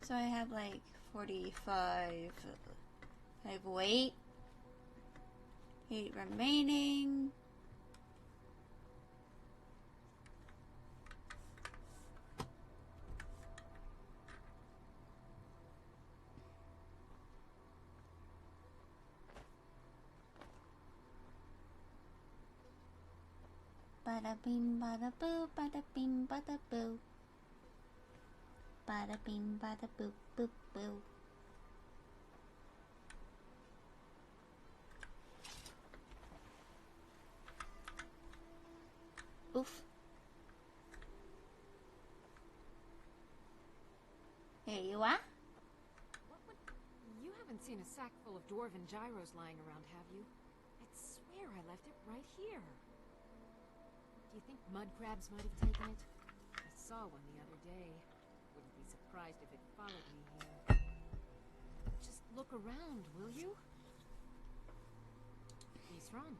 So I have like 45. I have weight. 8 remaining. Bada bing, bada boo, bada bing, bada boo. Bada bing, bada boo, boo, boo. Oof. Here you are. What would... You haven't seen a sack full of dwarven gyros lying around, have you? I swear I left it right here. Do you think mud crabs might have taken it? I saw one the other day. Wouldn't be surprised if it followed me here. Just look around, will you? Isran?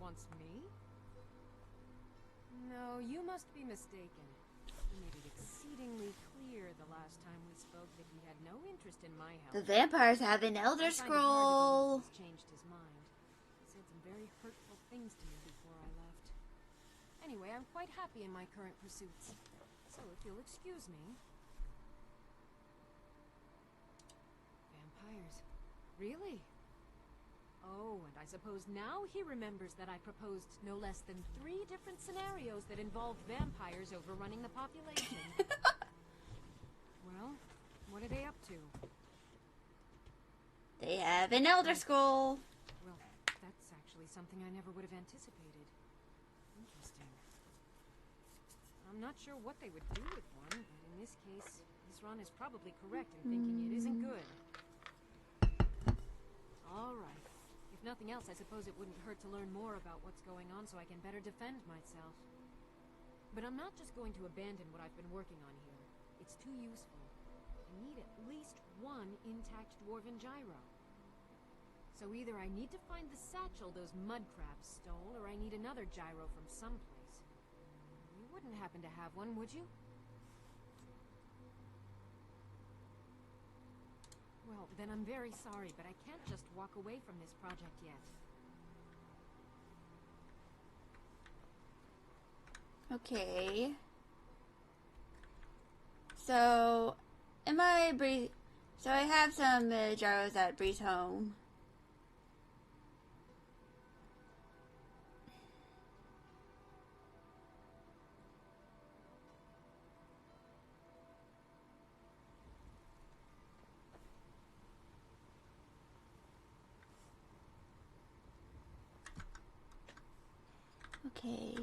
Wants me? No, you must be mistaken. He made it exceedingly clear the last time we spoke that he had no interest in my help. The vampires have an Elder I find it hard to Scroll. believe he's changed his mind. He said some very hurtful things to me before I left. Anyway, I'm quite happy in my current pursuits. So if you'll excuse me... Vampires. Really? Oh, and I suppose now he remembers that I proposed no less than 3 different scenarios that involved vampires overrunning the population. Well, what are they up to? They have an Elder Scroll. Well, that's actually something I never would have anticipated. Interesting. I'm not sure what they would do with one, but in this case, Isran is probably correct in thinking it isn't good. All right. If nothing else, I suppose it wouldn't hurt to learn more about what's going on so I can better defend myself. But I'm not just going to abandon what I've been working on here. It's too useful. I need at least one intact dwarven gyro. So either I need to find the satchel those mud crabs stole, or I need another gyro from someplace. You wouldn't happen to have one, would you? Well, then I'm very sorry, but I can't just walk away from this project yet. Okay. So, So I have some gyros at Breeze Home. Okay.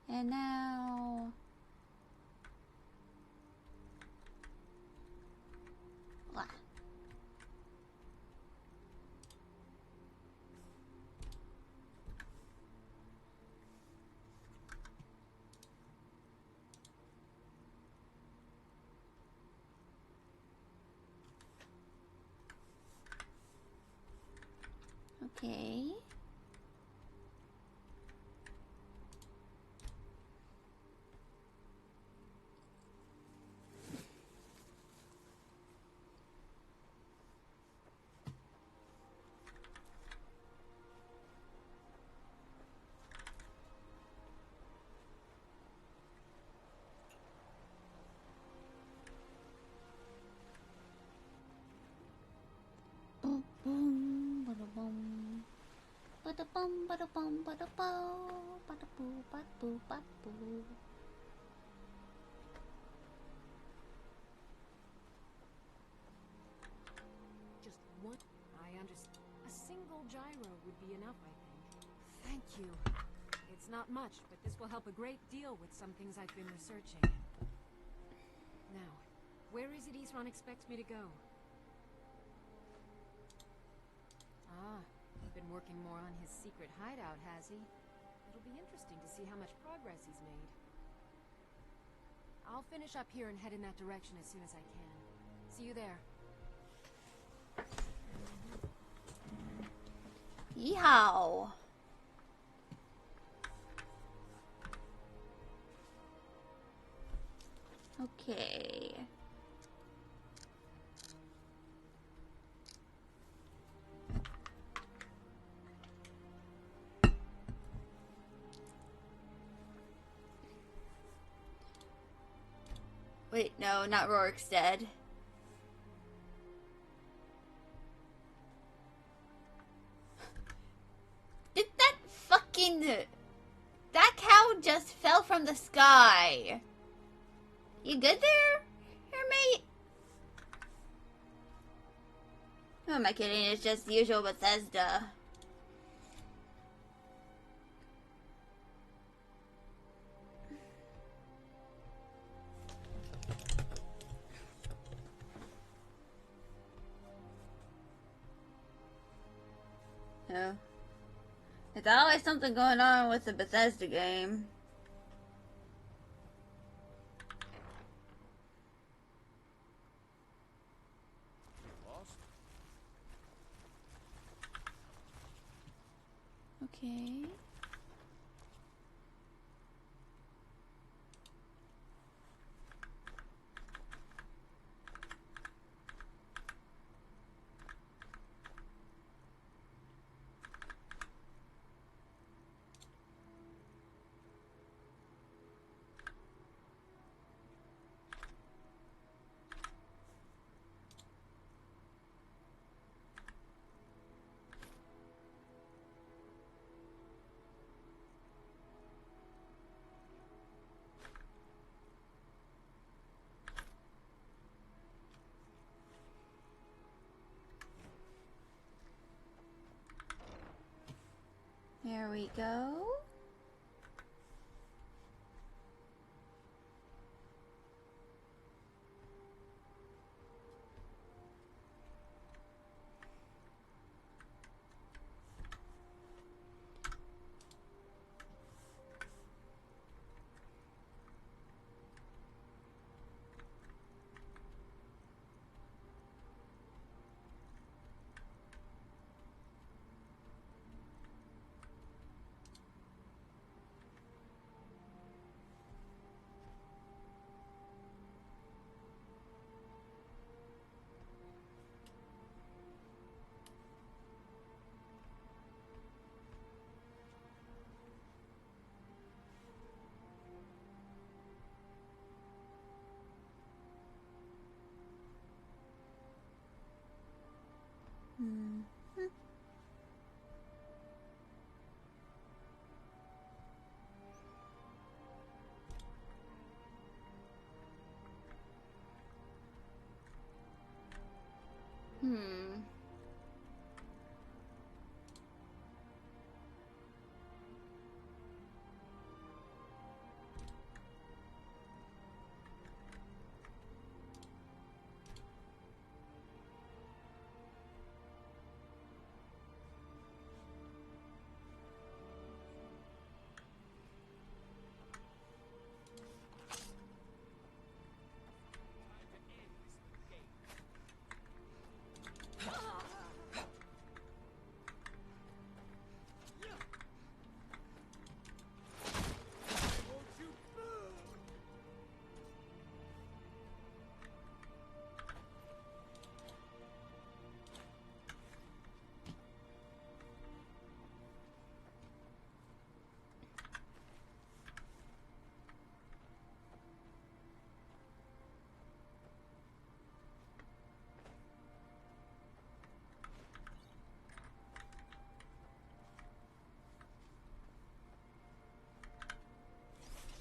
And now... Blah. Okay. Boom, boom, bada boom, bada bum, bada bum, bada bow, bada boo, bada boo, bada boo. Just one. I understand. A single gyro would be enough, I think. Thank you. It's not much, but this will help a great deal with some things I've been researching. Now, where is it Isran expects me to go? Ah, been working more on his secret hideout, has he? It'll be interesting to see how much progress he's made. I'll finish up here and head in that direction as soon as I can. See you there. Yeehaw! Okay. Wait, no, not Rorikstead. freaking... That cow just fell from the sky. You good there, mate? Who am I kidding? It's just the usual Bethesda. No. There's always something going on with the Bethesda game. Lost? Okay. There we go. Hmm.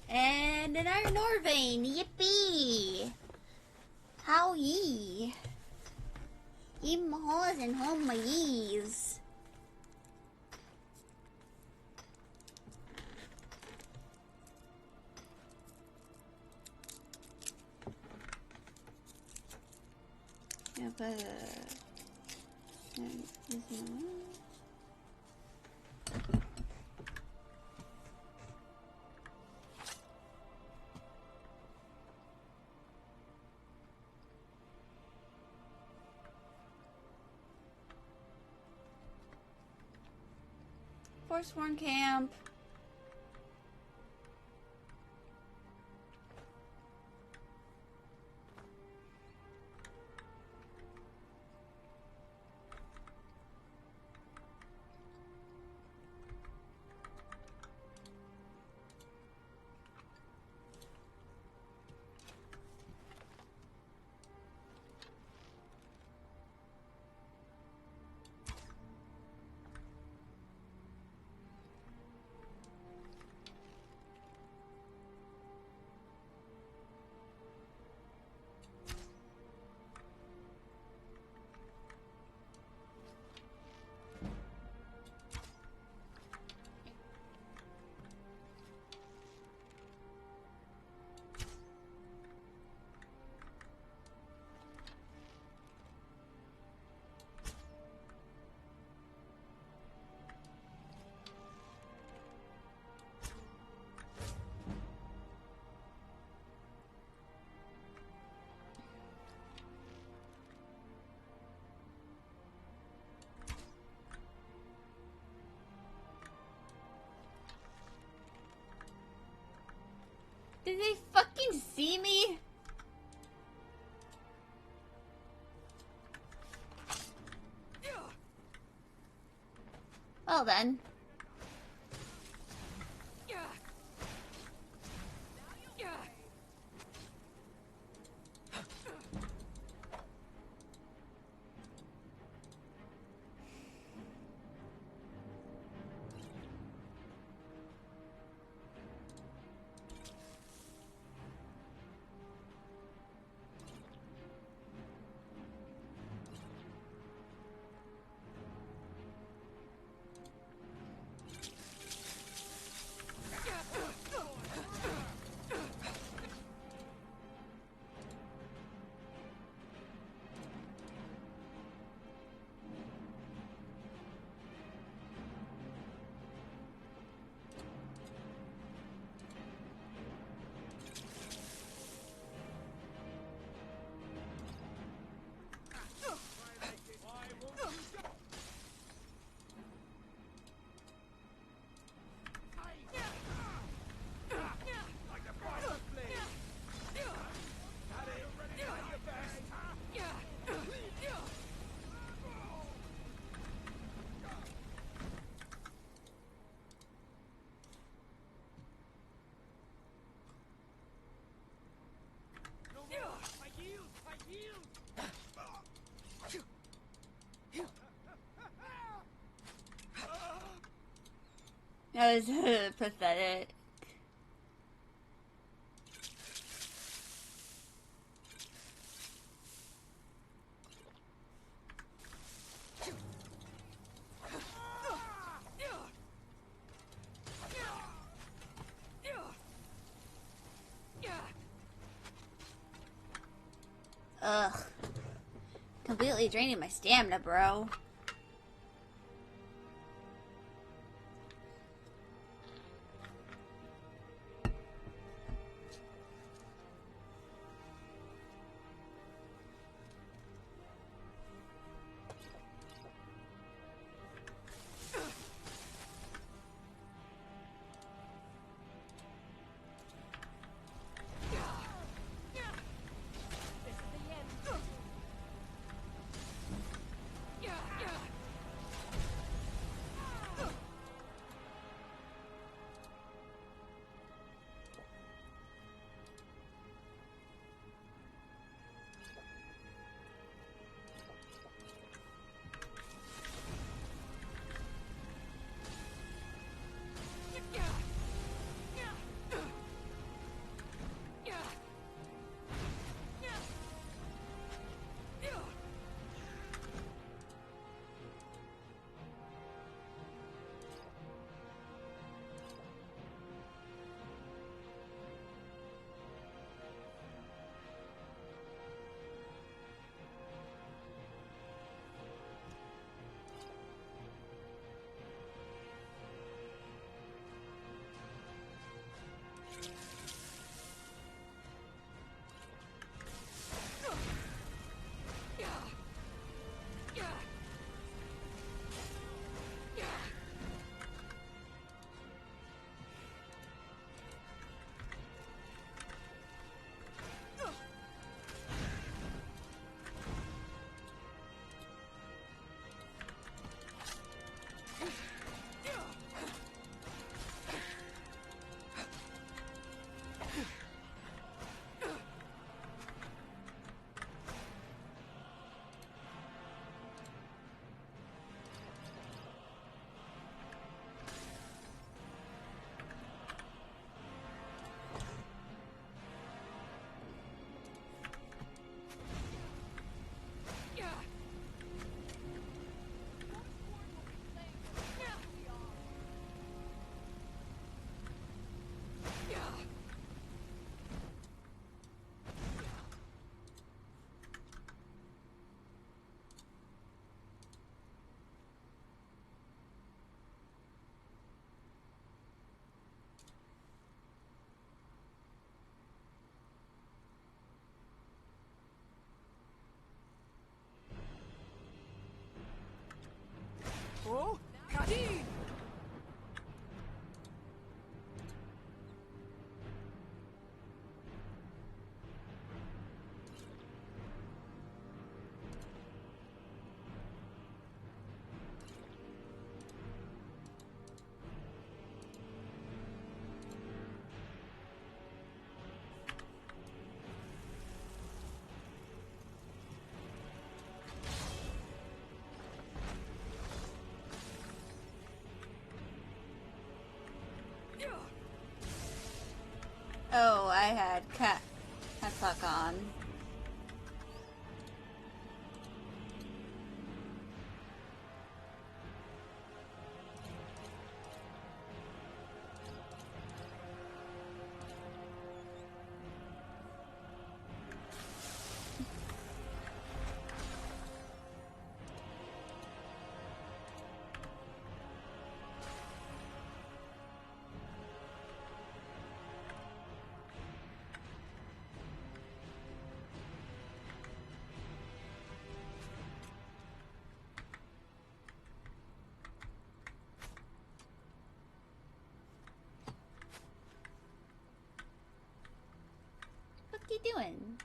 And an iron ore vein. Yippee! How ye? Ye maws and home my yees. Yeah, but Forsworn camp. Did they fucking see me? Well then. That was pathetic. Ugh. Completely draining my stamina, bro. I had cat fuck on. What are you doing?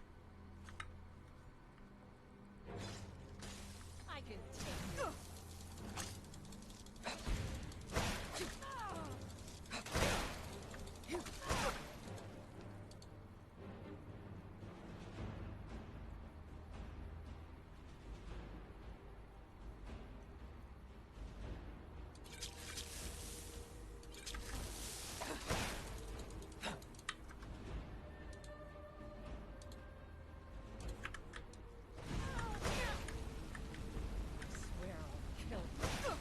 I can take you. Swear I'll kill you.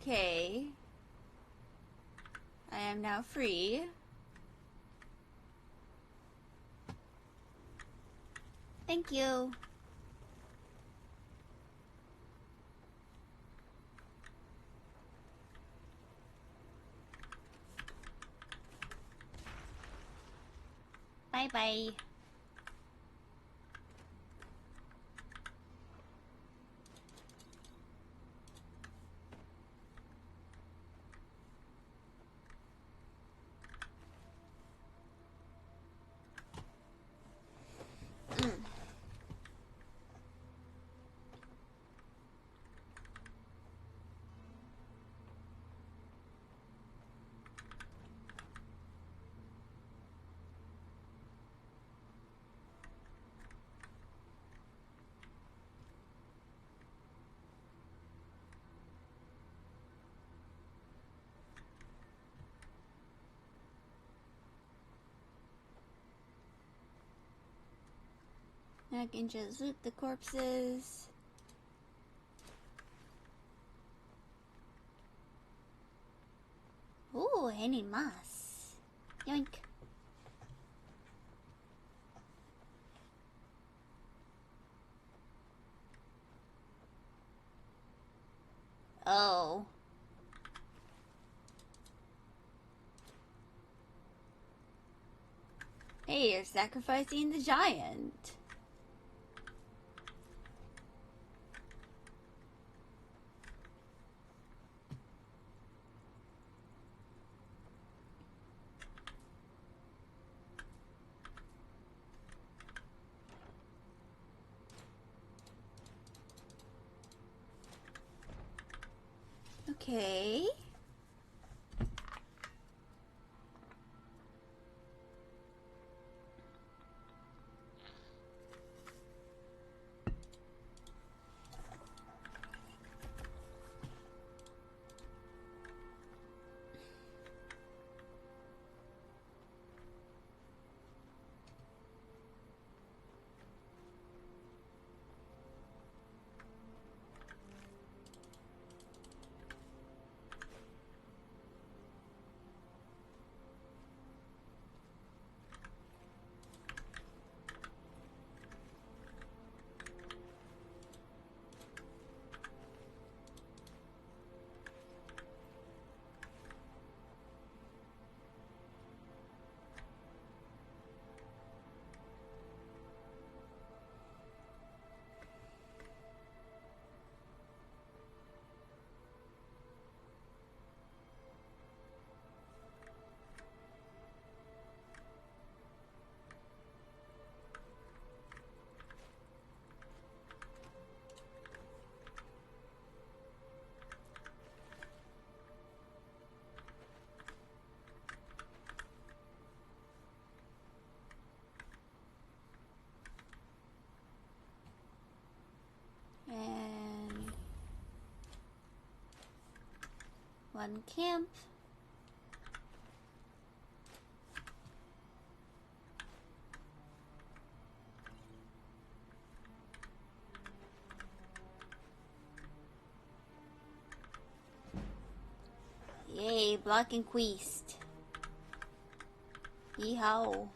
Okay. I am now free. Thank you. Bye bye. I can just loot the corpses. Ooh, I need moss. Yoink. Oh. Hey, you're sacrificing the giant. Okay. One camp. Yay, block and quest. Yeehaw.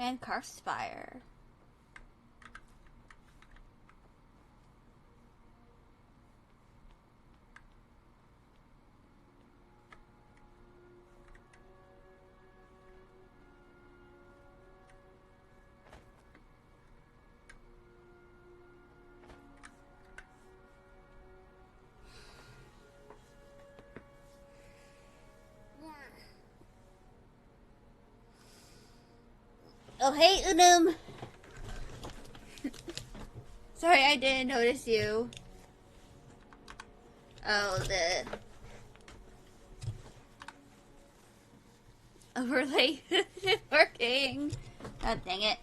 And Karstspire. Oh, hey, Unum. Sorry, I didn't notice you. Oh, the overlay isn't working. God dang it.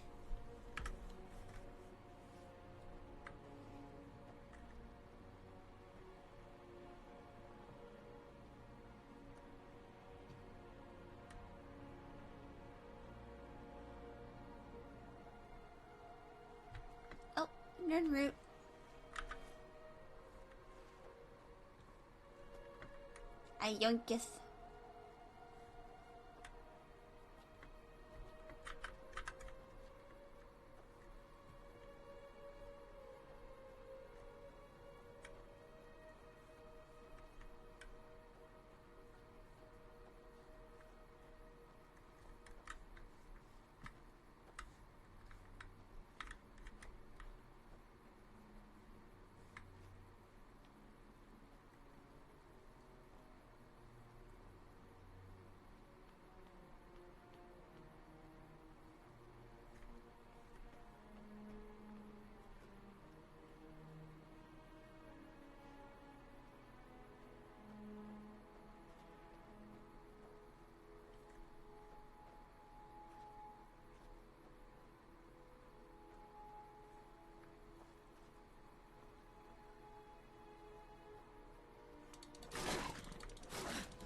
Oh, nerd root. I yonketh.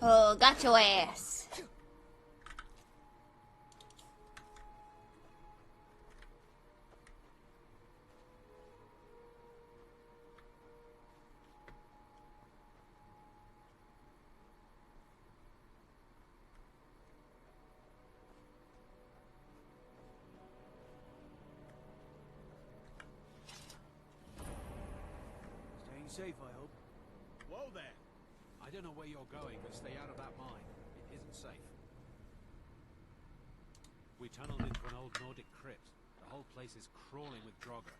Oh, got your ass. Staying safe, I hope. Whoa there! I don't know where you're going, but stay out of that mine. It isn't safe. We tunneled into an old Nordic crypt. The whole place is crawling with Draugr.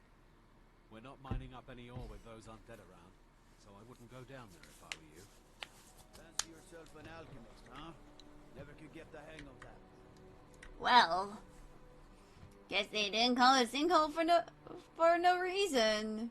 We're not mining up any ore with those undead around, so I wouldn't go down there if I were you. Fancy yourself an alchemist, huh? Never could get the hang of that. Well, guess they didn't call it sinkhole for no reason.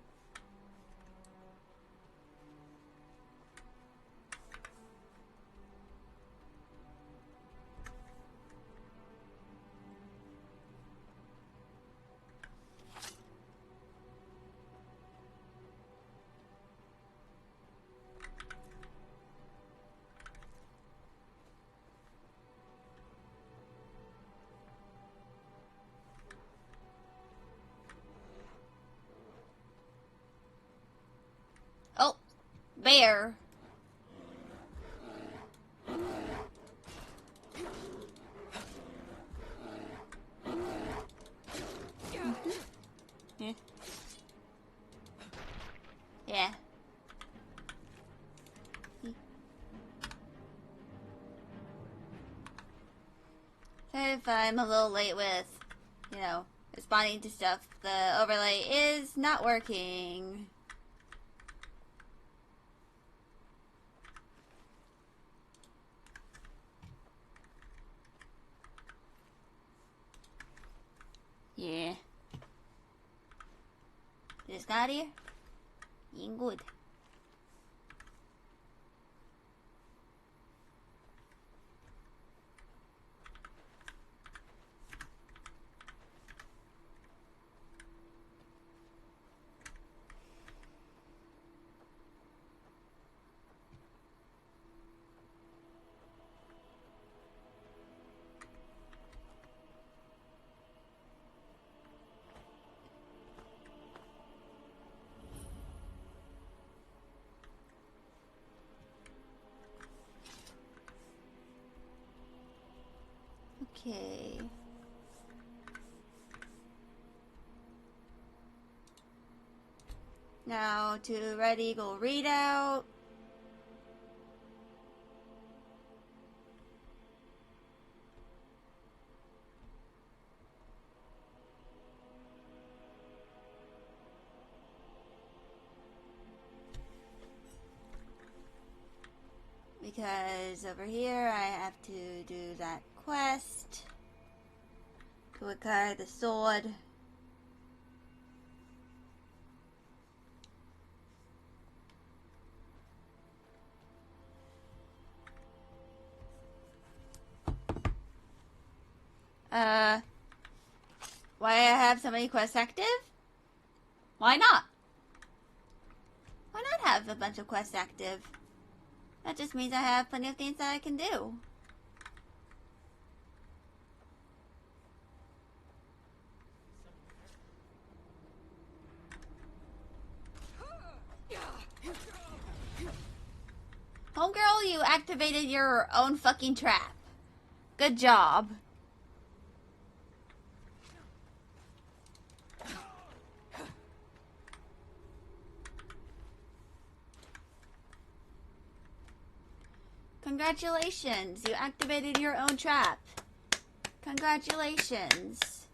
bear. Yeah. Yeah. Sorry if I'm a little late with, responding to stuff. The overlay is not working. Yeah. This guy here? Ain't good. Okay. Now to Red Eagle readout. Because over here I have to do that quest to acquire the sword. Why I have so many quests active? Why not? Why not have a bunch of quests active? That just means I have plenty of things that I can do. Homegirl, you activated your own fucking trap. Good job. Congratulations, you activated your own trap. Congratulations.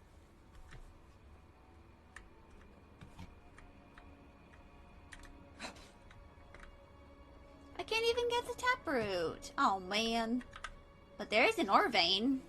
I can't even get the taproot. Oh man. But there is an ore vein.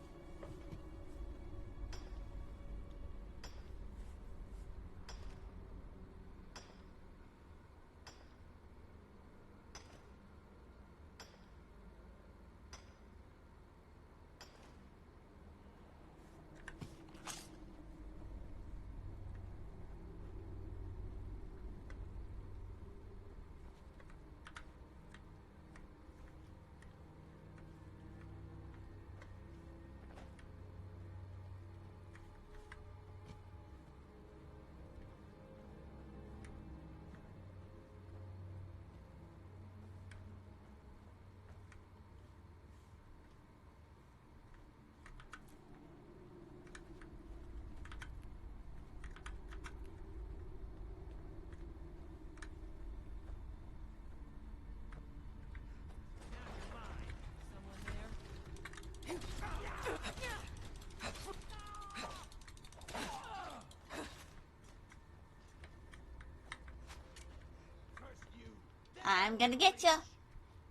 I'm gonna get you.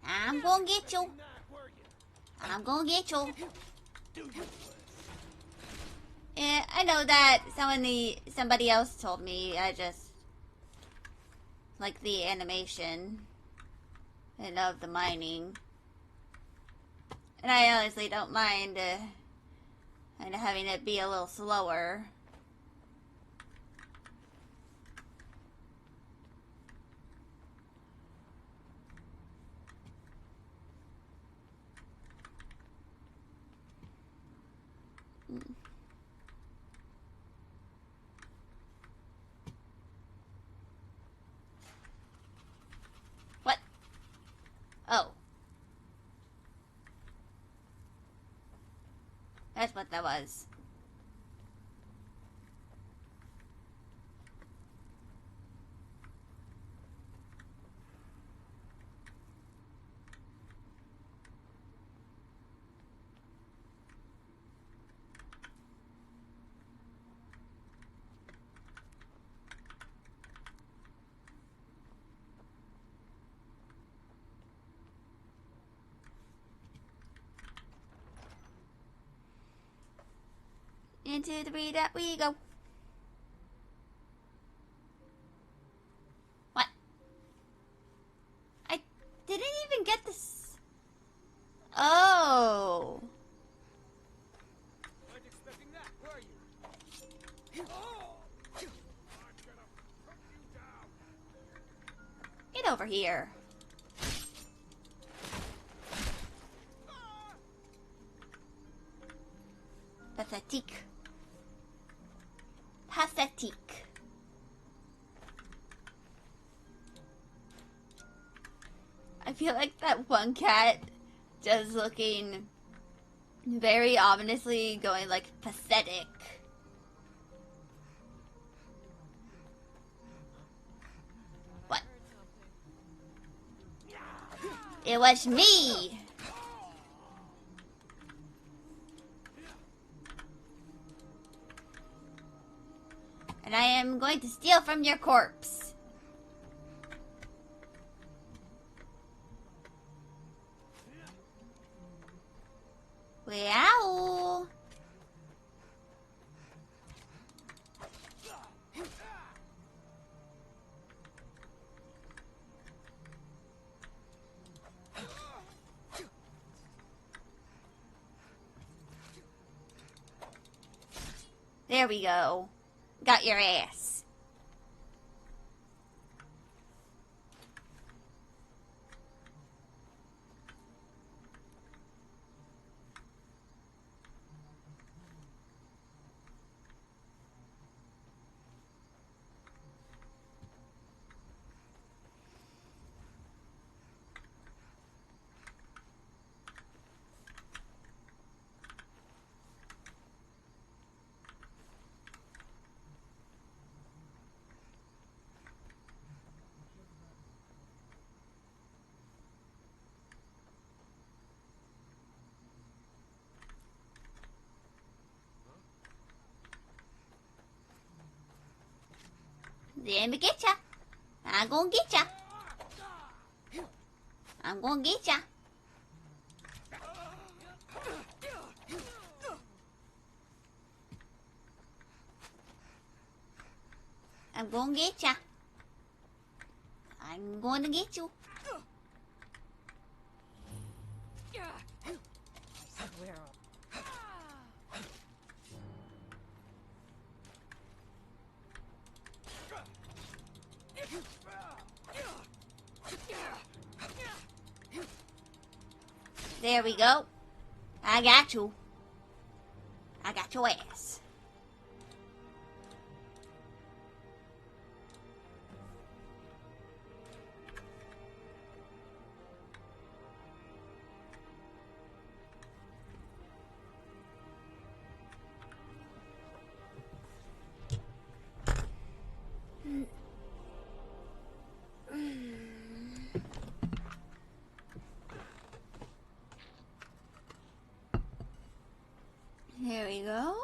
I'm gonna get you. I'm gonna get you. Yeah, I know that somebody else told me. I just like the animation and of the mining, and I honestly don't mind kind of having it be a little slower. What? That's what that was. Into the breed that we go. What? I didn't even get this. Oh. Weren't expecting that, were you? I'm gonna put you down. Get over here. Pathetic. Pathetic. I feel like that one cat just looking very ominously going like pathetic. What? It was me! And I am going to steal from your corpse. Wow. There we go. Got your ass. Let me get ya. I'm gonna get ya. I'm gonna get ya. I'm gonna get ya. I'm gonna get you. There we go. I got you. I got your ass. There we go.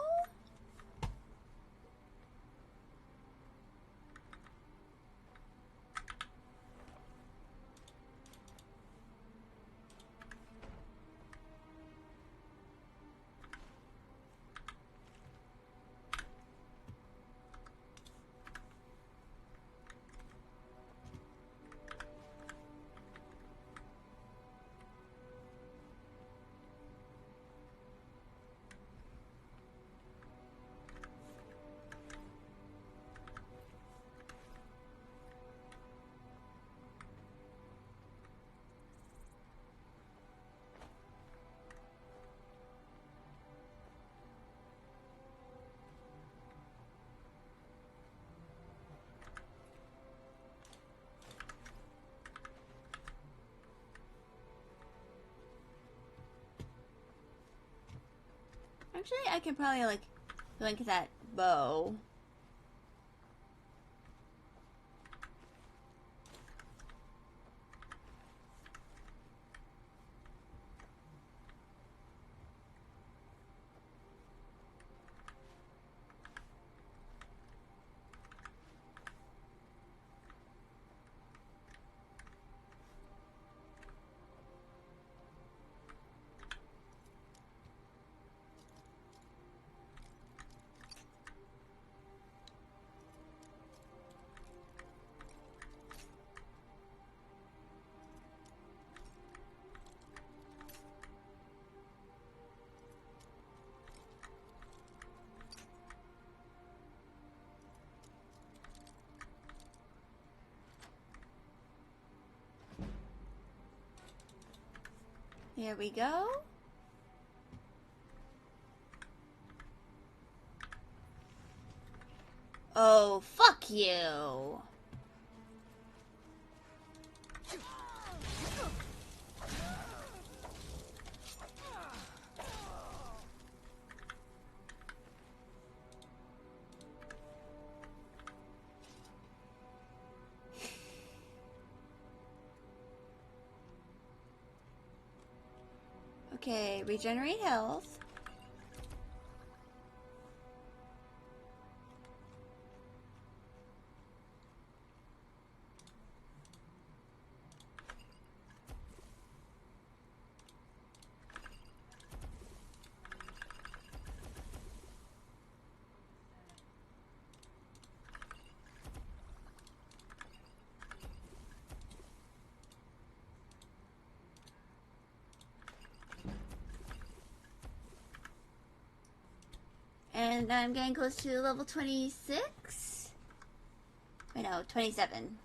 Actually, I could probably, like, link that bow. There we go. Oh, fuck you. Okay, regenerate health. And I'm getting close to level 26. Wait, no, 27.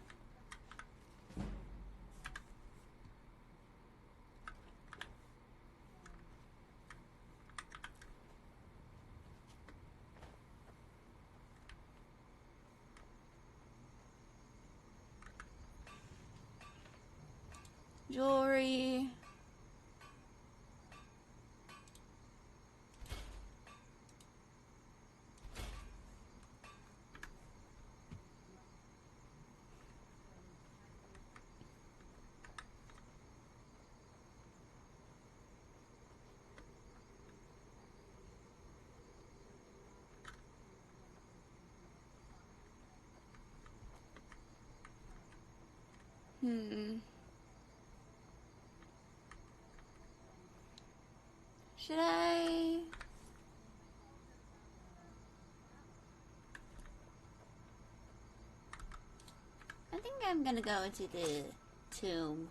Jewelry. Should I? I think I'm gonna go into the tomb.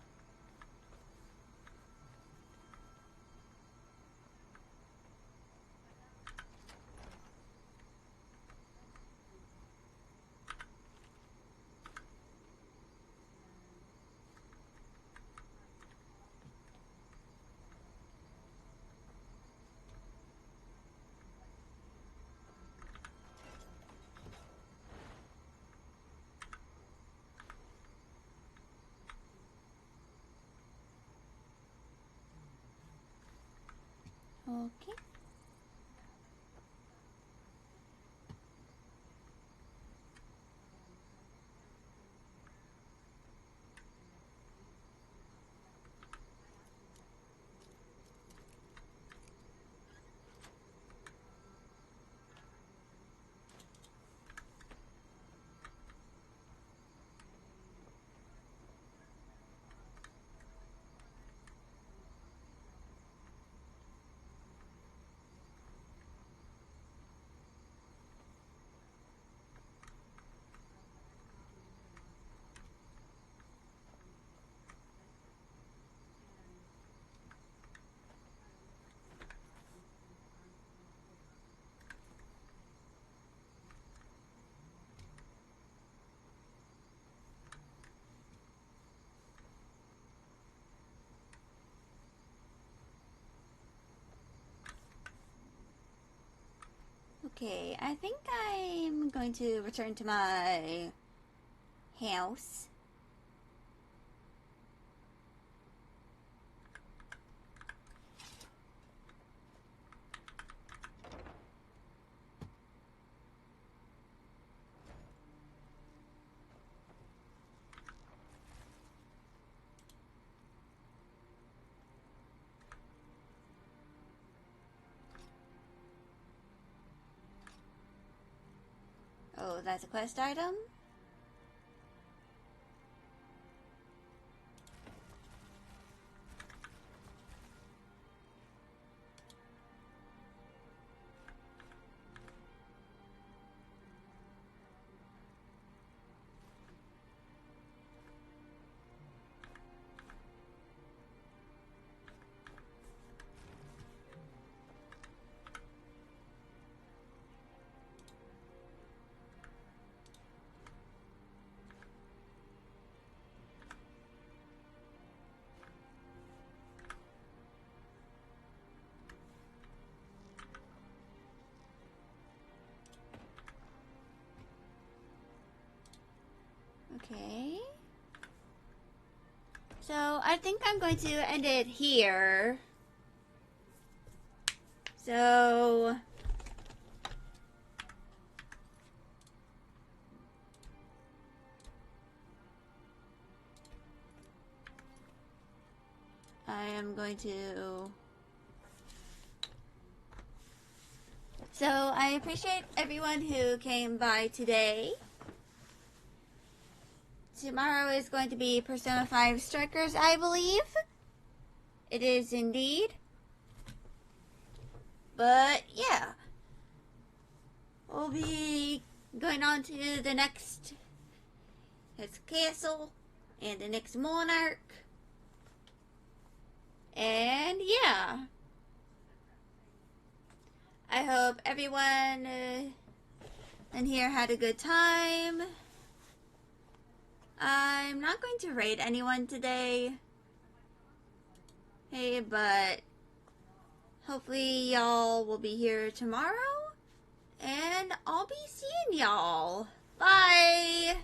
Okay. Okay, I think I'm going to return to my house. Oh, that's a quest item? Okay. So, I think I'm going to end it here. So... I am going to... So, I appreciate everyone who came by today. Tomorrow is going to be Persona 5 Strikers, I believe. It is indeed. But, yeah. We'll be going on to the next castle and the next monarch. And, yeah. I hope everyone in here had a good time. I'm not going to raid anyone today. Hey, but hopefully y'all will be here tomorrow. And I'll be seeing y'all. Bye!